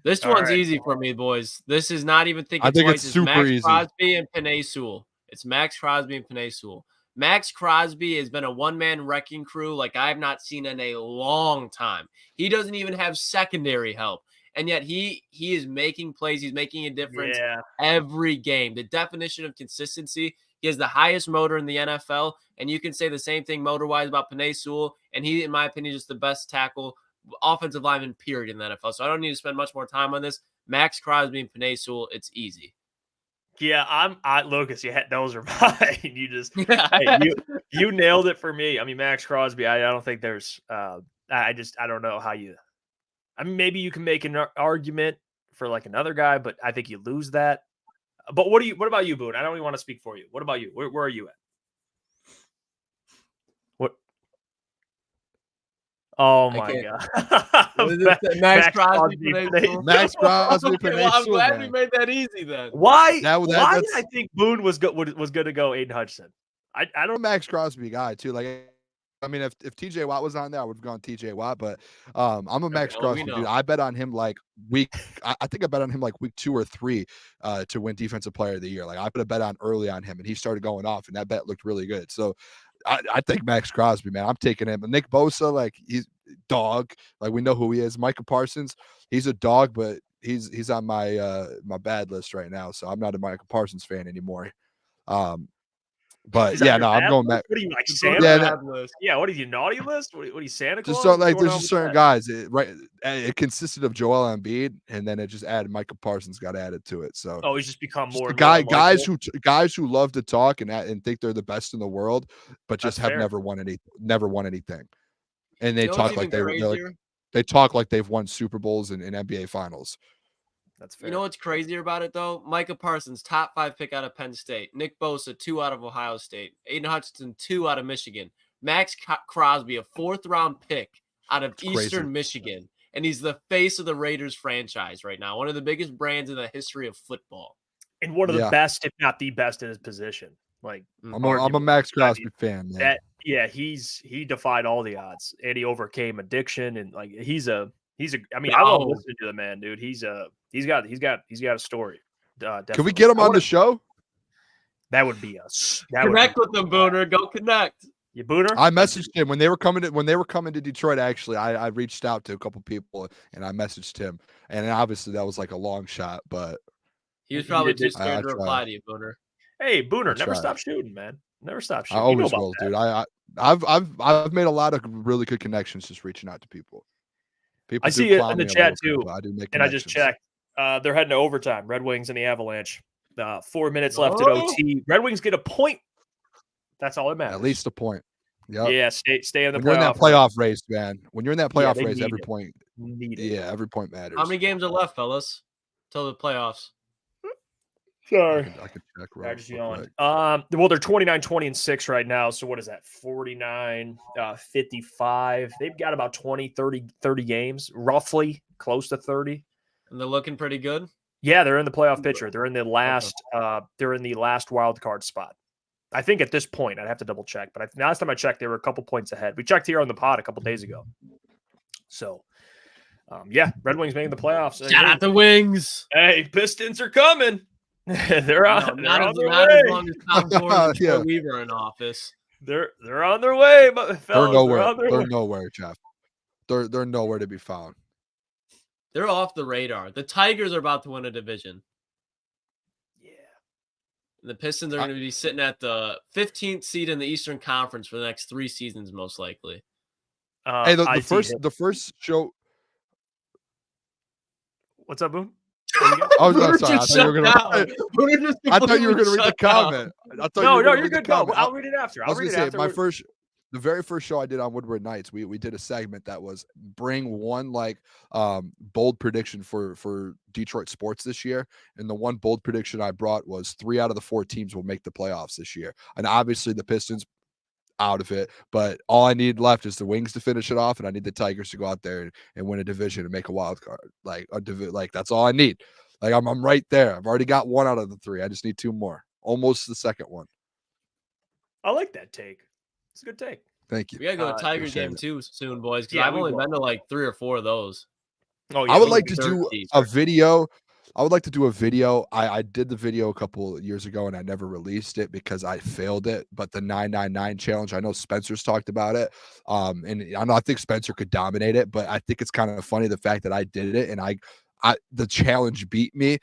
Speaker 3: This one's easy for me, boys. This is not even thinking.
Speaker 2: I think
Speaker 3: twice.
Speaker 2: It's super
Speaker 3: Max
Speaker 2: easy.
Speaker 3: Crosby and Penei Sewell. It's Max Crosby and Penei Sewell. Max Crosby has been a one-man wrecking crew like I have not seen in a long time. He doesn't even have secondary help, and yet he is making plays. He's making a difference every game. The definition of consistency. He has the highest motor in the NFL, and you can say the same thing motor-wise about Penei Sewell, and he, in my opinion, is the best tackle offensive lineman period in the NFL. So I don't need to spend much more time on this. Max Crosby and Penei Sewell, it's easy.
Speaker 1: Yeah, Lucas, those are mine. You just you nailed it for me. I mean, Max Crosby, I don't think there's I don't know how you maybe you can make an argument for like another guy, but I think you lose that. But what about you, Boone? I don't even want to speak for you. What about you? Where are you at? Oh my God!
Speaker 3: Max Crosby,
Speaker 2: Max Crosby.
Speaker 3: Well, I'm glad we made that easy then.
Speaker 1: Why did I think Boone was going to go Aiden Hutchinson? I don't.
Speaker 2: Max Crosby guy too. Like, I mean, if TJ Watt was on there, I would have gone TJ Watt. But I'm a Max Crosby dude. I bet on him like I think I bet on him like week 2 or 3 to win Defensive Player of the Year. Like I put a bet on early on him, and he started going off, and that bet looked really good. So. I think Max Crosby, man. I'm taking him. And Nick Bosa, like he's dog. Like we know who he is. Michael Parsons, he's a dog, but he's on my my bad list right now. So I'm not a Michael Parsons fan anymore. But yeah, no, I'm going back.
Speaker 1: What are you like Santa? Yeah, what are you naughty list? What are you Santa Claus?
Speaker 2: Just so like there's just certain guys. It consisted of Joel Embiid, and then it just added Michael Parsons got added to it. So
Speaker 1: he's just become more
Speaker 2: guys who love to talk and think they're the best in the world, but just have never won anything. And they talk like they talk like they've won Super Bowls and NBA Finals.
Speaker 1: That's fair.
Speaker 3: You know what's crazier about it though? Micah Parsons, top 5 pick out of Penn State. Nick Bosa, 2 out of Ohio State. Aiden Hutchinson, 2 out of Michigan. Max Crosby, a 4th round pick out of Eastern Michigan. And he's the face of the Raiders franchise right now. One of the biggest brands in the history of football.
Speaker 1: And one of the best, if not the best in his position. Like
Speaker 2: I'm a Max Crosby fan, man.
Speaker 1: He defied all the odds and he overcame addiction and like I love listening to the man, dude. He's got a story.
Speaker 2: Can we get him on the show?
Speaker 1: That would be us.
Speaker 3: Connect with them, Booner. Go connect.
Speaker 1: You Booner?
Speaker 2: I messaged him when they were coming to Detroit. Actually, I reached out to a couple people and I messaged him. And obviously that was like a long shot, but
Speaker 3: he was probably too scared to reply to you, Booner.
Speaker 1: Hey, Booner, never stop shooting, man. Never stop shooting.
Speaker 2: I always will, dude. I've made a lot of really good connections just reaching out to people.
Speaker 1: I see it in the chat too, and I just checked. They're heading to overtime. Red Wings and the Avalanche. 4 minutes left at OT. Red Wings get a point. That's all that matters.
Speaker 2: At least a point. Yep.
Speaker 1: Yeah, stay in the playoff.
Speaker 2: You're in that playoff race, man. When you're in that playoff race, every point. Every point matters.
Speaker 3: How many games are left, fellas, till the playoffs?
Speaker 1: Sorry.
Speaker 2: I can check
Speaker 1: I just yawned. Well, they're 29-20-6 right now. So what is that? 49, 55. They've got about 20, 30 games, roughly close to 30.
Speaker 3: And they're looking pretty good.
Speaker 1: Yeah, they're in the playoff picture. They're in the last wild card spot. I think at this point, I'd have to double check, but last time I checked, they were a couple points ahead. We checked here on the pod a couple days ago. So Red Wings making the playoffs.
Speaker 3: Shout out the Wings.
Speaker 1: Hey, Pistons are coming. They're on.
Speaker 3: Not as long as Tom Ford and Weaver in office.
Speaker 1: They're on their way, but fellas,
Speaker 2: they're nowhere, Jeff. They're nowhere to be found.
Speaker 3: They're off the radar. The Tigers are about to win a division.
Speaker 1: Yeah.
Speaker 3: The Pistons are going to be sitting at the 15th seed in the Eastern Conference for the next 3 seasons, most likely.
Speaker 2: Hey, the first show.
Speaker 1: What's up, Boone?
Speaker 2: Oh, no, sorry. I thought you were going to read the comment.
Speaker 1: No, you're good. Go. I'll read it after.
Speaker 2: The very first show I did on Woodward Nights, we did a segment that was bring one bold prediction for Detroit sports this year. And the one bold prediction I brought was 3 out of the 4 teams will make the playoffs this year. And obviously the Pistons out of it, but all I need left is the Wings to finish it off, and I need the Tigers to go out there and win a division and make a wild card. Like that's all I need. Like I'm right there. I've already got 1 out of the 3. I just need 2 more. Almost the second one.
Speaker 1: I like that take. It's a good take.
Speaker 2: Thank you.
Speaker 3: We gotta go to Tigers game too soon, boys, because I've only been to like 3 or 4 of those.
Speaker 1: Oh, yeah,
Speaker 2: I would like to do a video. I would like to do a video. I did the video a couple of years ago and I never released it because I failed it. But the 999 challenge, I know Spencer's talked about it. And I think Spencer could dominate it, but I think it's kind of funny the fact that I did it and the challenge beat me.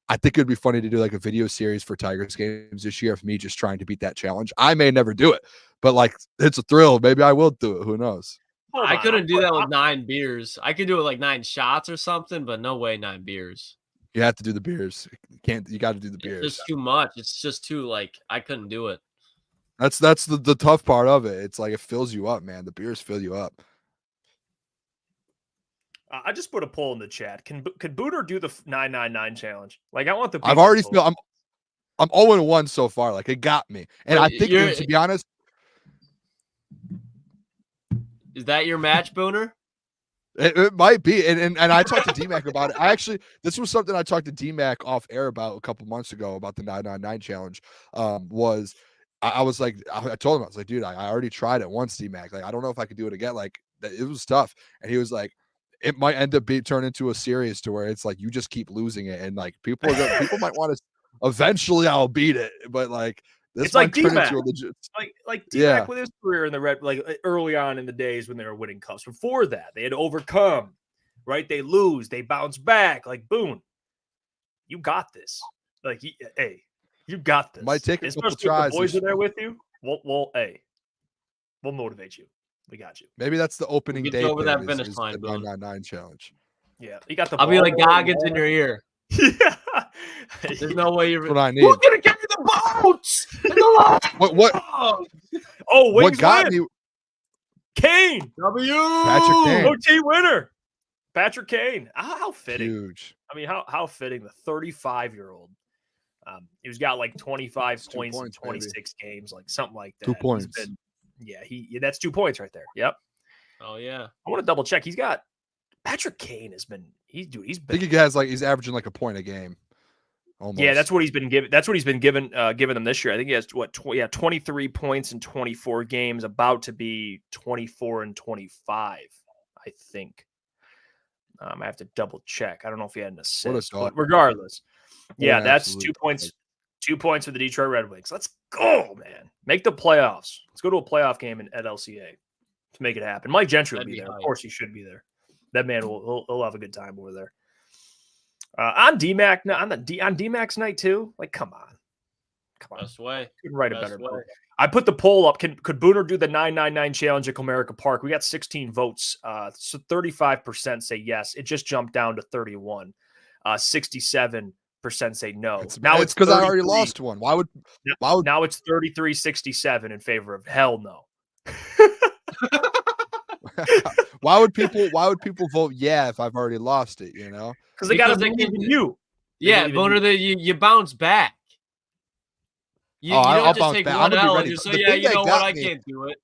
Speaker 2: I think it'd be funny to do like a video series for Tigers games this year of me just trying to beat that challenge. I may never do it, but like it's a thrill. Maybe I will do it. Who knows?
Speaker 3: I couldn't do that with 9 beers. I could do it like 9 shots or something, but no way 9 beers.
Speaker 2: You have to do the beers. You got to do the beers.
Speaker 3: It's just too much. It's just too I couldn't do it.
Speaker 2: That's the tough part of it. It's like it fills you up, man. The beers fill you up.
Speaker 1: I just put a poll in the chat. Could Booner do the 999 challenge? Like I want the.
Speaker 2: I've already feel I'm 0-1 so far. Like it got me, and I think to be honest,
Speaker 3: is that your match, Booner?
Speaker 2: It might be, and I talked to D-Mac about it. This was something I talked to D-Mac off air about a couple months ago about the 999 challenge. I was like, I told him, I was like, dude, I already tried it once, D-Mac. Like, I don't know if I could do it again. Like, it was tough. And he was like, it might end up turned into a series to where it's like you just keep losing it, and like people might want to. Eventually, I'll beat it, but like.
Speaker 1: It's like D-Mac. Like D-Mac with his career in the red, like early on in the days when they were winning cups. Before that, they had to overcome, right? They lose, they bounce back. Like Boone, you got this. Like, hey, you got this.
Speaker 2: Might take a couple tries.
Speaker 1: The boys are there with you. We'll motivate you. We got you.
Speaker 2: Maybe that's the opening day.
Speaker 3: Over that finish line,
Speaker 2: the 999 challenge.
Speaker 1: Yeah, you got the.
Speaker 3: I'll be like Goggins in your ear.
Speaker 1: Yeah.
Speaker 3: There's no way you're.
Speaker 2: That's what I need.
Speaker 3: Who's gonna get me the boats?
Speaker 2: What?
Speaker 1: Oh, Wings
Speaker 2: what got
Speaker 1: win.
Speaker 2: me?
Speaker 1: Kane.
Speaker 2: Patrick Kane.
Speaker 1: OT winner. Patrick Kane. How fitting.
Speaker 2: Huge.
Speaker 1: I mean, how fitting. The 35-year-old. He's got like 25 points in 26 games, like something like that.
Speaker 2: 2 points.
Speaker 1: That's 2 points right there. Yep.
Speaker 3: Oh yeah.
Speaker 1: I want to double check. He's got Patrick Kane has been. He's been.
Speaker 2: I think he has he's averaging like a point a game. Almost.
Speaker 1: Yeah, that's what he's been given. That's what he's been given them this year. I think he has 23 points in 24 games, about to be 24 and 25. I think. I have to double check. I don't know if he had an assist, but regardless, that's 2 points. 2 points for the Detroit Red Wings. Let's go, man! Make the playoffs. Let's go to a playoff game at LCA to make it happen. Mike Gentry will be there. Of course, he should be there. That man will have a good time over there. On D-Mac, on D-Mac's night too. Like, come on.
Speaker 3: Best way.
Speaker 1: Couldn't write a better poll. I put the poll up. Could Booner do the 999 challenge at Comerica Park? We got 16 votes. So 35% say yes. It just jumped down to 31. 67% say no.
Speaker 2: It's because I already lost one. Why would
Speaker 1: now it's 33-67 in favor of hell no.
Speaker 2: Why would people vote if I've already lost it, you know?
Speaker 1: Because they got to believe in you.
Speaker 3: Yeah, Boner, you bounce back. You don't just take one L and just say, you know what, I can't do it.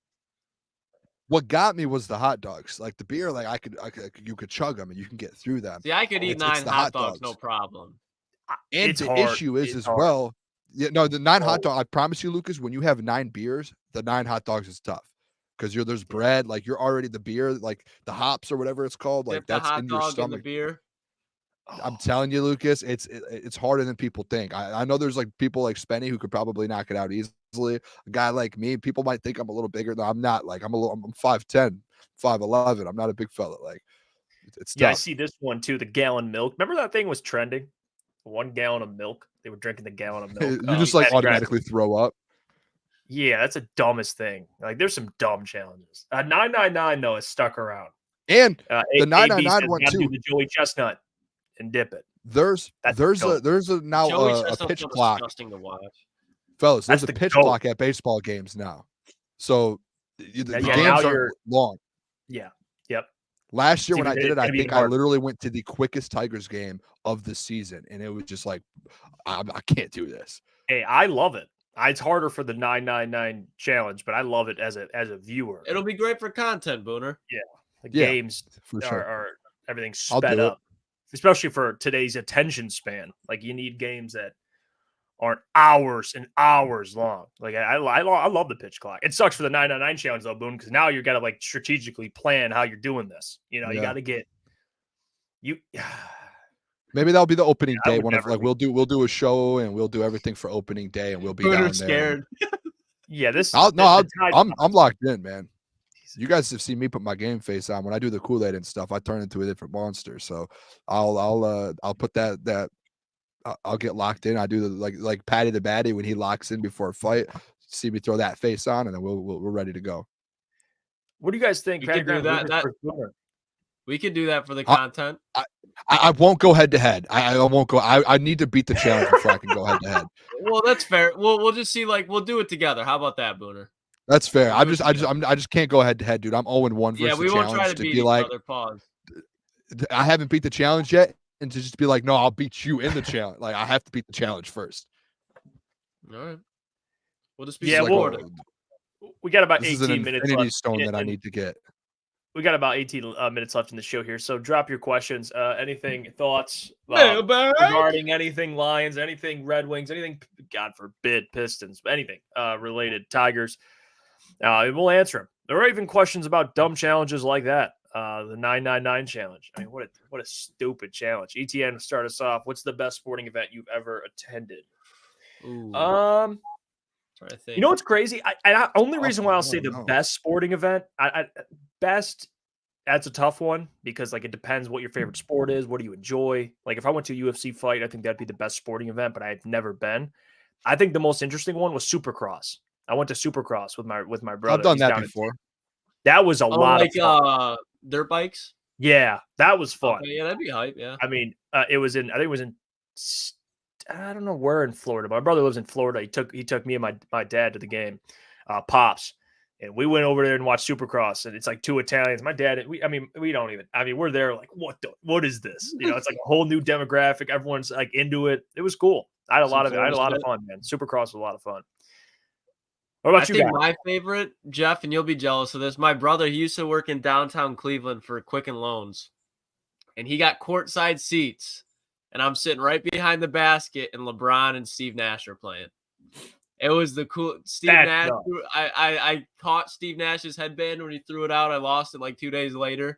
Speaker 2: What got me was the hot dogs. Like the beer, like you could chug them and you can get through them.
Speaker 3: See, I could eat 9 hot dogs, no problem.
Speaker 2: And the issue is as well. Yeah, no, the 9 hot dog. I promise you, Lucas, when you have 9 beers, the 9 hot dogs is tough. Because there's bread, like you're already the beer, like the hops or whatever it's called, like that's in your stomach.
Speaker 3: The beer.
Speaker 2: I'm telling you, Lucas, it's harder than people think. I know there's like people like Spenny who could probably knock it out easily. A guy like me, people might think I'm a little bigger. No, I'm not. Like I'm 5'10", 5'11". I'm not a big fella. Like, it's tough.
Speaker 1: Yeah, I see this one too. The gallon milk. Remember that thing was trending? 1 gallon of milk. They were drinking the gallon of milk.
Speaker 2: You just like automatically throw up.
Speaker 1: Yeah, that's the dumbest thing. Like, there's some dumb challenges. 999 though is stuck around,
Speaker 2: and the 999 one too.
Speaker 1: Do the Joey Chestnut and dip it.
Speaker 2: There's now a pitch clock.
Speaker 3: Disgusting to watch.
Speaker 2: Fellas, there's a pitch clock at baseball games now, so the games are long.
Speaker 1: Yeah. Yep.
Speaker 2: Last year when I did it, I think I literally went to the quickest Tigers game of the season, and it was just like, I can't do this.
Speaker 1: Hey, I love it. It's harder for the 999 challenge, but I love it as a viewer.
Speaker 3: It'll be great for content, Booner.
Speaker 1: Yeah, the games
Speaker 2: for sure.
Speaker 1: are everything sped up, especially for today's attention span. Like, you need games that aren't hours and hours long. Like, I love the pitch clock. It sucks for the 999 challenge though, Boone, because now you got to like strategically plan how you're doing this. You know, you got to get you.
Speaker 2: Maybe that'll be the opening day. One of like we'll do a show and we'll do everything for opening day, and we'll be down there.
Speaker 3: Scared.
Speaker 1: Yeah,
Speaker 2: I'm locked in, man. You guys have seen me put my game face on when I do the Kool-Aid and stuff. I turn into a different monster. So I'll put that. I'll get locked in. I do the like Patty the Batty when he locks in before a fight. See me throw that face on, and then we're ready to go.
Speaker 1: What do you guys think?
Speaker 3: We could do that for the content.
Speaker 2: I won't go head to head. I won't go. I need to beat the challenge before I can go head to head.
Speaker 3: Well, that's fair. We'll just see. Like, we'll do it together. How about that, Booner?
Speaker 2: That's fair. I just can't go head to head, dude. I'm 0-1 versus the challenge.
Speaker 3: Won't try to beat each other. Pause.
Speaker 2: I haven't beat the challenge yet, and to just be like, no, I'll beat you in the challenge. Like, I have to beat the challenge first.
Speaker 3: All right. We'll just be supportive.
Speaker 1: We got about 18
Speaker 2: minutes. This is an infinity stone that I need to get.
Speaker 1: We got about 18 minutes left in the show here, so drop your questions. Anything, thoughts regarding anything Lions, anything Red Wings, anything, God forbid, Pistons, anything related Tigers. We'll answer them. There are even questions about dumb challenges like that. The 999 challenge. I mean, what a stupid challenge. ETN, start us off. What's the best sporting event you've ever attended?
Speaker 3: Ooh.
Speaker 1: Trying to think. You know what's crazy? Only reason why I'll say the best sporting event, best, that's a tough one because like it depends what your favorite sport is. What do you enjoy? Like if I went to a UFC fight, I think that'd be the best sporting event, but I've never been. I think the most interesting one was Supercross. I went to Supercross with my brother.
Speaker 2: I've done that before.
Speaker 1: That was a lot of fun.
Speaker 3: Dirt bikes?
Speaker 1: Yeah, that was fun.
Speaker 3: Okay, yeah, that'd be hype, yeah.
Speaker 1: I mean, I think it was in I don't know where in Florida. My brother lives in Florida. He took me and my dad to the game, Pops, and we went over there and watched Supercross. And it's like two Italians. My dad, we don't even. I mean, we're there like, what is this? You know, it's like a whole new demographic. Everyone's like into it. It was cool. I had a lot of fun, man. Supercross was a lot of fun. What about you guys?
Speaker 3: My favorite, Jeff, and you'll be jealous of this. My brother, he used to work in downtown Cleveland for Quicken Loans, and he got courtside seats. And I'm sitting right behind the basket, and LeBron and Steve Nash are playing. It was the cool Steve Nash. I caught Steve Nash's headband when he threw it out. I lost it like 2 days later,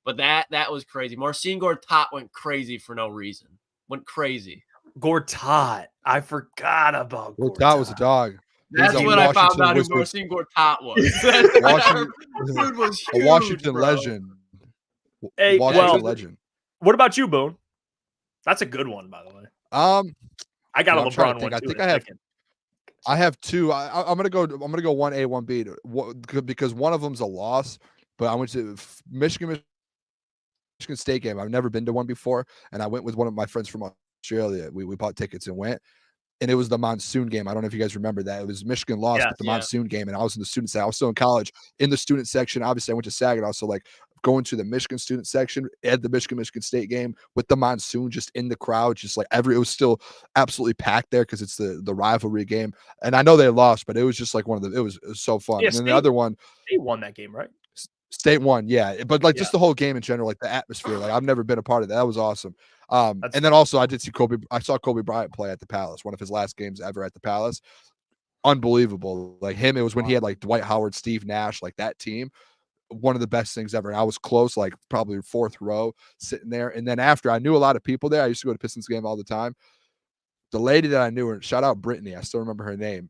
Speaker 3: but that was crazy. Marcin Gortat went crazy for no reason. Went crazy.
Speaker 1: Gortat, I forgot about Gortat.
Speaker 2: Gortat was a dog.
Speaker 3: That's when I found out who Marcin Gortat was.
Speaker 2: A Washington legend.
Speaker 1: Hey,
Speaker 2: Washington legend.
Speaker 1: What about you, Boone? That's a good one, by the way. I got a LeBron one.
Speaker 2: I think I have two. I'm gonna go 1A, 1B, because one of them's a loss. But I went to Michigan State game. I've never been to one before, and I went with one of my friends from Australia. We bought tickets and went, and it was the monsoon game. I don't know if you guys remember that. It was Michigan lost at the monsoon game, and I was in the student section. I was still in college in the student section. Obviously, I went to Saginaw, so like going to the Michigan student section at the Michigan State game with the monsoon just in the crowd, just like it was still absolutely packed there because it's the rivalry game. And I know they lost, but it was just like it was so fun.
Speaker 1: Yeah,
Speaker 2: and then the other one,
Speaker 1: they won that game, right?
Speaker 2: State won, yeah. But like just the whole game in general, like the atmosphere, like I've never been a part of that. That was awesome. And then also I saw Kobe Bryant play at the Palace, one of his last games ever at the Palace. Unbelievable. Like him, it was when he had like Dwight Howard, Steve Nash, like that team. One of the best things ever. And I was close, like probably fourth row sitting there. And then after, I knew a lot of people there. I used to go to Pistons game all the time. The lady that I knew, her, shout out Brittany, I still remember her name.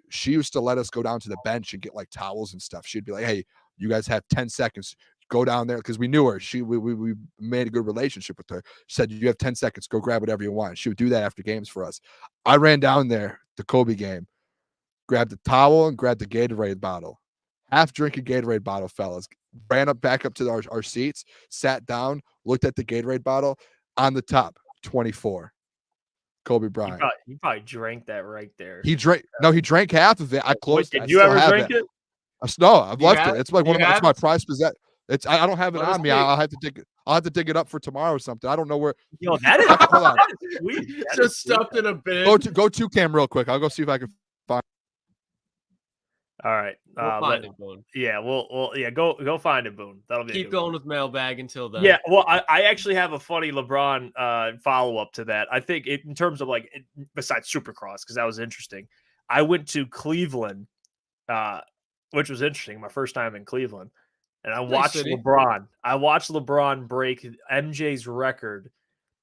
Speaker 2: She used to let us go down to the bench and get like towels and stuff. She'd be like, hey, You guys have 10 seconds. Go down there because we knew her. We made a good relationship with her. She said, you have 10 seconds. Go grab whatever you want. She would do that after games for us. I ran down there, the Kobe game, grabbed the towel and grabbed the Gatorade bottle. Half drinking Gatorade bottle, fellas. Ran back up to our seats, sat down, looked at the Gatorade bottle. On the top, 24. Kobe Bryant.
Speaker 1: You probably drank that right there.
Speaker 2: He drank. No, he drank half of it. I closed it.
Speaker 1: Did you ever drink it?
Speaker 2: No, I've left it. It's like it's my prized possession. I don't have it on me. I'll have to dig it up for tomorrow or something. I don't know where.
Speaker 1: Yo, that is
Speaker 2: hold on.
Speaker 3: Sweet. Just stuffed in a bin.
Speaker 2: Go to Cam real quick. I'll go see if I can find.
Speaker 1: All right.
Speaker 3: We'll find it, Boone.
Speaker 1: Yeah, go find it, Boone. That'll be
Speaker 3: keep going with Mailbag until then.
Speaker 1: Yeah, well, I actually have a funny LeBron follow up to that. I think in terms of like besides Supercross, because that was interesting. I went to Cleveland, which was interesting. My first time in Cleveland, and I watched LeBron. I watched LeBron break MJ's record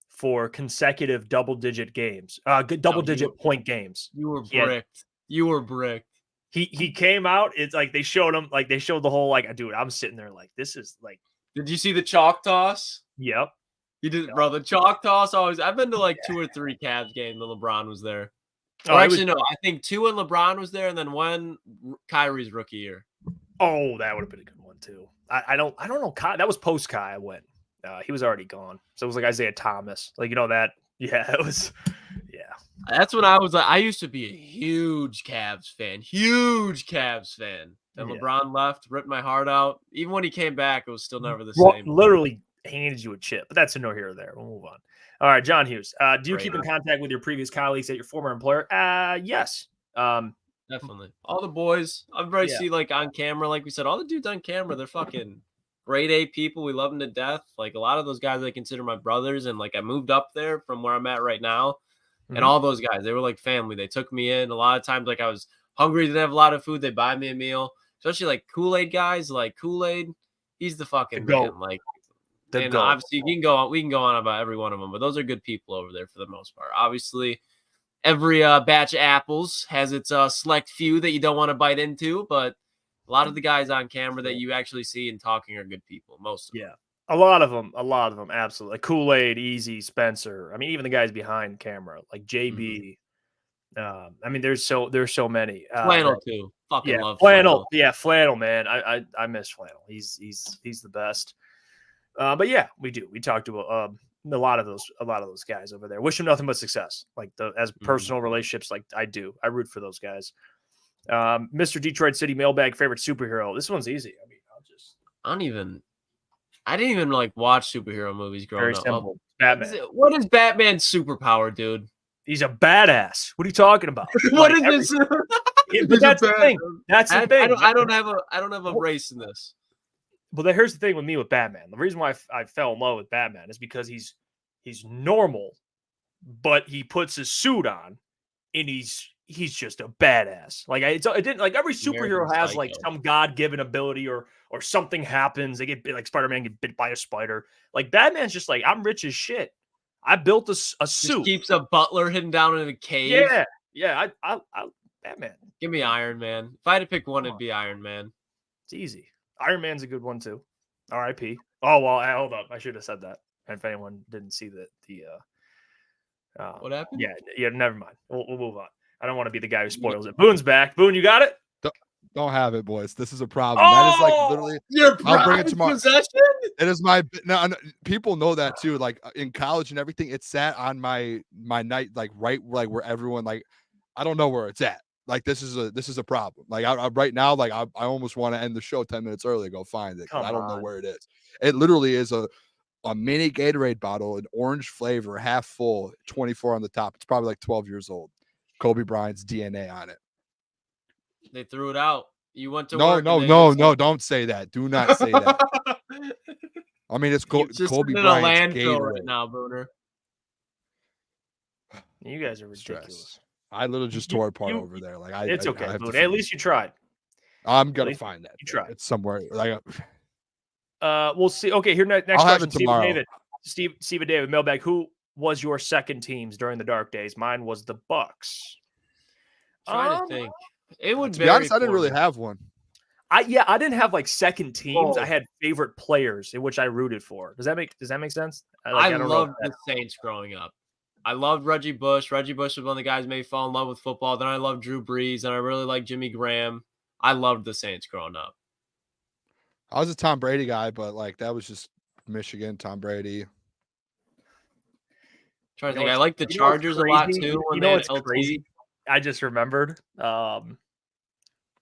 Speaker 1: for consecutive double-digit games, double-digit point games.
Speaker 3: You were bricked. You were bricked.
Speaker 1: He came out. It's like they showed the whole like, dude, I'm sitting there like, this is like.
Speaker 3: Did you see the chalk toss?
Speaker 1: Yep.
Speaker 3: You did, bro. The chalk toss always. I've been to like 2 or 3 Cavs games when LeBron was there. No, I think 2 when LeBron was there, and then 1 Kyrie's rookie year.
Speaker 1: Oh, that would have been a good one too. I don't know. That was post Kai. I went. He was already gone, so it was like Isaiah Thomas. Like that. Yeah, it was. Yeah.
Speaker 3: That's when I was like, I used to be a huge Cavs fan. Then LeBron left, ripped my heart out. Even when he came back, it was still never the same.
Speaker 1: Literally handed you a chip, but that's a no here or there. We'll move on. All right, John Hughes. Do you keep in contact with your previous colleagues at your former employer? Yes.
Speaker 3: Definitely. All the boys. Everybody see like on camera, like we said, all the dudes on camera, they're fucking grade A people. We love them to death. Like a lot of those guys I consider my brothers. And like I moved up there from where I'm at right now. And all those guys, they were like family. They took me in. A lot of times, like I was hungry, didn't have a lot of food. They buy me a meal. Especially like Kool-Aid guys, like Kool-Aid. He's the fucking man. Like, and obviously we can go on about every one of them, but those are good people over there for the most part. Obviously, every batch of apples has its select few that you don't want to bite into, but a lot of the guys on camera that you actually see and talking are good people. Most of them.
Speaker 1: Yeah. A lot of them, absolutely. Like Kool-Aid, Easy, Spencer. I mean, even the guys behind camera, like JB. I mean, there's so many.
Speaker 3: Flannel too. Fucking love
Speaker 1: Flannel. Yeah, Flannel, man. I miss Flannel. He's the best. But yeah, we do. We talked to a lot of those guys over there. Wish them nothing but success. Like as personal relationships, like I do. I root for those guys. Mr. Detroit City Mailbag favorite superhero. This one's easy. I mean, I didn't even like watch superhero movies growing up. Very simple.
Speaker 3: Batman. What is Batman's superpower, dude?
Speaker 1: He's a badass. What are you talking about?
Speaker 3: What is this?
Speaker 1: But that's the thing. That's the thing.
Speaker 3: I don't have a race in this.
Speaker 1: Well, here's the thing with me with Batman. The reason why I fell in love with Batman is because he's normal, but he puts his suit on, and he's just a badass. Like it didn't like every superhero has like some God-given ability or something happens. They get bit, like Spider-Man get bit by a spider. Like Batman's just like, I'm rich as shit. I built a suit.
Speaker 3: Just keeps a butler hidden down in a cave.
Speaker 1: Yeah. I Batman.
Speaker 3: Give me Iron Man. If I had to pick one, it'd be Iron Man.
Speaker 1: It's easy. Iron Man's a good one too. R.I.P. Oh well, hold up. I should have said that. And if anyone didn't see the
Speaker 3: what happened?
Speaker 1: Yeah. Never mind. We'll move on. I don't want to be the guy who spoils it. Boone's back. Boone, you got it?
Speaker 2: Don't have it, boys. This is a problem. That is like literally. I'll bring it tomorrow. Possession? It is my. No, people know that too. Like in college and everything, it sat on my night, like right, like where everyone like, I don't know where it's at. Like this is a problem. Like I right now, like I almost want to end the show 10 minutes early. Go find it. I don't know where it is. It literally is a mini Gatorade bottle, an orange flavor, half full, 24 on the top. It's probably like 12 years old. Kobe Bryant's DNA on it.
Speaker 3: They threw it out. You went to
Speaker 2: no, don't say that. Do not say that. I mean, it's Kobe Bryant's Gatorade
Speaker 3: right now, Booner.
Speaker 1: You guys are ridiculous.
Speaker 2: I literally just tore apart over there. Like
Speaker 1: it's okay, Booner. At least you tried.
Speaker 2: I'm gonna find that.
Speaker 1: You tried.
Speaker 2: It's somewhere. Like,
Speaker 1: we'll see. Okay, here next
Speaker 2: I'll
Speaker 1: question.
Speaker 2: Have it tomorrow.
Speaker 1: Steve and David, Mailbag. Who was your second teams during the dark days? Mine was the Bucks.
Speaker 3: Trying to think. It would
Speaker 2: be honest, I didn't really have one.
Speaker 1: I didn't have like second teams. I had favorite players in which I rooted for. Does that make sense?
Speaker 3: I loved the Saints growing up. I loved Reggie Bush. Reggie Bush was one of the guys who made me fall in love with football. Then I loved Drew Brees, and I really liked Jimmy Graham. I loved the Saints growing up.
Speaker 2: I was a Tom Brady guy, but like that was just Michigan, Tom Brady.
Speaker 3: Trying to think, I like the Chargers a lot too.
Speaker 1: You know what's crazy? I just remembered,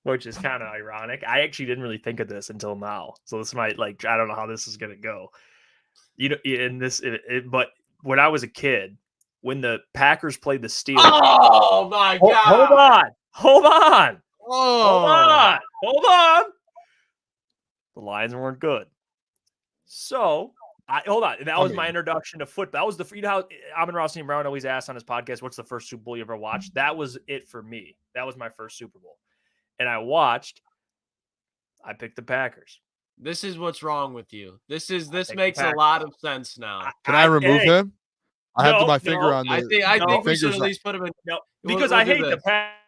Speaker 1: which is kind of ironic. I actually didn't really think of this until now. So this might I don't know how this is gonna go. But when I was a kid, when the Packers played the Steelers.
Speaker 3: Oh my God!
Speaker 1: Hold on. The Lions weren't good. So hold on. That was my introduction to football. That was how Amon Ross and Brown always asks on his podcast, what's the first Super Bowl you ever watched? That was it for me. That was my first Super Bowl. And I picked the Packers.
Speaker 3: This is what's wrong with you. This makes a lot of sense now.
Speaker 2: Can I remove him? I have my finger on the.
Speaker 3: I think we should at least put him in.
Speaker 1: No, because I hate the Packers.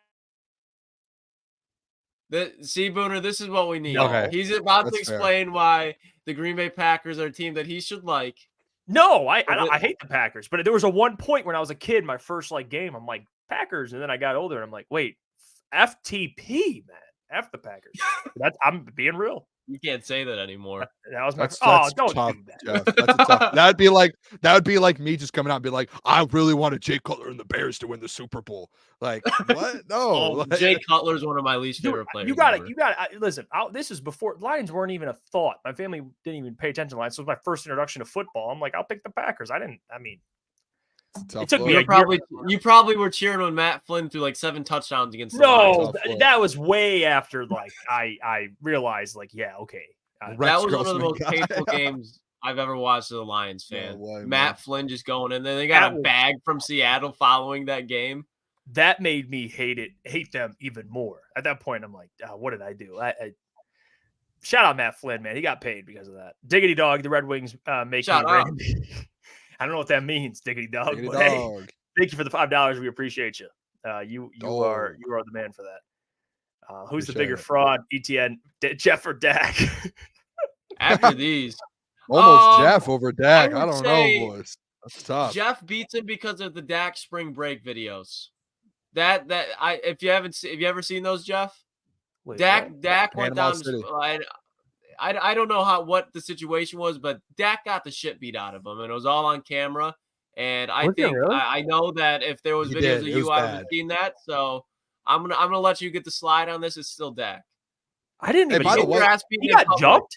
Speaker 3: See, Booner, this is what we need.
Speaker 2: Okay.
Speaker 3: He's about to explain why the Green Bay Packers are a team that he should like.
Speaker 1: No, I hate the Packers. But there was one point when I was a kid, my first game, I'm like, Packers. And then I got older and I'm like, wait, FTP, man. F the Packers. I'm being real.
Speaker 3: You can't say that anymore.
Speaker 1: That was my
Speaker 2: don't
Speaker 1: tough,
Speaker 2: do that. That's tough. That would be like me just coming out and be like, I really wanted Jay Cutler and the Bears to win the Super Bowl. Like, what? No.
Speaker 3: Jay Cutler is one of my least favorite players.
Speaker 1: You got it. Listen, this is before Lions weren't even a thought. My family didn't even pay attention to Lions. So it was my first introduction to football. I'm like, I'll pick the Packers. It took me
Speaker 3: you probably were cheering when Matt Flynn threw 7 touchdowns against the Lions.
Speaker 1: That was way after I realized okay.
Speaker 3: That was one of the most painful games I've ever watched as a Lions fan. Matt Flynn just going in there. They got a bag from Seattle following that game.
Speaker 1: That made me hate them even more. At that point, I'm like, what did I do? Shout out Matt Flynn, man. He got paid because of that. Diggity dog, the Red Wings making Randy. I don't know what that means, Diggity dog. But hey, thank you for the $5. We appreciate you. You are the man for that. Who's the bigger fraud, ETN, Jeff or Dak?
Speaker 3: After these,
Speaker 2: almost Jeff over Dak. I don't know, boys. That's tough.
Speaker 3: Jeff beats him because of the Dak spring break videos. If you ever seen those, Jeff?
Speaker 1: Wait,
Speaker 3: Dak went down. I don't know what the situation was, but Dak got the shit beat out of him, and it was all on camera. And I know that if there was videos of you, I would have seen that. So I'm gonna let you get the slide on this. It's still Dak.
Speaker 1: I didn't even.
Speaker 2: By the way,
Speaker 1: he got jumped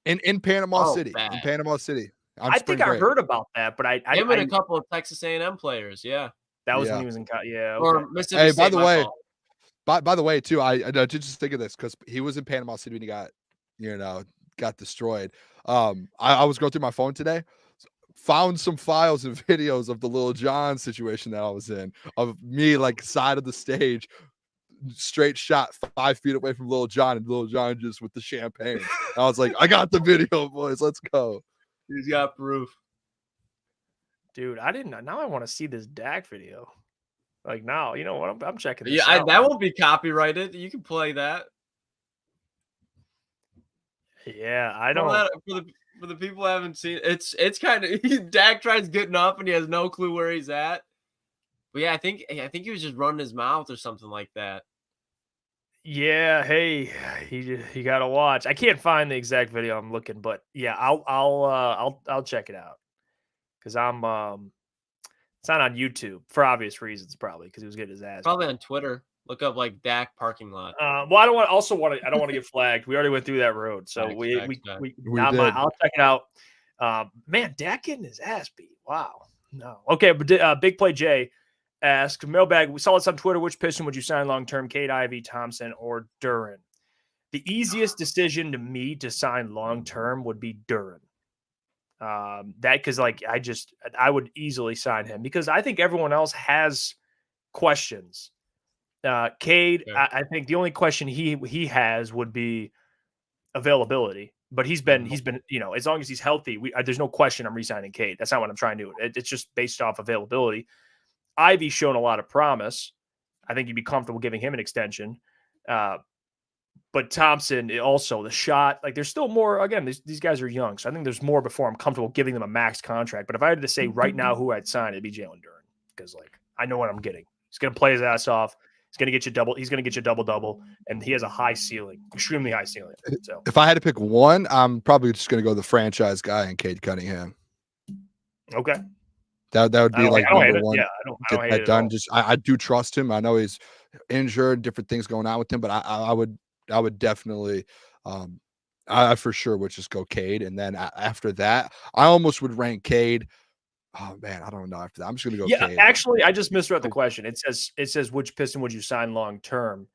Speaker 2: in Panama City.
Speaker 3: Bad.
Speaker 2: In Panama City.
Speaker 1: I think I heard about that, but I
Speaker 3: him and a couple of Texas A&M players. Yeah,
Speaker 1: that was when he was in. Yeah. Okay.
Speaker 3: Or Mississippi State,
Speaker 2: by the way, too, I did just think of this because he was in Panama City when he got destroyed. I was going through my phone today, found some files and videos of the Lil Jon situation that I was in, of me side of the stage, straight shot 5 feet away from Lil Jon, and Lil Jon just with the champagne. I was like, I got the video, boys. Let's go.
Speaker 3: He's got proof.
Speaker 1: Dude, I didn't. Now I want to see this Dak video. Now, you know what? I'm checking this
Speaker 3: out.
Speaker 1: That
Speaker 3: won't be copyrighted. You can play that.
Speaker 1: Yeah, I don't.
Speaker 3: For the people who haven't seen it, it's kind of Dak tries getting up and he has no clue where he's at. But yeah, I think he was just running his mouth or something like that.
Speaker 1: Yeah, hey, you gotta watch. I can't find the exact video I'm looking, but yeah, I'll check it out because it's not on YouTube for obvious reasons, probably because he was getting his ass.
Speaker 3: Probably on Twitter. Look up Dak parking lot.
Speaker 1: Well, I don't want to get flagged. We already went through that road, so I'll check it out. Man, Dak getting his ass beat. Wow. No. Okay, but Big Play Jay asks, Mailbag, we saw this on Twitter. Which Piston would you sign long term, Cade, Ivey, Thompson, or Duren? The easiest decision to me to sign long term would be Duren. Because I would easily sign him because I think everyone else has questions. Cade, yeah. I think the only question he has would be availability, but he's been as long as he's healthy, there's no question I'm re-signing Cade. That's not what I'm trying to do. It's just based off availability. Ivey's shown a lot of promise. I think you'd be comfortable giving him an extension. But Thompson, also the shot, like there's still more. Again, these guys are young, so I think there's more before I'm comfortable giving them a max contract. But if I had to say right now who I'd sign, it'd be Jalen Duren, because like I know what I'm getting. He's gonna play his ass off. He's gonna get you double. He's gonna get you double, and he has a high ceiling, extremely high ceiling. So
Speaker 2: if I had to pick one, I'm probably just gonna go the franchise guy and Cade Cunningham.
Speaker 1: Okay,
Speaker 2: that would be like number one.
Speaker 1: Yeah, I don't hate it
Speaker 2: done. Just I do trust him. I know he's injured, different things going on with him, but I would definitely, I for sure would just go Cade, and then after that, I almost would rank Cade. Oh man, I don't know after that. I'm just gonna go.
Speaker 1: Yeah,
Speaker 2: Cade.
Speaker 1: Actually, I just misread the question. It says which Piston would you sign long term?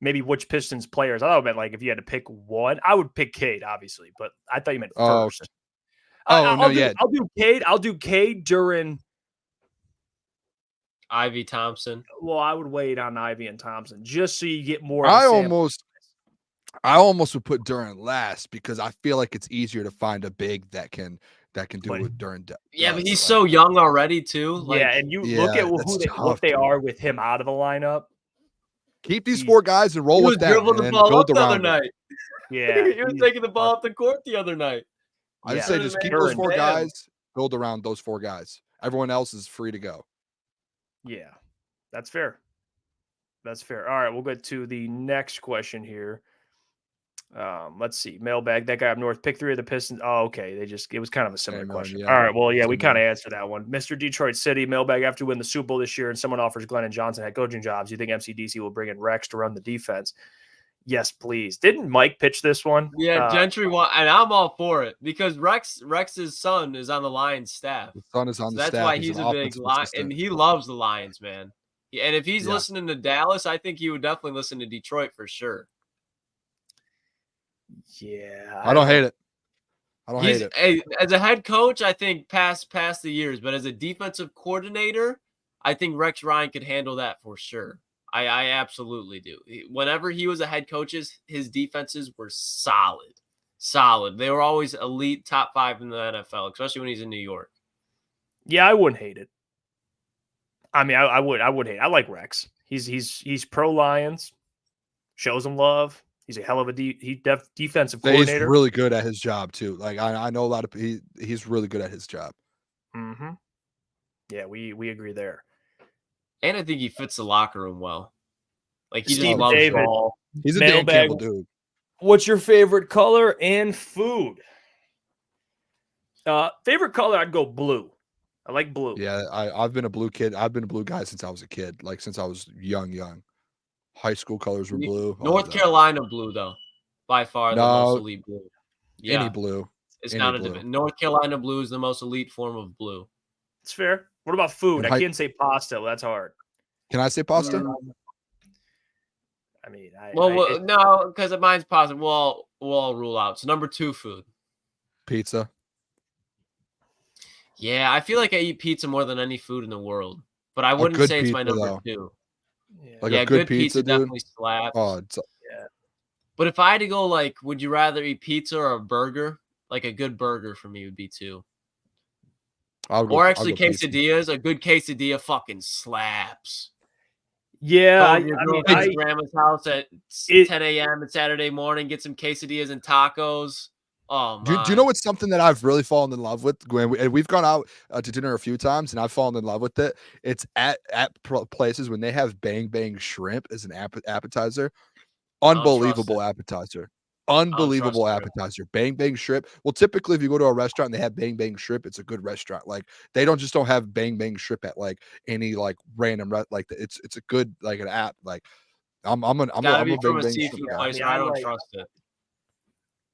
Speaker 1: Maybe which Pistons players. I thought it meant like if you had to pick one, I would pick Cade, obviously, but I thought you meant first.
Speaker 2: I'll
Speaker 1: do Cade during
Speaker 3: Ivy Thompson.
Speaker 1: Well, I would wait on Ivy and Thompson just so you get more.
Speaker 2: I almost would put Duren last because I feel like it's easier to find a big that can do it during.
Speaker 3: Yeah, but he's so young already too. Like,
Speaker 1: yeah, and you look at what they are with him out of the lineup.
Speaker 2: Keep these four guys and roll with them.
Speaker 3: He was dribbling the ball up the other night.
Speaker 1: Yeah,
Speaker 3: he was taking the ball off the court the other night.
Speaker 2: I just say just keep those four guys, build around those four guys. Everyone else is free to go.
Speaker 1: Yeah, that's fair. That's fair. All right, we'll get to the next question here. Let's see. Mailbag, that guy up north, pick 3 of the Pistons. Oh, okay. It was kind of a similar question. Yeah. All right. Well, yeah, we kind of answered that one. Mr. Detroit City, Mailbag, after win the Super Bowl this year and someone offers Glenn and Johnson head coaching jobs, you think MCDC will bring in Rex to run the defense? Yes, please. Didn't Mike pitch this one?
Speaker 3: Yeah, Gentry won, and I'm all for it because Rex's son is on the Lions staff.
Speaker 2: His son is on the staff.
Speaker 3: That's why he's a big Lion, and he loves the Lions, man. And if he's listening to Dallas, I think he would definitely listen to Detroit for sure.
Speaker 1: Yeah,
Speaker 2: I don't hate it. I don't hate it.
Speaker 3: As a head coach, I think past the years, but as a defensive coordinator, I think Rex Ryan could handle that for sure. I absolutely do. Whenever he was a head coach, his defenses were solid. They were always elite, top 5 in the NFL, especially when he's in New York.
Speaker 1: Yeah, I wouldn't hate it. I mean, I would hate it. I like Rex. He's pro Lions, shows them love. He's a hell of a defensive coordinator.
Speaker 2: He's really good at his job too. Like I know a lot of he's really good at his job.
Speaker 1: Mm-hmm. Yeah, we agree there.
Speaker 3: And I think he fits the locker room well. Like he
Speaker 1: Steve
Speaker 3: just loves
Speaker 1: David.
Speaker 3: ball.
Speaker 2: He's a Dan Campbell dude.
Speaker 1: What's your favorite color and food? Favorite color, I'd go blue. I like blue.
Speaker 2: Yeah, I've been a blue kid. I've been a blue guy since I was a kid. Like since I was young. High school colors were blue.
Speaker 3: North Carolina blue, though, by far the most elite blue.
Speaker 2: Yeah. Any blue.
Speaker 3: It's not a debate. North Carolina blue is the most elite form of blue.
Speaker 1: It's fair. What about food? I can't say pasta. Well, that's hard.
Speaker 2: Can I say pasta?
Speaker 1: I mean,
Speaker 3: no, because mine's pasta. We'll all rule out. So number 2 food.
Speaker 2: Pizza.
Speaker 3: Yeah, I feel like I eat pizza more than any food in the world, but I wouldn't say it's my number 2.
Speaker 2: Like a good pizza
Speaker 3: definitely slaps.
Speaker 2: Oh,
Speaker 1: yeah.
Speaker 3: But if I had to go, like, would you rather eat pizza or a burger? Like a good burger for me would be 2. Or actually quesadillas. A good quesadilla fucking slaps.
Speaker 1: Yeah,
Speaker 3: go to grandma's house at 10 a.m. on Saturday morning, get some quesadillas and tacos. Oh,
Speaker 2: do you know what's something that I've really fallen in love with? We've gone out to dinner a few times, and I've fallen in love with it. It's at places when they have bang bang shrimp as an appetizer. Unbelievable appetizer. Unbelievable appetizer. Bang bang shrimp. Well, typically if you go to a restaurant and they have bang bang shrimp, it's a good restaurant. Like they don't have bang bang shrimp at like any like random like it's a good like an app. Like I'm a bang bang
Speaker 3: seafood place. I don't trust it.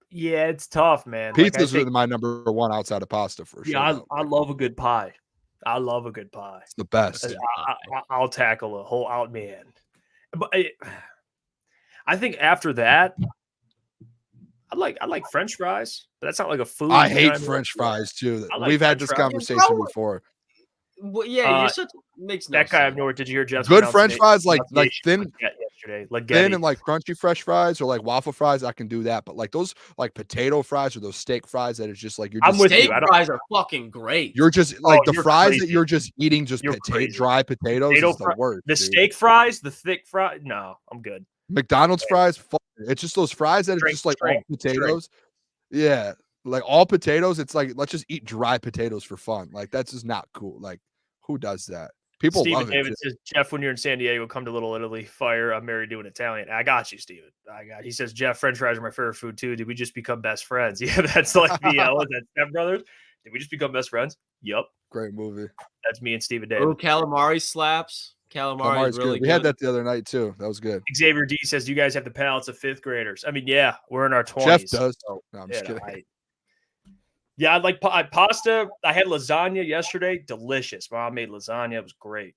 Speaker 1: Yeah, it's tough, man.
Speaker 2: Pizza's my number 1 outside of pasta for sure.
Speaker 1: Yeah, I love a good pie. I love a good pie.
Speaker 2: It's the best.
Speaker 1: I'll tackle a whole out man. But I think after that, I like French fries, but that's not like a food.
Speaker 2: I hate French fries too. We've had this conversation before.
Speaker 3: Well, yeah, you're such makes no
Speaker 1: that guy
Speaker 3: sense.
Speaker 1: up north. Did you hear Jeff's
Speaker 2: good French fries like thin?
Speaker 1: Yesterday,
Speaker 2: thin and like crunchy fresh fries or like waffle fries, I can do that. But like those like potato fries or those steak fries that is just like
Speaker 3: I'm with you. Fries are fucking great.
Speaker 2: You're just like the fries crazy. That you're just eating just dry potatoes is the worst.
Speaker 1: The steak fries, the thick fries. No, I'm good.
Speaker 2: McDonald's fries, it's just those fries that are just like all potatoes. Yeah, like all potatoes. It's like, let's just eat dry potatoes for fun. Like, that's just not cool. Like, who does that? People
Speaker 1: Steven
Speaker 2: love
Speaker 1: David
Speaker 2: it.
Speaker 1: says, Jeff, when you're in San Diego, come to Little Italy. Fire. I'm married to an Italian. I got you, Steven. He says, Jeff, French fries are my favorite food too. Did we just become best friends? Yeah, that's like the that Step Brothers. Did we just become best friends? Yup.
Speaker 2: Great movie.
Speaker 1: That's me and Steven David.
Speaker 3: Oh, calamari slaps. Calamari's really good.
Speaker 2: We had that the other night too. That was good.
Speaker 1: Xavier D says, you guys have the palates of 5th graders. I mean, yeah, we're in our 20s.
Speaker 2: Jeff does.
Speaker 1: So,
Speaker 2: no, I'm just kidding.
Speaker 1: I like pasta. I had lasagna yesterday. Delicious. Mom made lasagna. It was great.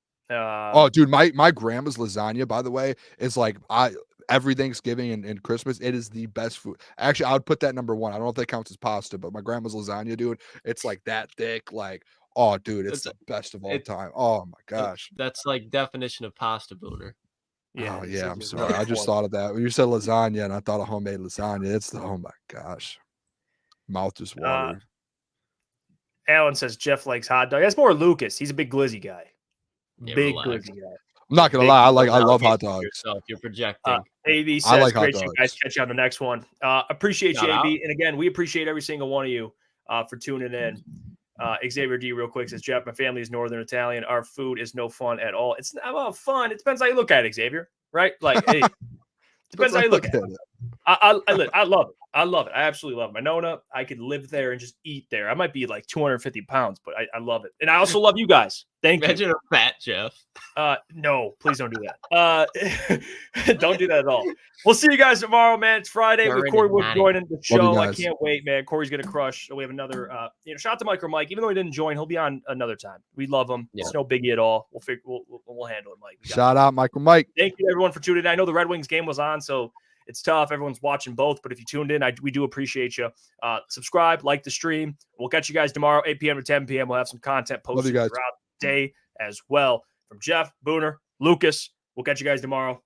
Speaker 2: Dude, my grandma's lasagna, by the way, is like every Thanksgiving and Christmas. It is the best food. Actually, I would put that number 1. I don't know if that counts as pasta, but my grandma's lasagna, dude, it's like that thick. Like, oh, dude, it's the best of all time. Oh my gosh,
Speaker 3: that's like definition of pasta, Booner.
Speaker 2: Yeah, I'm sorry. I just thought of that when you said lasagna, and I thought of homemade lasagna. It's oh my gosh, mouth just watered.
Speaker 1: Alan says Jeff likes hot dog. That's more Lucas. He's a big glizzy guy. Big glizzy guy.
Speaker 2: I'm not gonna lie. I love hot dogs.
Speaker 3: You're projecting.
Speaker 1: AB says, I like great you guys. Catch you on the next one. Appreciate you, AB. And again, we appreciate every single one of you for tuning in. Xavier D real quick says, Jeff, my family is Northern Italian. Our food is no fun at all. It's not about fun. It depends how you look at it, Xavier. Right? Like, hey, depends how you look at it. I love it. I love it. I absolutely love it. Nona, I could live there and just eat there. I might be like 250 pounds, but I love it. And I also love you guys. Thank you.
Speaker 3: Imagine a fat Jeff.
Speaker 1: No, please don't do that. Don't do that at all. We'll see you guys tomorrow, man. It's Friday with Corey Wood joining the show. I can't wait, man. Corey's going to crush. We have another, shout out to Mike or Mike. Even though he didn't join, he'll be on another time. We love him. Yeah. It's no biggie at all. We'll handle it, Mike.
Speaker 2: Shout out, Michael Mike.
Speaker 1: Thank you, everyone, for tuning in. I know the Red Wings game was on, so it's tough. Everyone's watching both, but if you tuned in, we do appreciate you. Subscribe, like the stream. We'll catch you guys tomorrow, 8 p.m. to 10 p.m. We'll have some content posted throughout the day as well. From Jeff, Booner, Lucas, we'll catch you guys tomorrow.